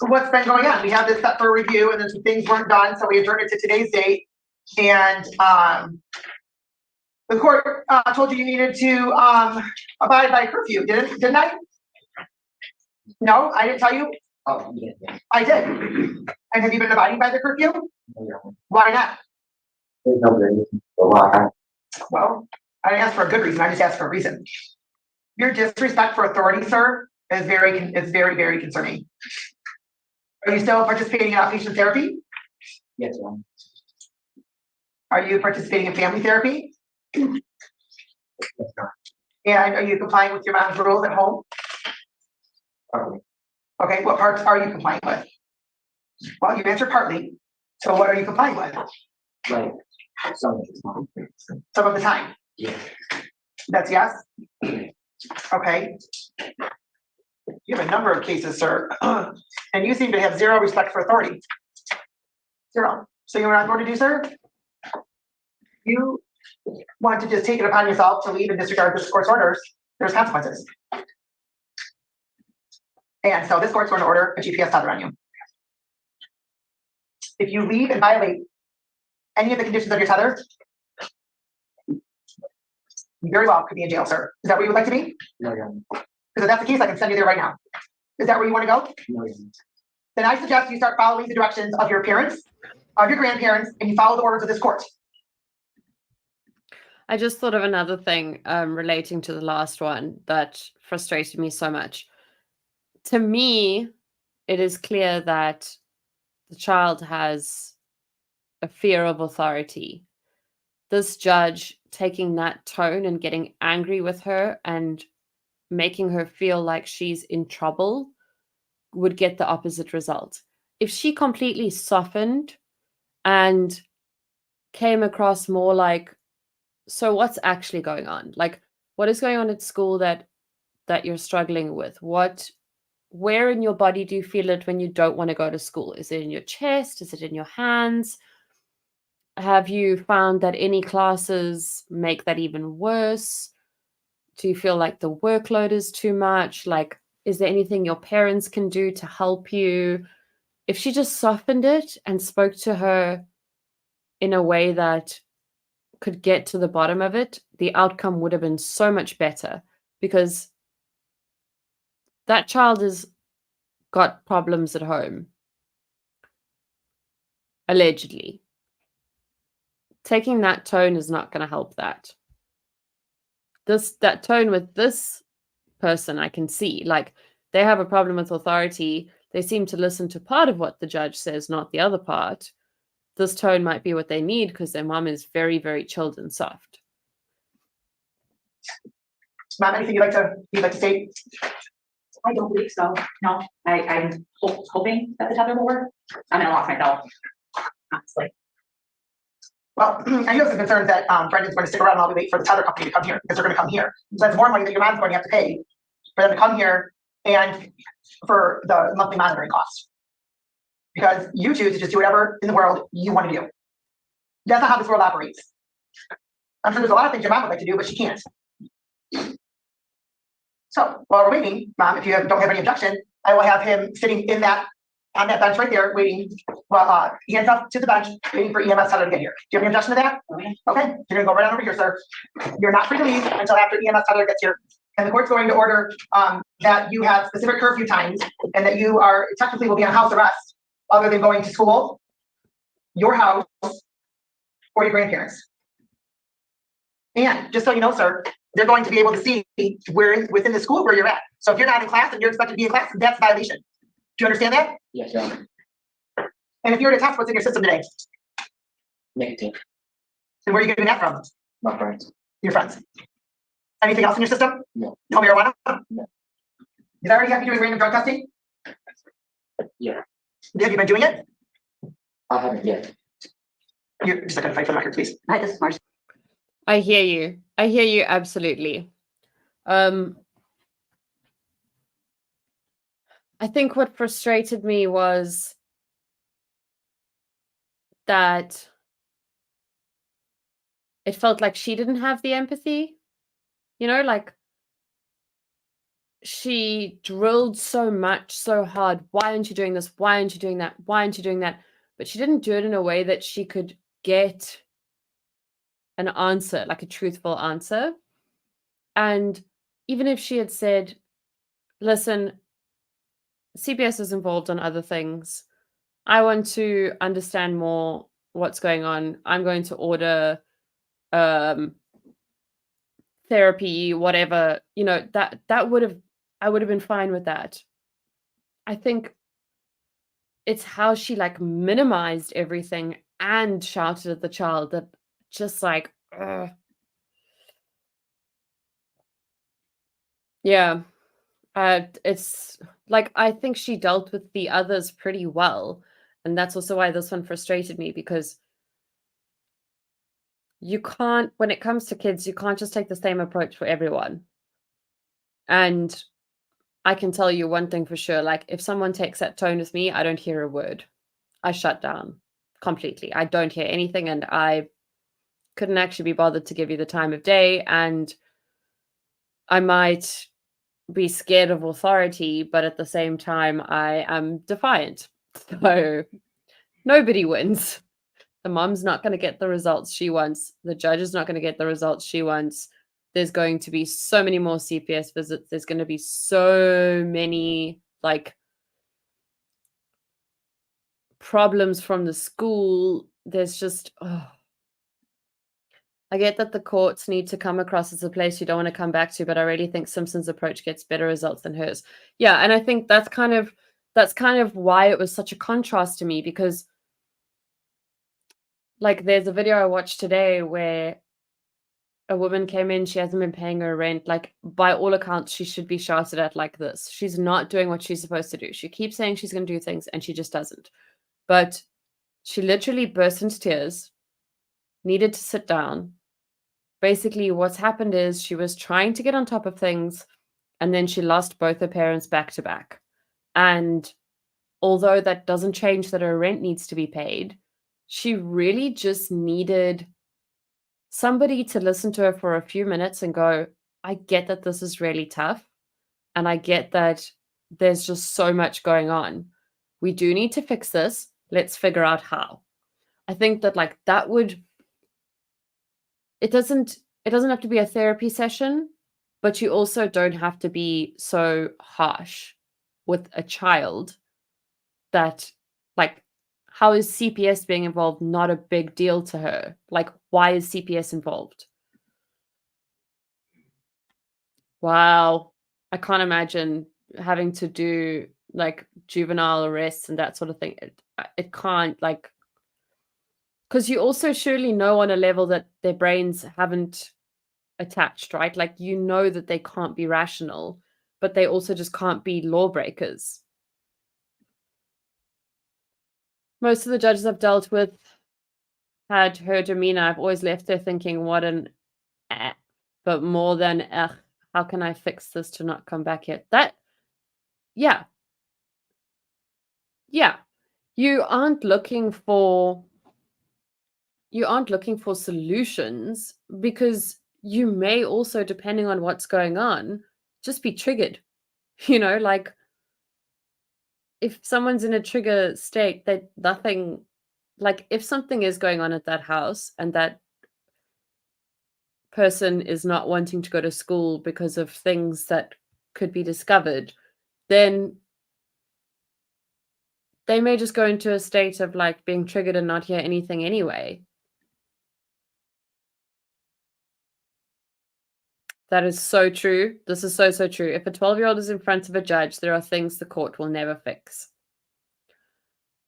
What's been going on? We have this set for review and then some things weren't done, so we adjourned it to today's date. And the court told you needed to abide by curfew, didn't I? No, I didn't tell you? Oh, yeah. I did. And have you been abiding by the curfew? No. Why not? There's no good reason for why. Well, I didn't ask for a good reason, I just asked for a reason. Your disrespect for authority, sir, is very, very concerning. Are you still participating in outpatient therapy? Yes, ma'am. Are you participating in family therapy? Yes, ma'am. And are you complying with your mom's rules at home? Partly. Okay, what parts are you complying with? Well, you answered partly. So what are you complying with? Like, some of the time. Some of the time. Yeah. That's yes? Okay. You have a number of cases, sir, and you seem to have zero respect for authority. Zero. So you're not going to do, sir? You want to just take it upon yourself to leave and disregard this court's orders, there's consequences. And so this court's going to order a GPS tether on you. If you leave and violate any of the conditions of your tether, you very well could be in jail, sir. Is that where you would like to be? No, yeah. Because if that's the case, I can send you there right now. Is that where you want to go? No, yeah. Then I suggest you start following the directions of your parents, of your grandparents, and you follow the orders of this court. I just thought of another thing relating to the last one that frustrated me so much. To me, it is clear that the child has a fear of authority. This judge taking that tone and getting angry with her and making her feel like she's in trouble would get the opposite result. If she completely softened and came across more like, so what's actually going on? Like, what is going on at school that you're struggling with? Where in your body do you feel it when you don't want to go to school? Is it in your chest? Is it in your hands? Have you found that any classes make that even worse? Do you feel like the workload is too much? Like, is there anything your parents can do to help you? If she just softened it and spoke to her in a way that could get to the bottom of it, the outcome would have been so much better, because that child has got problems at home, allegedly. Taking that tone is not going to help that. That tone with this person, I can see, like, they have a problem with authority. They seem to listen to part of what the judge says, not the other part. This tone might be what they need because their mom is very, very chilled and soft. Mom, anything you'd like to say? I don't believe so. No, I'm hoping that the tether will work. I'm at a loss myself, honestly. Well, I have some concerns that Brendan's going to stick around while we wait for the tether company to come here, because they're going to come here. So that's more money that your mom's going to have to pay for them to come here and for the monthly monitoring costs. Because you choose to just do whatever in the world you want to do. That's not how this world operates. I'm sure there's a lot of things your mom would like to do, but she can't. So while we're waiting, Mom, if you don't have any objection, I will have him sitting on that bench right there, waiting, hands up to the bench, waiting for EMS Heather to get here. Do you have any objection to that? Okay, you're gonna go right on over here, sir. You're not free to leave until after EMS Heather gets here. And the court's going to order that you have specific curfew times and that you are technically will be on house arrest other than going to school, your house, or your grandparents. And just so you know, sir, they're going to be able to see where within the school where you're at. So if you're not in class and you're expected to be in class, that's a violation. Do you understand that? Yes, Your Honor. And if you were to test what's in your system today, Negative. and where are you getting that from? My friends. Your friends. Anything else in your system? No. No marijuana? No. Did I already have you doing random drug testing? Yeah. Have you been doing it? I haven't yet. You're just gonna fight for the record, please. Hi, this is Marcia. I hear you. I hear you absolutely. I think what frustrated me was that it felt like she didn't have the empathy. You know, like she drilled so much, so hard. Why aren't you doing this? Why aren't you doing that? Why aren't you doing that? But she didn't do it in a way that she could get an answer, like a truthful answer. And even if she had said, listen, CPS is involved on other things. I want to understand more what's going on. I'm going to order therapy, whatever, you know, I would have been fine with that. I think it's how she like minimized everything and shouted at the child that just like, yeah. It's like, I think she dealt with the others pretty well. And that's also why this one frustrated me, because you can't, when it comes to kids, you can't just take the same approach for everyone. And I can tell you one thing for sure, like if someone takes that tone with me, I don't hear a word. I shut down completely. I don't hear anything, and I couldn't actually be bothered to give you the time of day, and I might be scared of authority, but at the same time, I am defiant. So nobody wins. The mom's not going to get the results she wants. The judge is not going to get the results she wants. There's going to be so many more CPS visits. There's going to be so many like problems from the school. There's just, I get that the courts need to come across as a place you don't want to come back to, but I really think Simpson's approach gets better results than hers. Yeah, and I think that's kind of why it was such a contrast to me, because like there's a video I watched today where a woman came in, she hasn't been paying her rent. Like by all accounts, she should be shouted at like this. She's not doing what she's supposed to do. She keeps saying she's going to do things and she just doesn't. But she literally burst into tears, needed to sit down. Basically, what's happened is she was trying to get on top of things, and then she lost both her parents back to back. And although that doesn't change that her rent needs to be paid, she really just needed somebody to listen to her for a few minutes and go, I get that this is really tough, and I get that there's just so much going on. We do need to fix this. Let's figure out how. I think that like that would, it doesn't have to be a therapy session, but you also don't have to be so harsh with a child that like, how is CPS being involved not a big deal to her? Like, why is CPS involved? Wow. I can't imagine having to do like juvenile arrests and that sort of thing. It can't, like, because you also surely know on a level that their brains haven't attached, right? Like, you know that they can't be rational, but they also just can't be lawbreakers. Most of the judges I've dealt with had her demeanor. I've always left there thinking, what an but more than how can I fix this to not come back yet? That, yeah. Yeah. You aren't looking for you aren't looking for solutions, because you may also, depending on what's going on, just be triggered. You know, like if someone's in a trigger state, that nothing, like if something is going on at that house and that person is not wanting to go to school because of things that could be discovered, then they may just go into a state of like being triggered and not hear anything anyway. That is so true. This is so, so true. If a 12-year-old is in front of a judge, there are things the court will never fix.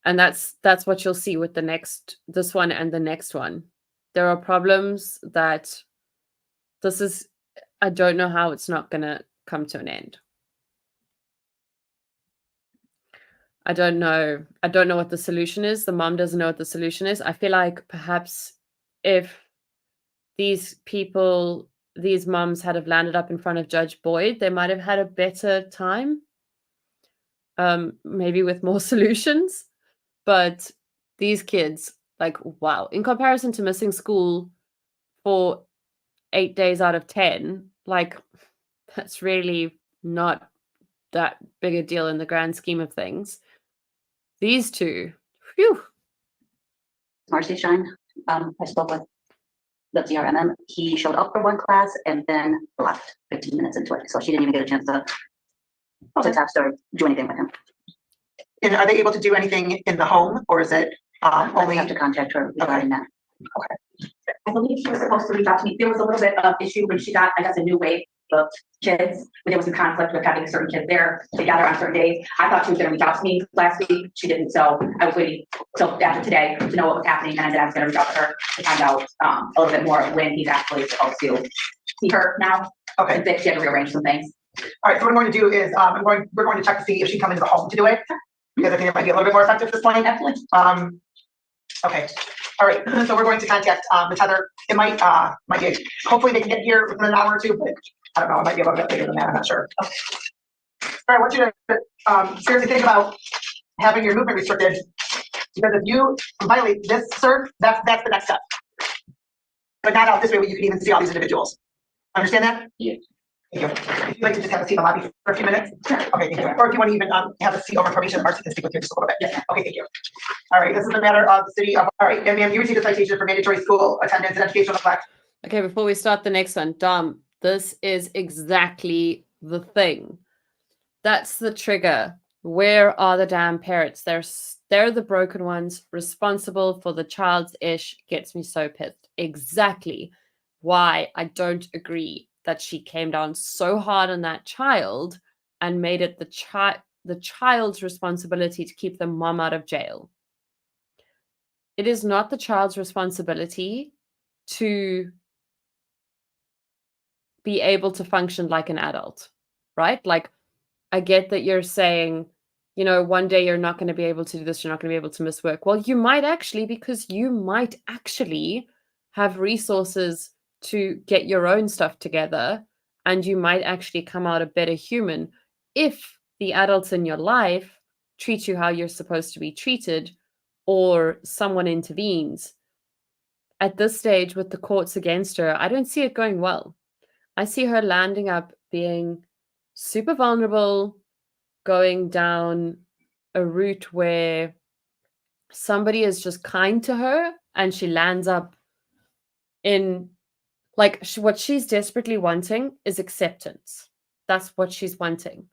And that's what you'll see with this one and the next one. There are problems that I don't know how it's not going to come to an end. I don't know what the solution is. The mom doesn't know what the solution is. I feel like perhaps if these moms had have landed up in front of Judge Boyd, they might have had a better time, maybe with more solutions. But these kids, like, wow, in comparison to missing school for 8 days out of 10, like, that's really not that big a deal in the grand scheme of things. These two, phew. Marcy Shine, I spoke with the CRMM. He showed up for one class and then left 15 minutes into it. So she didn't even get a chance to text or do anything with him. And are they able to do anything in the home, or is it only have to contact her regarding that? Okay. I believe she was supposed to reach out to me. There was a little bit of issue when she got, I guess, a new wave of kids. There was some conflict with having certain kids there together on certain days. I thought she was going to reach out to me last week. She didn't, so I was waiting till after today to know what was happening, and then I was going to reach out to her to find out a little bit more when he's actually supposed to see her now. Okay. That she had to rearrange some things. All right, so what I'm going to do is we're going to check to see if she comes into the home to do it, because I think it might be a little bit more effective at this point. Definitely. Okay. All right. So we're going to contact Ms. Heather. It might be, hopefully they can get here within an hour or two, but I don't know. It might be a little bit later than that. I'm not sure. All right. I want you to seriously think about having your movement restricted, because if you violate this, sir, that's the next step. But not out this way where you can even see all these individuals. Understand that? Yes. Thank you. If you'd like to just have a seat in the lobby for a few minutes. Okay, thank you. Or if you want to even have a seat over probation, Marcy can speak with you just a little bit. Yeah. Okay, thank you. All right, this is a matter of the city of, all right, and ma'am, you received a citation for mandatory school attendance and educational neglect. Okay, before we start the next one, Dom, this is exactly the thing. That's the trigger. Where are the damn parents? They're the broken ones responsible for the child's ish. Gets me so pissed. Exactly why I don't agree that she came down so hard on that child and made it the child's responsibility to keep the mom out of jail. It is not the child's responsibility to be able to function like an adult, right? Like, I get that you're saying, you know, one day you're not going to be able to do this, you're not going to be able to miss work. Well, you might actually, because you might actually have resources to get your own stuff together, and you might actually come out a better human if the adults in your life treat you how you're supposed to be treated, or someone intervenes. At this stage, with the courts against her, I don't see it going well. I see her landing up being super vulnerable, going down a route where somebody is just kind to her and she lands up in, like, what she's desperately wanting is acceptance. That's what she's wanting.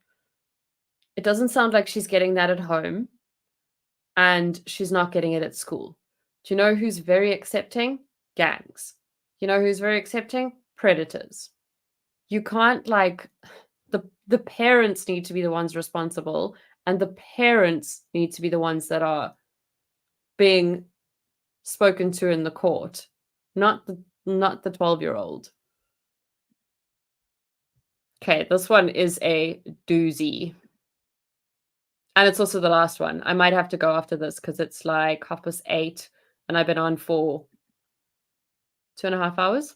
It doesn't sound like she's getting that at home, and she's not getting it at school. Do you know who's very accepting? Gangs. You know who's very accepting? Predators. You can't, like, the parents need to be the ones responsible, and the parents need to be the ones that are being spoken to in the court, not the 12-year-old. Okay, this one is a doozy. And it's also the last one. I might have to go after this because it's like 8:30 and I've been on for 2.5 hours.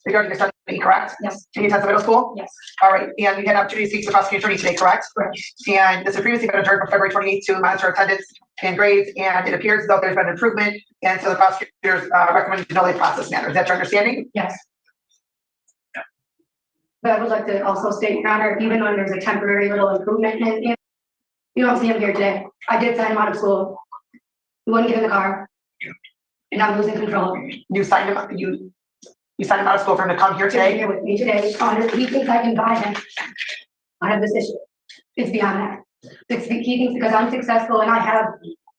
regarding your son, correct? Yes. And you attend the middle school? Yes. All right, and you had an opportunity to speak to the prosecuting attorney today, correct? Correct. And this had previously been adjourned from February 28th to monitor attendance and grades, and it appears as though there's been improvement, and so the prosecutors recommended to delay process matter. Is that your understanding? Yes. But I would like to also state, Your Honor, even when there's a temporary little improvement in him, you don't see him here today. I did send him out of school. He wouldn't get in the car. And I'm losing control. You signed him, you signed him out of school for him to come here He's today? here with me today. He thinks I can buy him. I have this issue. It's beyond that. He thinks because I'm successful and I have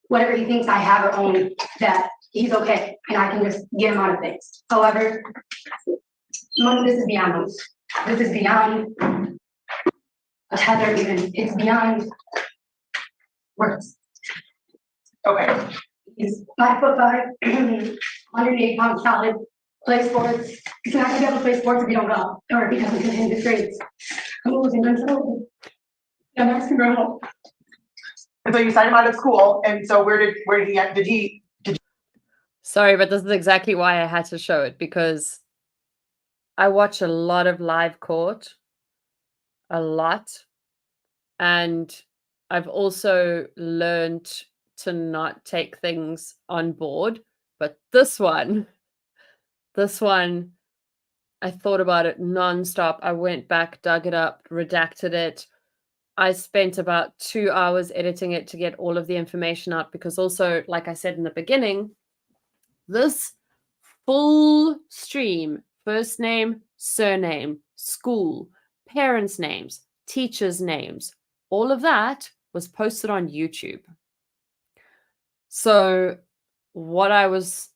whatever he thinks I have or own, that he's okay and I can just get him out of things. However, this is beyond him. This is beyond a tether even. It's beyond words. Okay. He's 5'5", 108 pounds solid, plays sports. He's not gonna be able to play sports if he don't go, or if he doesn't continue his grades. I'm losing control. I'm asking for help. And so you signed him out of school, and so where did he Sorry, but this is exactly why I had to show it, because I watch a lot of live court, a lot, and I've also learned to not take things on board. But this one, I thought about it nonstop. I went back, dug it up, redacted it. I spent about 2 hours editing it to get all of the information out, because also, like I said in the beginning, this full stream, first name, surname, school, parents' names, teachers' names, all of that was posted on YouTube. So what I was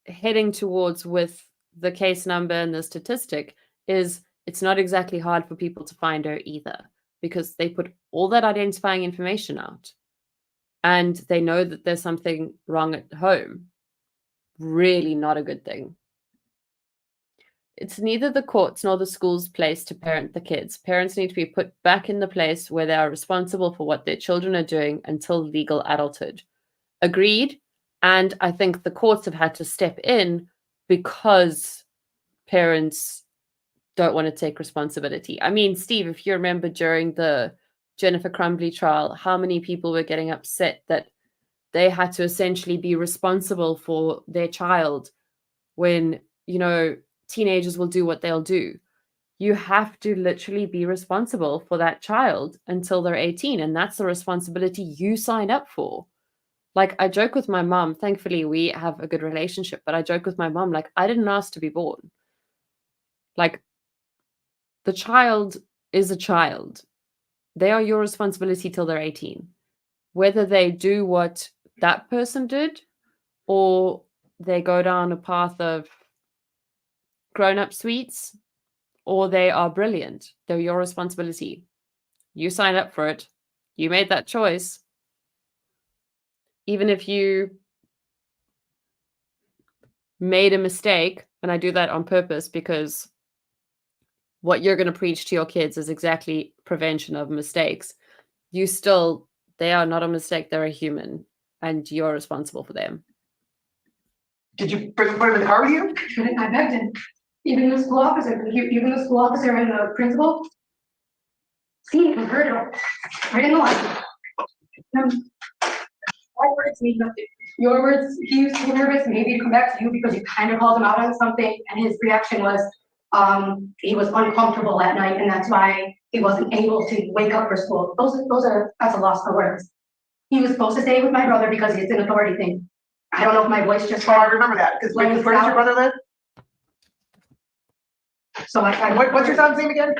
heading towards with the case number and the statistic is it's not exactly hard for people to find her either, because they put all that identifying information out and they know that there's something wrong at home. Really not a good thing. It's neither the court's nor the school's place to parent the kids. Parents need to be put back in the place where they are responsible for what their children are doing until legal adulthood. Agreed. And I think the courts have had to step in because parents don't want to take responsibility. I mean, Steve, if you remember during the Jennifer Crumbly trial, how many people were getting upset that they had to essentially be responsible for their child when, you know, teenagers will do what they'll do. You have to literally be responsible for that child until they're 18. And that's the responsibility you signed up for. Like, I joke with my mom, thankfully we have a good relationship, but I joke with my mom, like, I didn't ask to be born. Like, the child is a child. They are your responsibility till they're 18. Whether they do what that person did or they go down a path of grown-up sweets or they are brilliant, they're your responsibility. You signed up for it. You made that choice. Even if you made a mistake, and I do that on purpose because what you're going to preach to your kids is exactly prevention of mistakes. They are not a mistake, they're a human, and you're responsible for them. Did you put him in the car with you? I begged him. Even the school officer and the principal seen and heard it all. I didn't know. My words mean nothing. Your words, he was too nervous maybe to come back to you because you kind of called him out on something, and his reaction was he was uncomfortable at night, and that's why he wasn't able to wake up for school. That's a loss for words. He was supposed to stay with my brother because it's an authority thing. I don't know if my voice just. Oh, I remember that. Because where does your brother live? So what's your son's name again?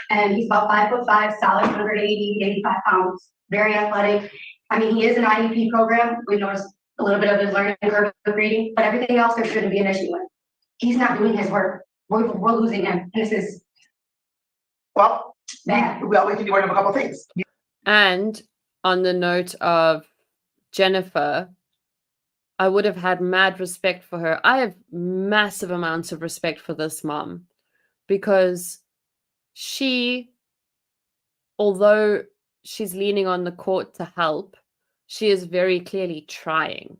And he's about 5'5", solid, 180, 85 pounds, very athletic. I mean, he is an IEP program. We noticed a little bit of his learning curve with reading, but everything else there shouldn't be an issue with. He's not doing his work. We're losing him. This is well, bad. Well, we can do one of a couple things. And on the note of Jennifer, I would have had mad respect for her. I have massive amounts of respect for this mom because she, although she's leaning on the court to help, she is very clearly trying.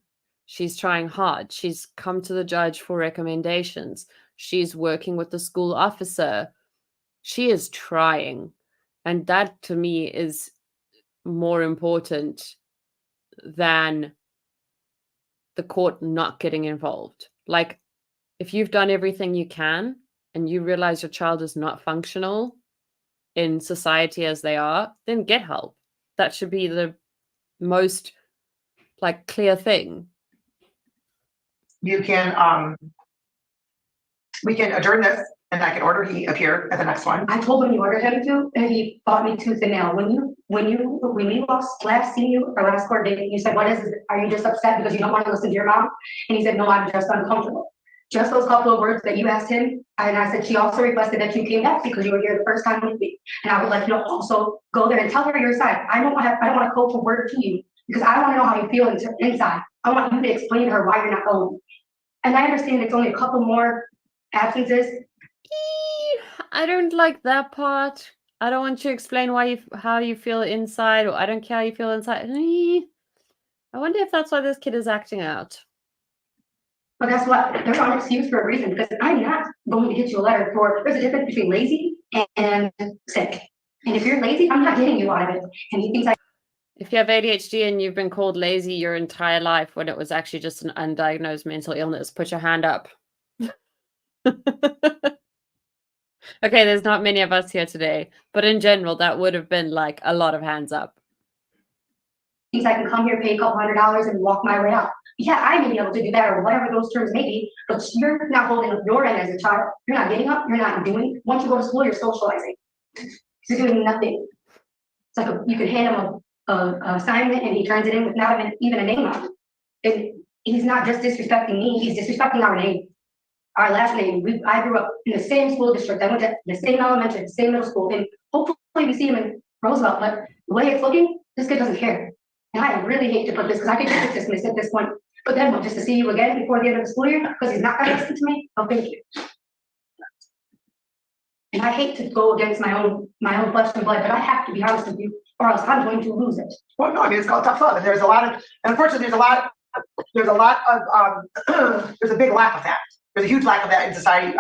She's trying hard. She's come to the judge for recommendations. She's working with the school officer. She is trying. And that to me is more important than the court not getting involved. Like, if you've done everything you can and you realize your child is not functional in society as they are, then get help. That should be the most like clear thing. You can, we can adjourn this and I can order he appear at the next one. I told him you ordered him to, and he fought me tooth and nail. When we last seen you, or last court date, you said, what is it? Are you just upset because you don't want to listen to your mom? And he said, no, I'm just uncomfortable. Just those couple of words that you asked him, and I said, she also requested that you came back because you were here the first time with me. And I would like you to also go there and tell her your side. I don't want to quote a word to you because I want to know how you feel inside. I want you to explain to her why you're not going. And I understand it's only a couple more absences. I don't like that part. I don't want you to explain how you feel inside, or I don't care how you feel inside. I wonder if that's why this kid is acting out. But that's what they're on excuse for a reason, because I'm not going to get you a letter for, there's a difference between lazy and sick. And if you're lazy, I'm not getting you out of it. And he thinks If you have ADHD and you've been called lazy your entire life when it was actually just an undiagnosed mental illness, put your hand up. Okay, there's not many of us here today, but in general, that would have been like a lot of hands up. thinks I can come here, pay a couple $100 and walk my way out. Yeah, I may be able to do that or whatever those terms may be, but you're not holding up your end as a child. You're not getting up, you're not doing. Once you go to school, you're socializing. You're doing nothing. It's like you could hand him a assignment and he turns it in with not even a name on it. And he's not just disrespecting me, he's disrespecting our name. Our last name. I grew up in the same school district. I went to the same elementary, the same middle school, and hopefully we see him in Roosevelt. But the way it's looking, this kid doesn't care. And I really hate to put this because I could get dismissed at this point. But then just to see you again before the end of the school year, because he's not going to listen to me. Oh, thank you. And I hate to go against my own flesh and blood, but I have to be honest with you, or else I'm going to lose it. Well, no, I mean, it's called tough love. And there's a lot of, and unfortunately, there's a lot of, there's a big lack of that. There's a huge lack of that in society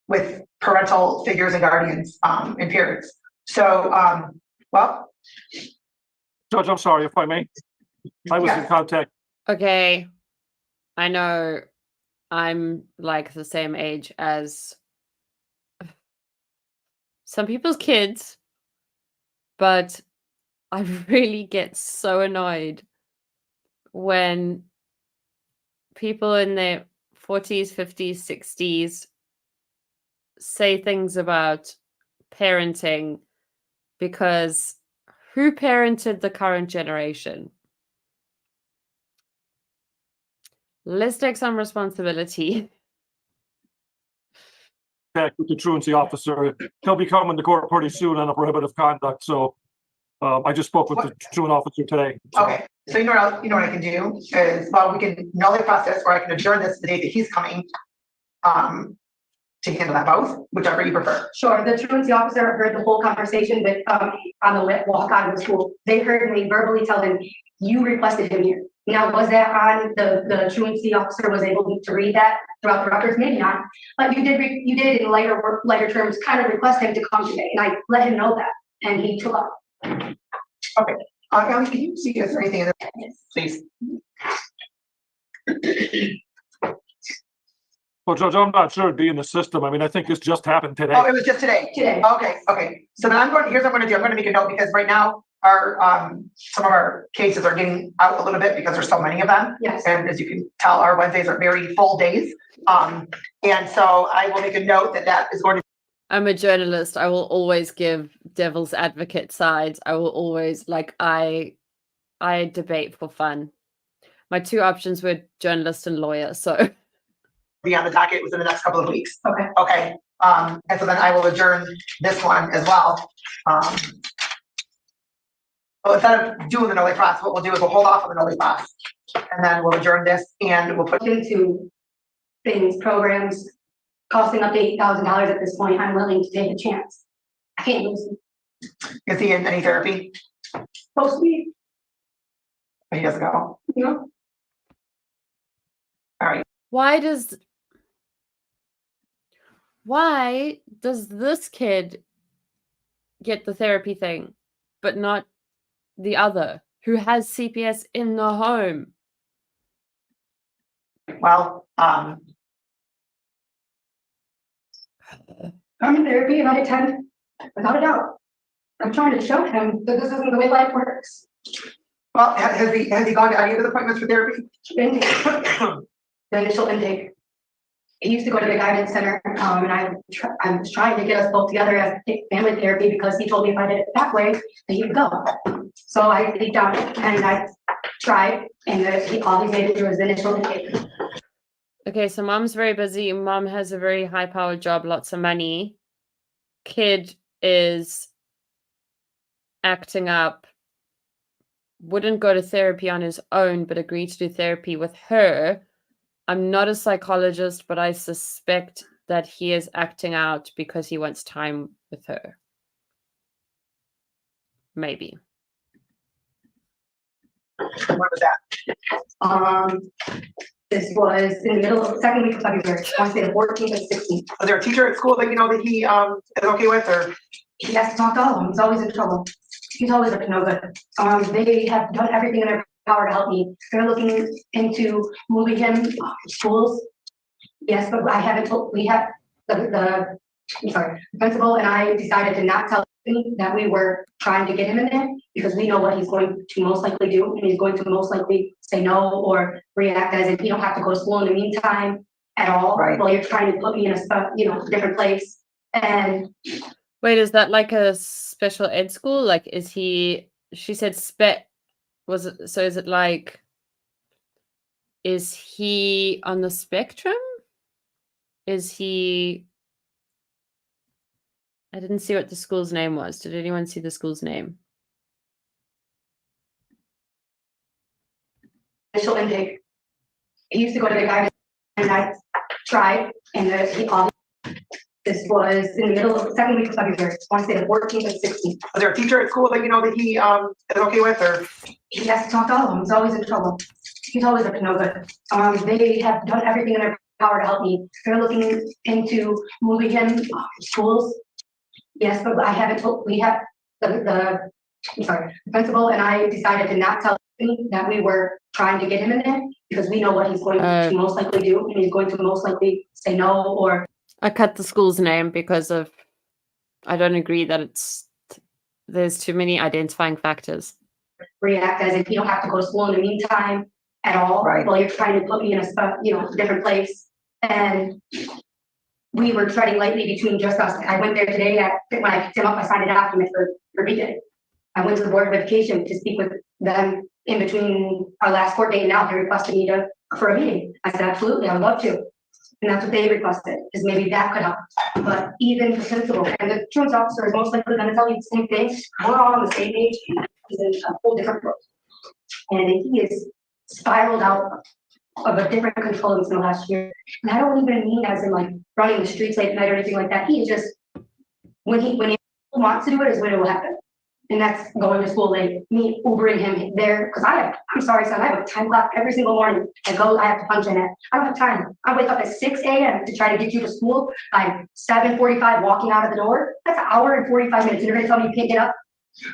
with parental figures and guardians and parents. So, well. Judge, I'm sorry, if I may. I was in contact. Okay, I know I'm like the same age as some people's kids, but I really get so annoyed when people in their 40s, 50s, 60s say things about parenting, because who parented the current generation? Let's take some responsibility. With the truancy officer. He'll be coming to court pretty soon on a prohibitive conduct. So I just spoke with the truant officer today. So. Okay, so you know what I can do is, well, we can null the process, or I can adjourn this the day that he's coming to handle that, both, whichever you prefer. Sure, the truancy officer heard the whole conversation with on the walk out of the school. They heard me verbally tell him, you requested him here. Now, was that on the truancy officer was able to read that throughout the records? Maybe not, but you did in lighter terms kind of request him to come today, and I let him know that, and he took up. Okay, Ellie, can you see if there's anything in there, please? Well, Judge, I'm not sure it'd be in the system. I mean, I think this just happened today. Oh, it was just today. Today. Okay. So then here's what I'm gonna do. I'm gonna make a note, because right now our some of our cases are getting out a little bit because there's so many of them. Yes. And as you can tell, our Wednesdays are very full days. And so I will make a note that is going to. I'm a journalist. I will always give devil's advocate sides. I will always, like, I debate for fun. My two options were journalist and lawyer, so. Be on the docket within the next couple of weeks. Okay. And so then I will adjourn this one as well. Well, instead of doing the nolle process, what we'll do is we'll hold off on the nolle process, and then we'll adjourn this, and we'll put into things, programs costing up to $8,000 at this point. I'm willing to take a chance. I can't lose him. Is he in any therapy? Supposed to be. He doesn't go. No. All right. Why does this kid get the therapy thing, but not the other who has CPS in the home? Well, I'm in therapy and I attend without a doubt. I'm trying to show him that this isn't the way life works. well, has he gone to any of the appointments for therapy? Intake. The initial intake. He used to go to the guidance center, and I was trying to get us both together as family therapy because he told me if I did it that way, that he would go. So I leaked out and I tried, and all he made it through his initial intake. Okay, so mom's very busy. Mom has a very high-powered job, lots of money. Kid is acting up, wouldn't go to therapy on his own, but agreed to do therapy with her. I'm not a psychologist, but I suspect that he is acting out because he wants time with her. Maybe. When was that? This was in the middle of the second week of February, I want to say the 14th and 16th. Was there a teacher at school that you know that he is okay with, or? He has to talk to all of them. He's always in trouble. He's always up to no good. They have done everything in their power to help me. They're looking into moving him to schools. Yes, but I haven't told, we have the principal and I decided to not tell him that we were trying to get him in there because we know what he's going to most likely do. And he's going to most likely say no or react as if he don't have to go to school in the meantime at all. Right. Well, you're trying to put me in a different place. And Wait, is that like a special ed school? Like, is he, she said was it, so is it like, is he on the spectrum? Is he, I didn't see what the school's name was. Did anyone see the school's name? initial intake. He used to go to the guidance and I tried and this was in the middle of the second week of February, I want to say the 14th and 16th. Was there a teacher at school that you know that he is okay with, or? He has to talk to all of them. He's always in trouble. He's always up to no good. They have done everything in their power to help me. They're looking into moving him to schools. Yes, but I haven't told, we have the principal and I decided to not tell him that we were trying to get him in there because we know what he's going to most likely do. And he's going to most likely say no or. I cut the school's name because of, I don't agree that there's too many identifying factors. React as if you don't have to go to school in the meantime at all. Right. Well, you're trying to put me in a different place. And we were treading lightly between just us. I went there today when I picked him up, I signed a document for VJ. I went to the Board of Education to speak with them in between our last court date and now they requested me for a meeting. I said, absolutely, I would love to. And that's what they requested, is maybe that could help. But even the principal and the truant officer is most likely going to tell you the same thing. We're all on the same page. He's in a whole different world. And he is spiraled out of a different control in the last year. And I don't even mean as in like running the streets late at night or anything like that. He is just, when he wants to do it is when it will happen. And that's going to school late, me Ubering him there, because I'm sorry, son, I have a time clock every single morning that goes, I have to punch in it. I don't have time. I wake up at 6 a.m. to try to get you to school by 7:45 walking out of the door. That's an hour and 45 minutes. And you're gonna tell me you can't get up?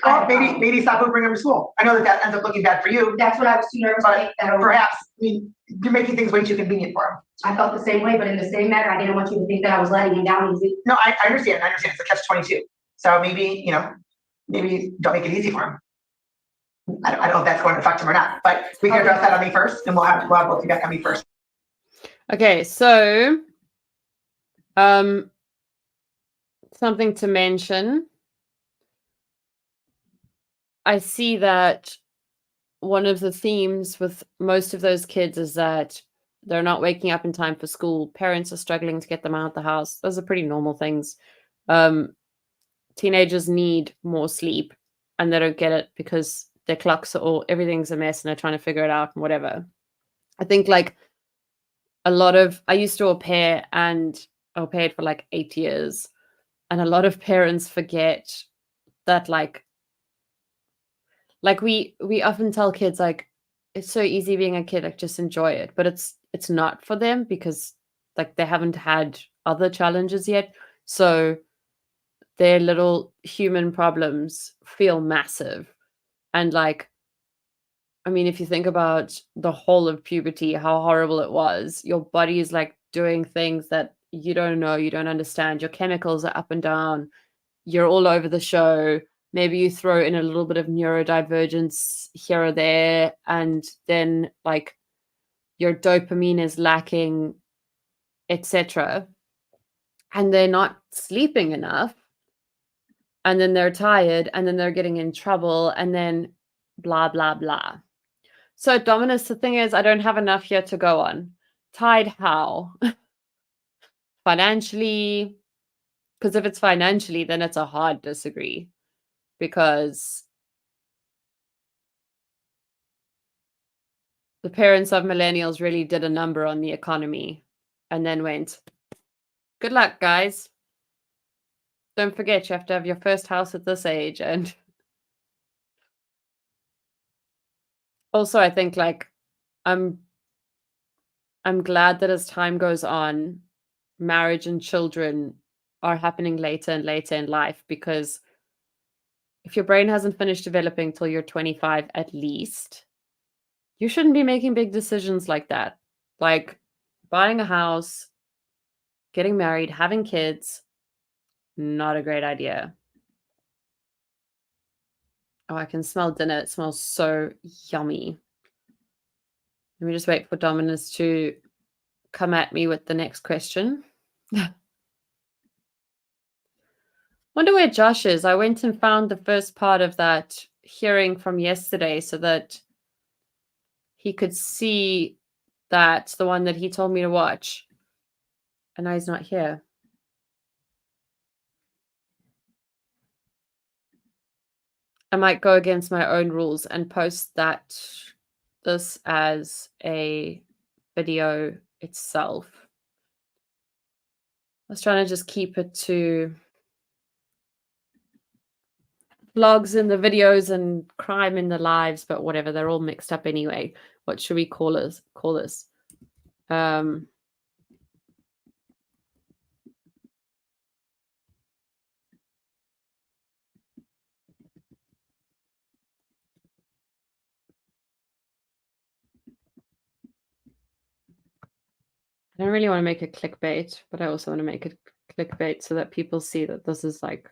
Oh, maybe stop Ubering him to school. I know that ends up looking bad for you. That's what I was too nervous about. Perhaps, I mean, you're making things way too convenient for him. I felt the same way, but in the same manner, I didn't want you to think that I was letting him down easy. No, I understand. It's a catch-22. So maybe, maybe don't make it easy for him. I don't know if that's going to affect him or not, but we can address that on me first, and we'll have both feedback on me first. Okay, so something to mention. I see that one of the themes with most of those kids is that they're not waking up in time for school. Parents are struggling to get them out of the house. Those are pretty normal things. Teenagers need more sleep and they don't get it because their clocks are everything's a mess and they're trying to figure it out and whatever. I think like I used to au pair and au paired for like 8 years. And a lot of parents forget that like we often tell kids like, it's so easy being a kid, like just enjoy it. But it's not for them because like they haven't had other challenges yet. So their little human problems feel massive. And like, I mean, if you think about the whole of puberty, how horrible it was, your body is like doing things that you don't know, you don't understand. Your chemicals are up and down. You're all over the show. Maybe you throw in a little bit of neurodivergence here or there, and then like your dopamine is lacking, etc. And they're not sleeping enough. And then they're tired, and then they're getting in trouble, and then blah, blah, blah. So, Dominus, the thing is, I don't have enough here to go on. Tied how? Financially? Because if it's financially, then it's a hard disagree. Because the parents of millennials really did a number on the economy and then went, good luck, guys. Don't forget, you have to have your first house at this age. And also, I think like I'm glad that as time goes on, marriage and children are happening later and later in life, because if your brain hasn't finished developing till you're 25 at least, you shouldn't be making big decisions like that. Like buying a house, getting married, having kids, not a great idea. Oh, I can smell dinner. It smells so yummy. Let me just wait for Dominus to come at me with the next question. Wonder where Josh is. I went and found the first part of that hearing from yesterday so that he could see that, the one that he told me to watch. And now he's not here. I might go against my own rules and post this as a video itself. I was trying to just keep it to vlogs in the videos and crime in the lives, but whatever, they're all mixed up anyway. What should we call this? I don't really want to make it clickbait, but I also want to make it clickbait so that people see that this is like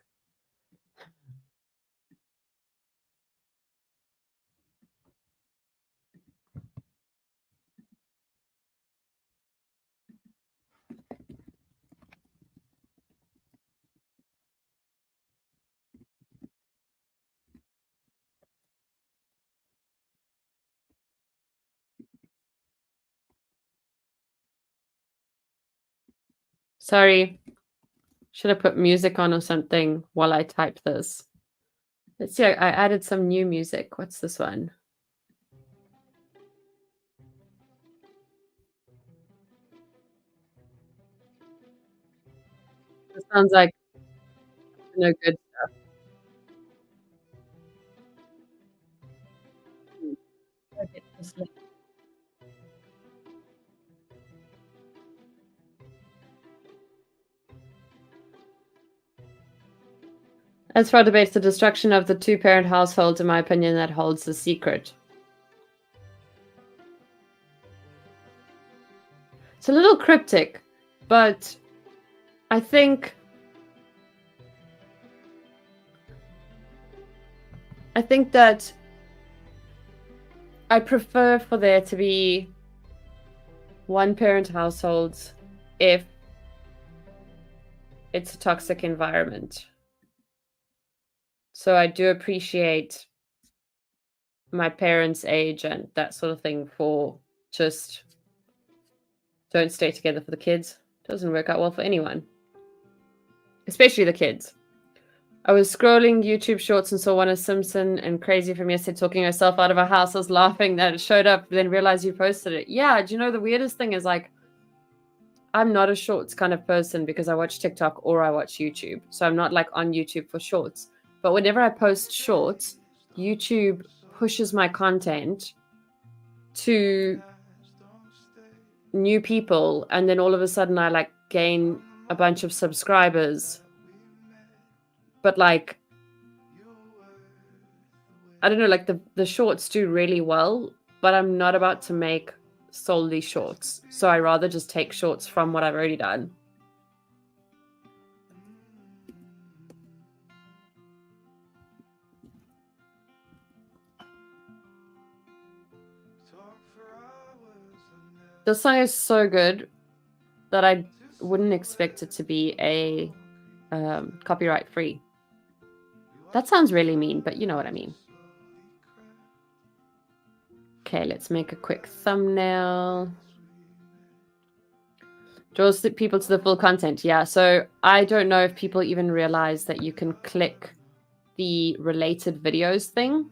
sorry. Should have put music on or something while I type this. Let's see, I added some new music. What's this one? This sounds like no good stuff. Okay, just like- As for debates, the destruction of the two-parent households, in my opinion, that holds the secret. It's a little cryptic, but I think that I prefer for there to be one-parent households if it's a toxic environment. So I do appreciate my parents' age and that sort of thing for just don't stay together for the kids. Doesn't work out well for anyone, especially the kids. I was scrolling YouTube shorts and saw one of Simpson and Crazy from yesterday talking herself out of a house. I was laughing that it showed up, then realized you posted it. Yeah, do you know the weirdest thing is like, I'm not a shorts kind of person because I watch TikTok or I watch YouTube. So I'm not like on YouTube for shorts. But whenever I post shorts, YouTube pushes my content to new people, and then all of a sudden I like gain a bunch of subscribers. But like, I don't know, like the shorts do really well, but I'm not about to make solely shorts. So I rather just take shorts from what I've already done. The song is so good that I wouldn't expect it to be a copyright free. That sounds really mean, but you know what I mean. Okay, let's make a quick thumbnail. Draws the people to the full content. Yeah, so I don't know if people even realize that you can click the related videos thing.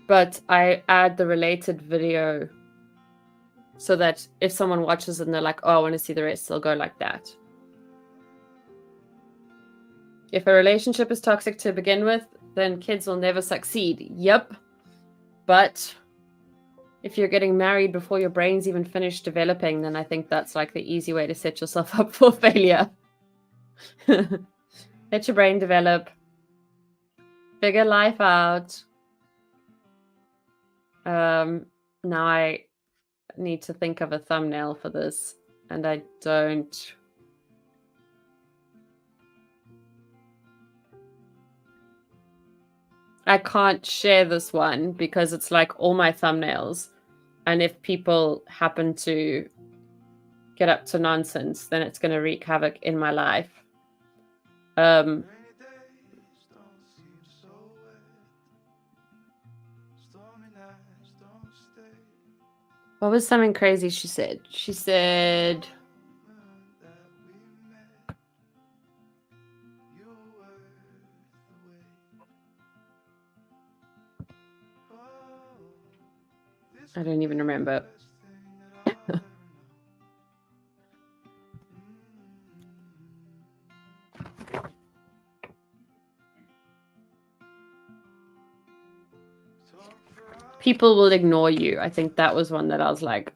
But I add the related video so that if someone watches and they're like, oh, I want to see the rest, they'll go like that. If a relationship is toxic to begin with, then kids will never succeed. Yep. But if you're getting married before your brain's even finished developing, then I think that's like the easy way to set yourself up for failure. Let your brain develop. Figure life out. Now I need to think of a thumbnail for this, and I don't. I can't share this one because it's like all my thumbnails. And if people happen to get up to nonsense, then it's going to wreak havoc in my life. What was something crazy she said? She said... I don't even remember. People will ignore you. I think that was one that I was like...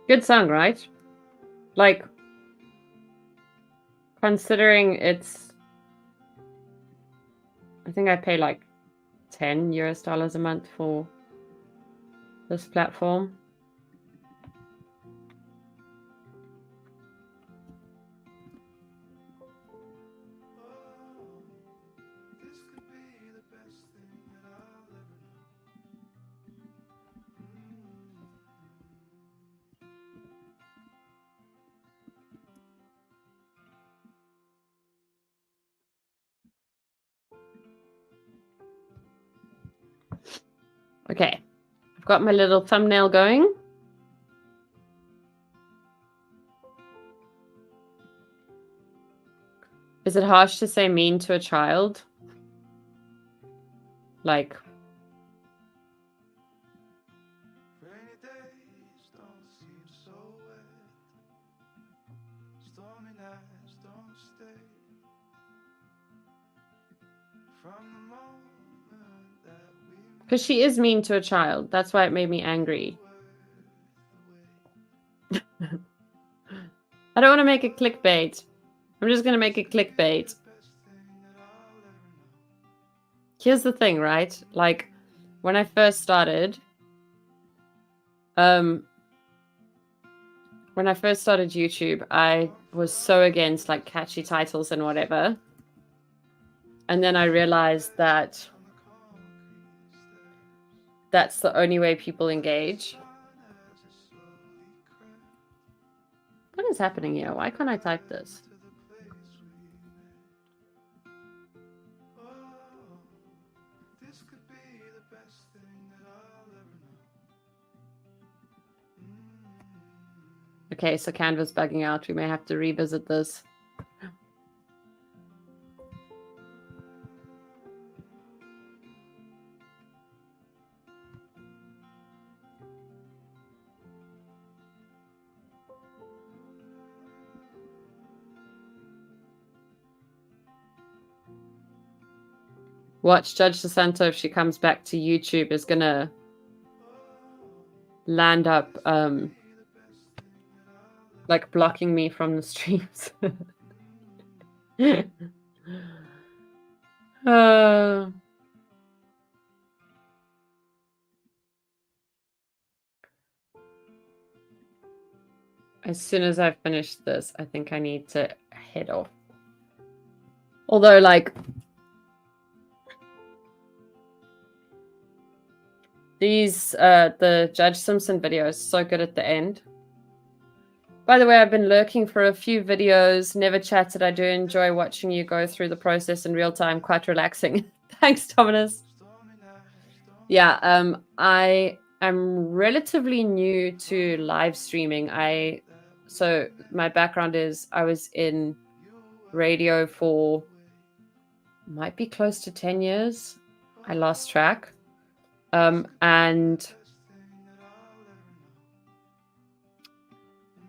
Good song, right? Like, considering it's... I think I pay like $10 a month for this platform. Okay, I've got my little thumbnail going. Is it harsh to say mean to a child? Like... Because she is mean to a child. That's why it made me angry. I don't want to make it clickbait. I'm just going to make it clickbait. Here's the thing, right? Like, when I first started... when I first started YouTube, I was so against, like, catchy titles and whatever. And then I realized that... that's the only way people engage. What is happening here? Why can't I type this? Okay, so Canva's bugging out. We may have to revisit this. Watch Judge DeSanto, if she comes back to YouTube, is gonna land up like blocking me from the streams. uh, as soon as I finish this, I think I need to head off. Although, like, these, the Judge Simpson video is so good at the end. By the way, I've been lurking for a few videos, never chatted. I do enjoy watching you go through the process in real time, quite relaxing. Thanks, Thomas. Yeah, I am relatively new to live streaming. So my background is I was in radio for might be close to 10 years. I lost track. And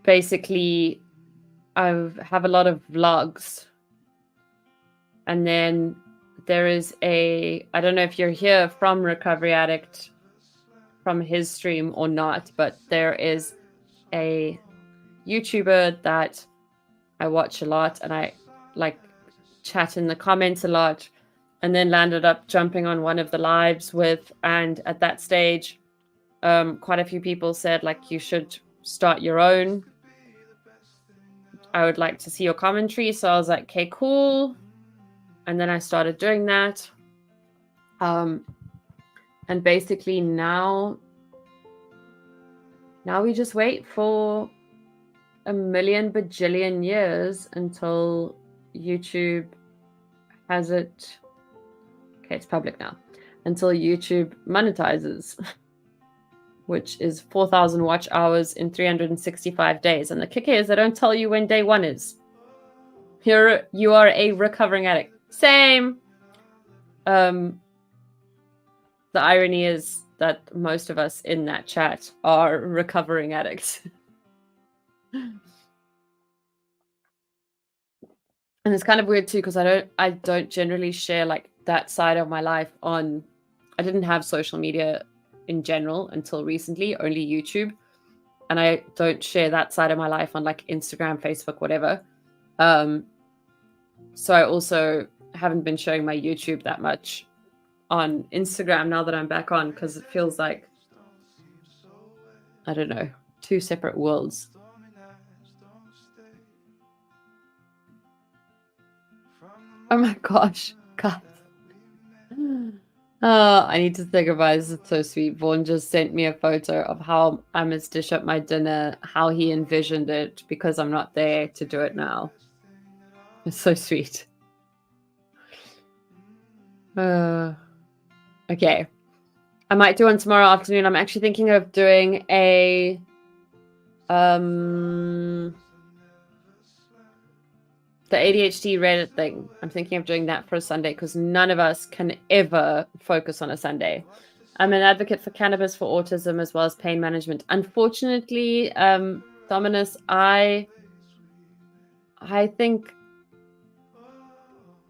basically I have a lot of vlogs. And then there is I don't know if you're here from Recovery Addict, from his stream or not, but there is a YouTuber that I watch a lot and I like chat in the comments a lot, and then landed up jumping on one of the lives with, and at that stage, quite a few people said like, you should start your own. I would like to see your commentary. So I was like, okay, cool. And then I started doing that. And basically now we just wait for a million bajillion years until YouTube has it. Okay, it's public now. Until YouTube monetizes, which is 4,000 watch hours in 365 days. And the kicker is they don't tell you when day one is. Here you are a recovering addict. Same. The irony is that most of us in that chat are recovering addicts. And it's kind of weird too, because I don't generally share like that side of my life on. I didn't have social media in general until recently, only YouTube. And I don't share that side of my life on like Instagram, Facebook, whatever. So I also haven't been showing my YouTube that much on Instagram now that I'm back on, because it feels like, I don't know, two separate worlds. Oh my gosh, God. Oh, I need to say goodbye. This is so sweet. Vaughn just sent me a photo of how I must dish up my dinner, how he envisioned it, because I'm not there to do it now. It's so sweet. Okay. I might do one tomorrow afternoon. I'm actually thinking of doing a the ADHD Reddit thing. I'm thinking of doing that for a Sunday, because none of us can ever focus on a Sunday. I'm an advocate for cannabis for autism as well as pain management. Unfortunately, Dominus, I think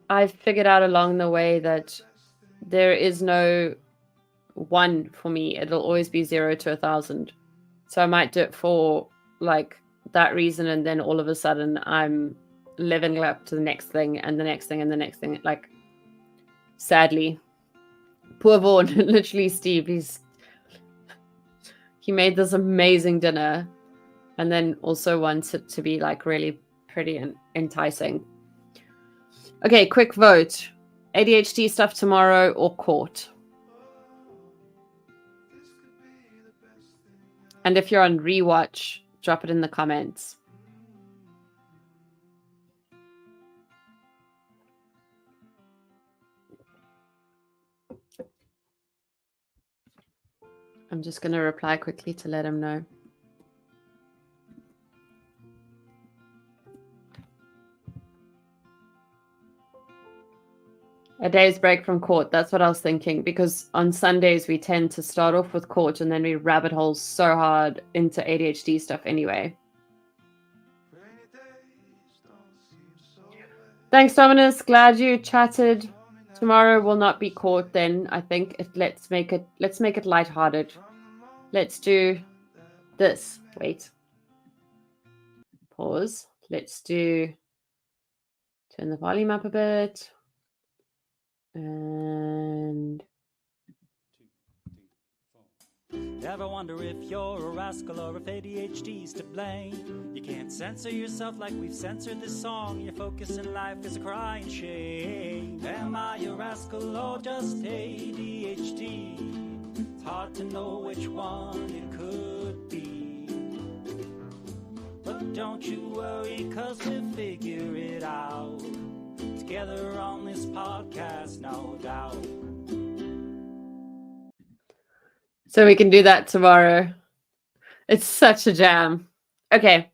I've figured out along the way that there is no one for me. It'll always be 0 to 1,000. So I might do it for like that reason, and then all of a sudden I'm living up to the next thing and the next thing and the next thing. Like, sadly, poor Vaughn, literally Steve, he made this amazing dinner and then also wants it to be like really pretty and enticing. Okay, quick vote. ADHD stuff tomorrow or court? And if you're on rewatch, drop it in the comments. I'm just going to reply quickly to let him know. A day's break from court. That's what I was thinking, because on Sundays we tend to start off with court and then we rabbit hole so hard into ADHD stuff anyway. Thanks, Dominus. Glad you chatted. Tomorrow will not be court then. I think let's make it lighthearted. Let's do this. Wait. Pause. Let's do turn the volume up a bit. And Ever wonder if you're a rascal or if ADHD's to blame? You can't censor yourself like we've censored this song. Your focus in life is a crying shame. Am I a rascal or just ADHD? It's hard to know which one it could be. But don't you worry, 'cause we'll figure it out together on this podcast, no doubt. so we can do that tomorrow. It's such a jam. Okay.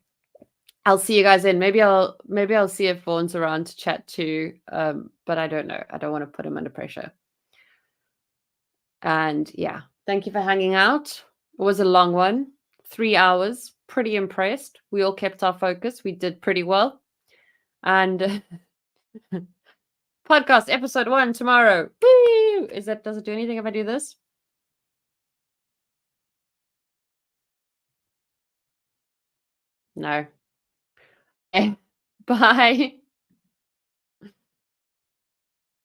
I'll see you guys in. Maybe I'll see if Vaughn's around to chat too. But I don't know. I don't want to put him under pressure. And yeah, thank you for hanging out. It was a long one. 3 hours. Pretty impressed. We all kept our focus. We did pretty well. And podcast episode 1 tomorrow. Woo! Does it do anything if I do this? No. Bye.